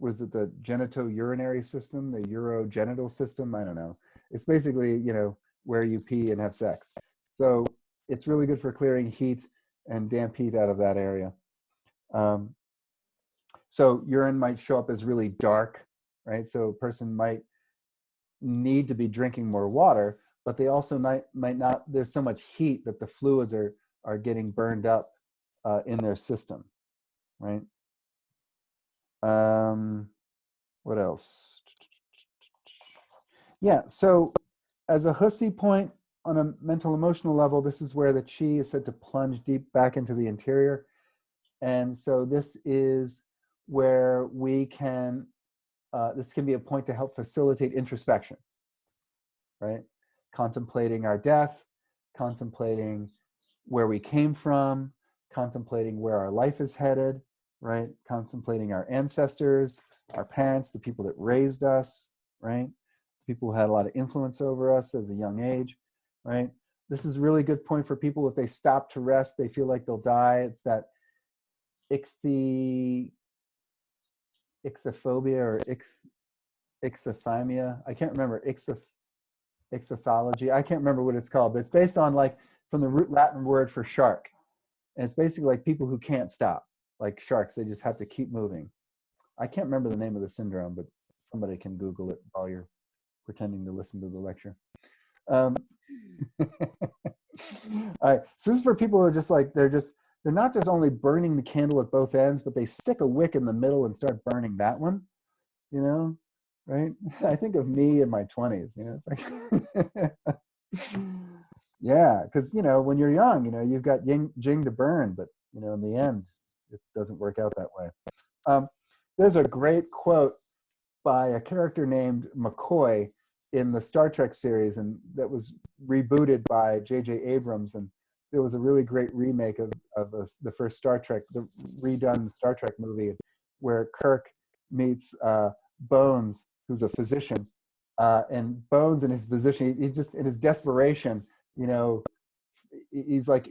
was it the genitourinary system, the urogenital system? I don't know. It's basically, you know, where you pee and have sex. So it's really good for clearing heat and damp heat out of that area. So urine might show up as really dark, right? So a person might need to be drinking more water, but they also might not, there's so much heat that the fluids are getting burned up in their system, right? What else? Yeah, so as a hussy point on a mental emotional level, this is where the chi is said to plunge deep back into the interior. And so this is where we can, this can be a point to help facilitate introspection, right? Contemplating our death, contemplating where we came from, contemplating where our life is headed, right? Contemplating our ancestors, our parents, the people that raised us, right? People who had a lot of influence over us as a young age, right? This is a really good point for people if they stop to rest, they feel like they'll die. It's that ichthyophobia or ichthyothymia. I can't remember, ichthyology. I can't remember what it's called, but it's based on like from the root Latin word for shark. And it's basically like people who can't stop, like sharks, they just have to keep moving. I can't remember the name of the syndrome, but somebody can Google it while you're pretending to listen to the lecture. All right, so this is for people who are just like, they're not just only burning the candle at both ends, but they stick a wick in the middle and start burning that one, you know, right? I think of me in my 20s, you know, it's like, yeah, because, you know, when you're young, you know, you've got jing to burn, but, you know, in the end, it doesn't work out that way. There's a great quote by a character named McCoy in the Star Trek series, and that was rebooted by J.J. Abrams, and there was a really great remake of the first Star Trek, the redone Star Trek movie, where Kirk meets Bones, who's a physician, and Bones in his physician, he just in his desperation, you know, he's like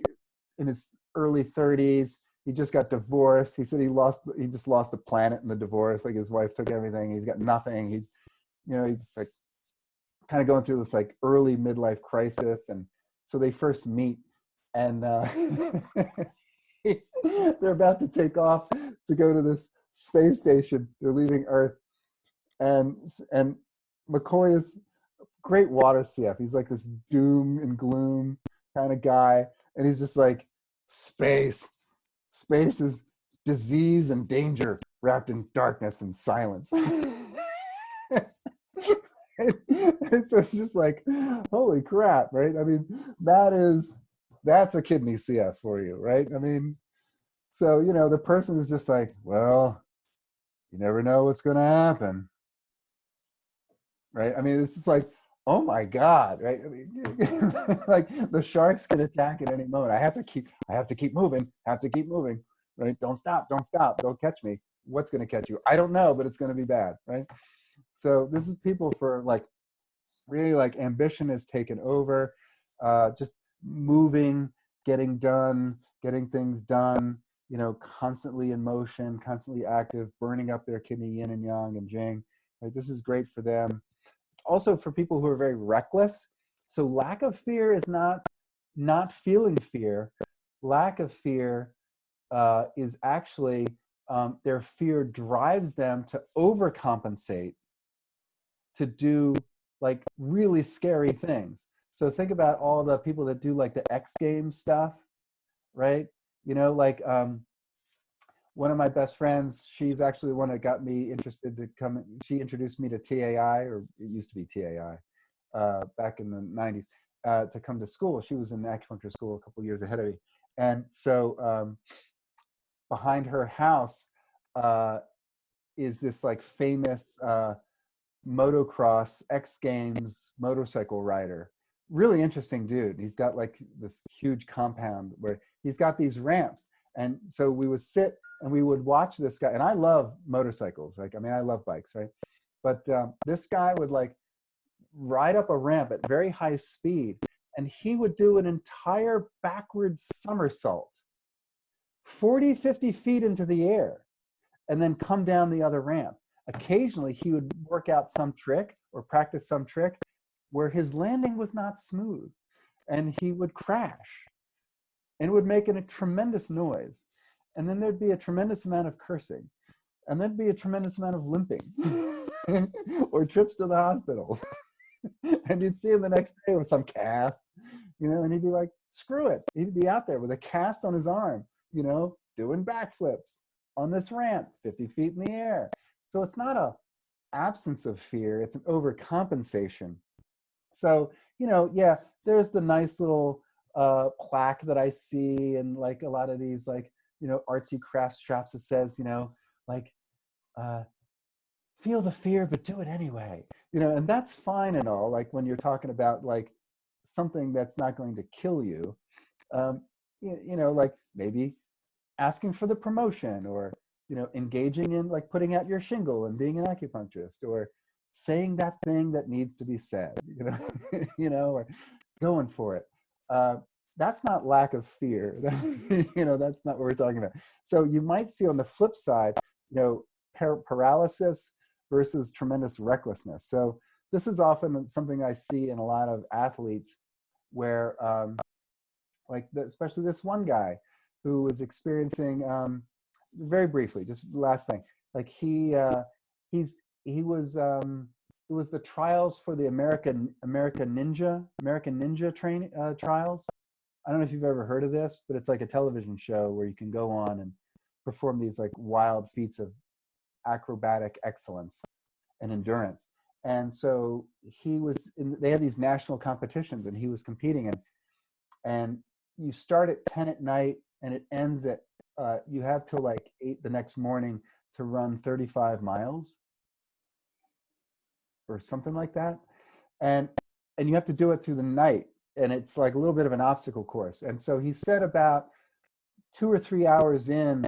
in his early 30s. He just got divorced. He said he just lost the planet in the divorce. Like his wife took everything. He's got nothing. He's, you know, he's like kind of going through this like early midlife crisis. And so they first meet, and they're about to take off to go to this space station. They're leaving Earth, and McCoy is great water CF. He's like this doom and gloom kind of guy, and he's just like, space is disease and danger wrapped in darkness and silence. And so it's just like, holy crap, right? I mean, that's a kidney CF for you, right? I mean, so, you know, the person is just like, well, you never know what's going to happen, right? I mean, it's just like, oh my God, right? I mean, like the sharks can attack at any moment. I have to keep moving, right? Don't stop, don't catch me. What's going to catch you? I don't know, but it's going to be bad, right? So this is people for like, really like ambition is taken over, just moving, getting things done, you know, constantly in motion, constantly active, burning up their kidney yin and yang and jing, right? This is great for them. It's also for people who are very reckless. So lack of fear is not feeling fear. Lack of fear is actually their fear drives them to overcompensate, to do like really scary things. So think about all the people that do like the X Games stuff, right? You know, like one of my best friends, she's actually the one that got me interested to come. She introduced me to TAI, or it used to be TAI, back in the 90s, to come to school. She was in acupuncture school a couple years ahead of me. And so behind her house is this like famous motocross X Games motorcycle rider. Really interesting dude. He's got like this huge compound where he's got these ramps. And so we would sit and we would watch this guy. And I love motorcycles. Like, I mean, I love bikes, right? But this guy would like ride up a ramp at very high speed, and he would do an entire backwards somersault, 40, 50 feet into the air, and then come down the other ramp. Occasionally, he would work out some trick or practice some trick where his landing was not smooth, and he would crash and would make a tremendous noise. And then there'd be a tremendous amount of cursing, and there'd be a tremendous amount of limping or trips to the hospital. And you'd see him the next day with some cast, you know, and he'd be like, screw it. He'd be out there with a cast on his arm, you know, doing backflips on this ramp, 50 feet in the air. So it's not a absence of fear, it's an overcompensation. So, you know, yeah, there's the nice little plaque that I see in like a lot of these like, you know, artsy crafts shops that says, you know, like, feel the fear, but do it anyway. You know, and that's fine and all, like when you're talking about like something that's not going to kill you, you know, like maybe asking for the promotion, or, you know, engaging in like putting out your shingle and being an acupuncturist, or saying that thing that needs to be said, you know, you know, or going for it. That's not lack of fear. You know, that's not what we're talking about. So you might see on the flip side, you know, paralysis versus tremendous recklessness. So this is often something I see in a lot of athletes where, like especially this one guy who was experiencing, very briefly, just last thing, like it was the trials for the American Ninja training trials. I don't know if you've ever heard of this, but it's like a television show where you can go on and perform these like wild feats of acrobatic excellence and endurance. And so they had these national competitions, and he was competing in, and you start at 10 at night and it ends at, you have till like 8 the next morning to run 35 miles or something like that. And you have to do it through the night, and it's like a little bit of an obstacle course. And so he said about 2 or 3 hours in,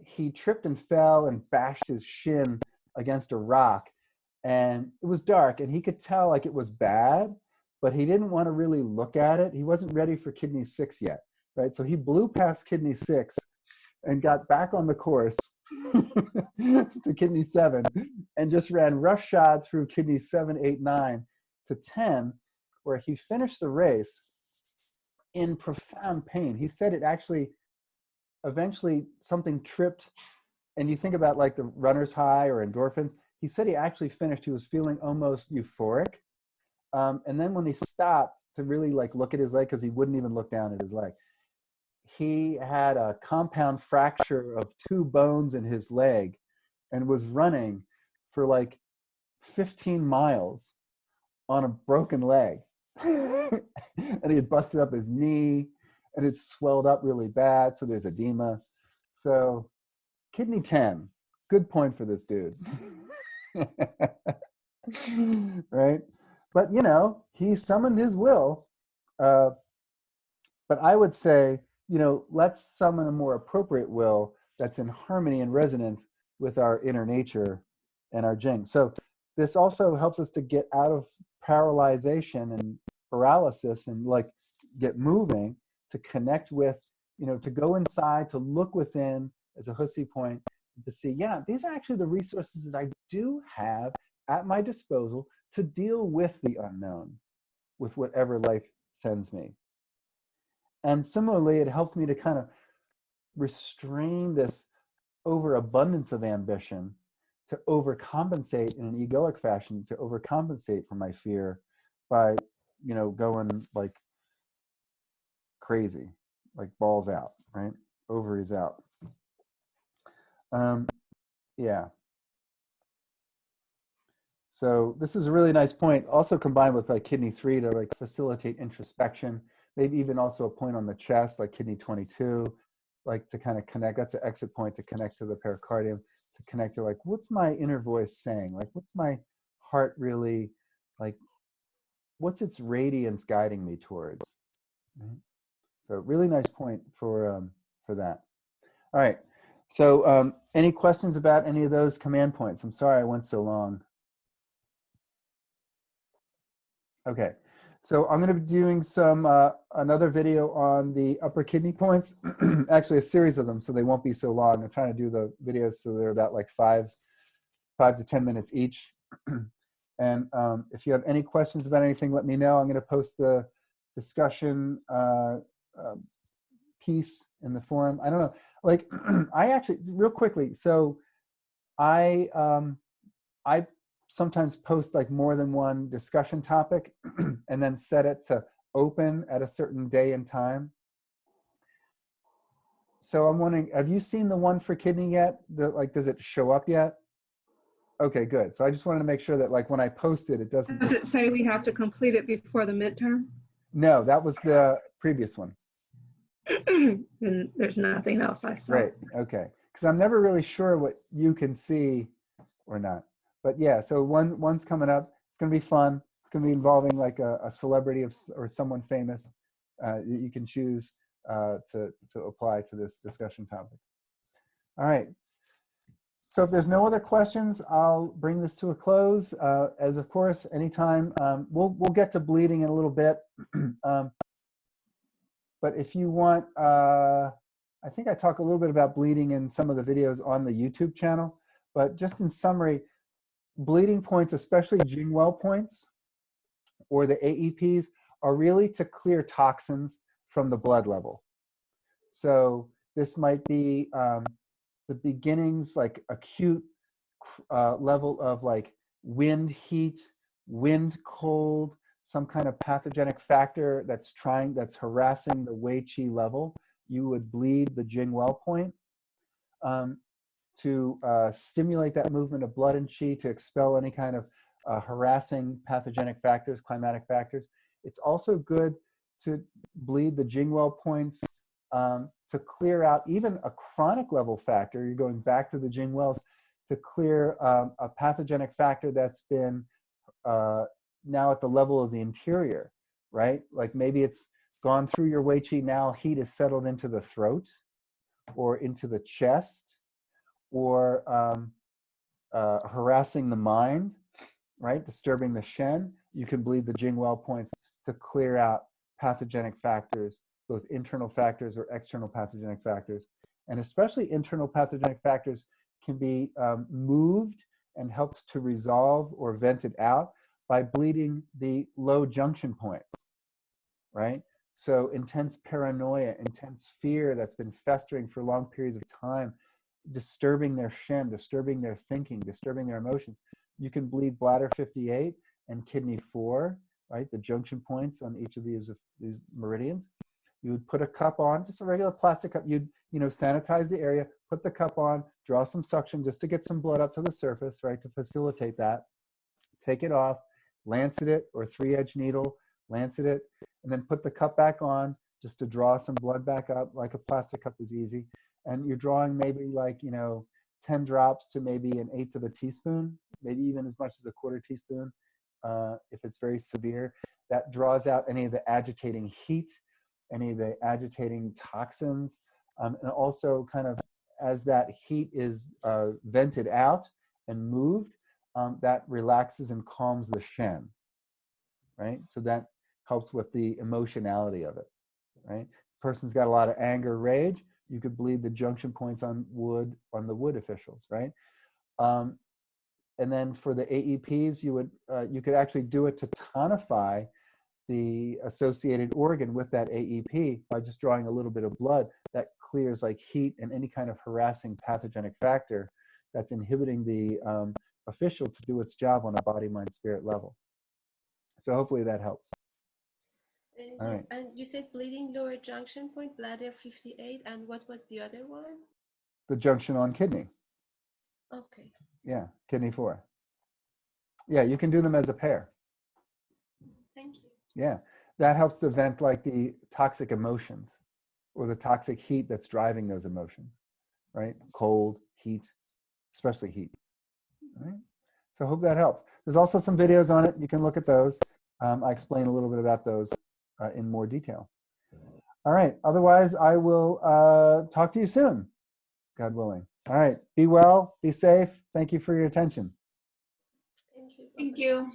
he tripped and fell and bashed his shin against a rock, and it was dark, and he could tell like it was bad, but he didn't want to really look at it. He wasn't ready for kidney 6 yet, right? So he blew past kidney 6 and got back on the course to kidney 7, and just ran roughshod through kidney 7, 8, 9 to 10, where he finished the race in profound pain. He said it actually, eventually something tripped, and you think about like the runner's high or endorphins. He said he actually finished, he was feeling almost euphoric. And then when he stopped to really like look at his leg, because he wouldn't even look down at his leg, he had a compound fracture of 2 bones in his leg and was running for like 15 miles on a broken leg. And he had busted up his knee, and it swelled up really bad, so there's edema. So kidney 10, good point for this dude. Right? But, you know, he summoned his will. But I would say, you know, let's summon a more appropriate will that's in harmony and resonance with our inner nature and our jing. So this also helps us to get out of paralyzation and paralysis and like get moving, to connect with, you know, to go inside, to look within as a hussy point, to see, yeah, these are actually the resources that I do have at my disposal to deal with the unknown, with whatever life sends me. And similarly, it helps me to kind of restrain this overabundance of ambition, to overcompensate in an egoic fashion, to overcompensate for my fear by, you know, going like crazy, like balls out, right? Ovaries out. Yeah. So this is a really nice point, also combined with like kidney 3 to like facilitate introspection, maybe even also a point on the chest, like kidney 22, like to kind of connect. That's an exit point to connect to the pericardium, to connect to like, what's my inner voice saying? Like, what's my heart really, like, what's its radiance guiding me towards? Right? So really nice point for that. All right. So any questions about any of those command points? I'm sorry I went so long. Okay, so I'm going to be doing some another video on the upper kidney points, actually a series of them, so they won't be so long. I'm trying to do the videos so they're about like 5 to 10 minutes each. And if you have any questions about anything, let me know. I'm going to post the discussion piece in the forum. I don't know, like I actually, real quickly, so I sometimes post like more than one discussion topic and then set it to open at a certain day and time. So I'm wondering, have you seen the one for kidney yet? Like, does it show up yet? Okay, good. So I just wanted to make sure that like when I post it, it doesn't. Does it say we have to complete it before the midterm? No, that was the previous one. And there's nothing else I saw. Right, okay. Because I'm never really sure what you can see or not. But yeah, so one's coming up. It's going to be fun. It's going to be involving like a celebrity or someone famous that you can choose to apply to this discussion topic. All right. So if there's no other questions, I'll bring this to a close. As of course, anytime we'll get to bleeding in a little bit. But if you want, I think I talk a little bit about bleeding in some of the videos on the YouTube channel. But just in summary, bleeding points, especially Jingwell points or the AEPs, are really to clear toxins from the blood level. So this might be the beginnings, like acute level of like wind heat, wind cold, some kind of pathogenic factor that's harassing the Wei Qi level. You would bleed the Jingwell point. To stimulate that movement of blood and qi, to expel any kind of harassing pathogenic factors, climatic factors. It's also good to bleed the Jingwell points to clear out even a chronic level factor. You're going back to the Jingwells to clear a pathogenic factor that's been now at the level of the interior, right? Like maybe it's gone through your Wei Qi, now heat is settled into the throat or into the chest, or harassing the mind, right? Disturbing the Shen. You can bleed the Jingwell points to clear out pathogenic factors, both internal factors or external pathogenic factors. And especially internal pathogenic factors can be moved and helped to resolve or vented out by bleeding the low junction points, right? So intense paranoia, intense fear that's been festering for long periods of time, disturbing their Shen, disturbing their thinking, disturbing their emotions. You can bleed bladder 58 and kidney 4, right? The junction points on each of these meridians. You would put a cup on, just a regular plastic cup. You'd sanitize the area, put the cup on, draw some suction just to get some blood up to the surface, right? To facilitate that. Take it off, lancet it, or 3-edge needle, lancet it, and then put the cup back on just to draw some blood back up. Like a plastic cup is easy. And you're drawing maybe like, 10 drops to maybe 1/8 of a teaspoon, maybe even as much as a 1/4 teaspoon if it's very severe. That draws out any of the agitating heat, any of the agitating toxins, and also kind of as that heat is vented out and moved, that relaxes and calms the Shen, right? So that helps with the emotionality of it, right? Person's got a lot of anger, rage, you could bleed the junction points on the wood officials, right? And then for the AEPs, you could actually do it to tonify the associated organ with that AEP by just drawing a little bit of blood that clears like heat and any kind of harassing pathogenic factor that's inhibiting the official to do its job on a body, mind, spirit level. So hopefully that helps. All right. And you said bleeding lower junction point, bladder 58, and what was the other one? The junction on kidney. Okay. Yeah, kidney 4. Yeah, you can do them as a pair. Thank you. Yeah, that helps to vent like the toxic emotions or the toxic heat that's driving those emotions, right? Cold, heat, especially heat. All right. So I hope that helps. There's also some videos on it. You can look at those. I explain a little bit about those in more detail. All right. Otherwise, I will talk to you soon, God willing. All right. Be well. Be safe. Thank you for your attention. Thank you. Thank you.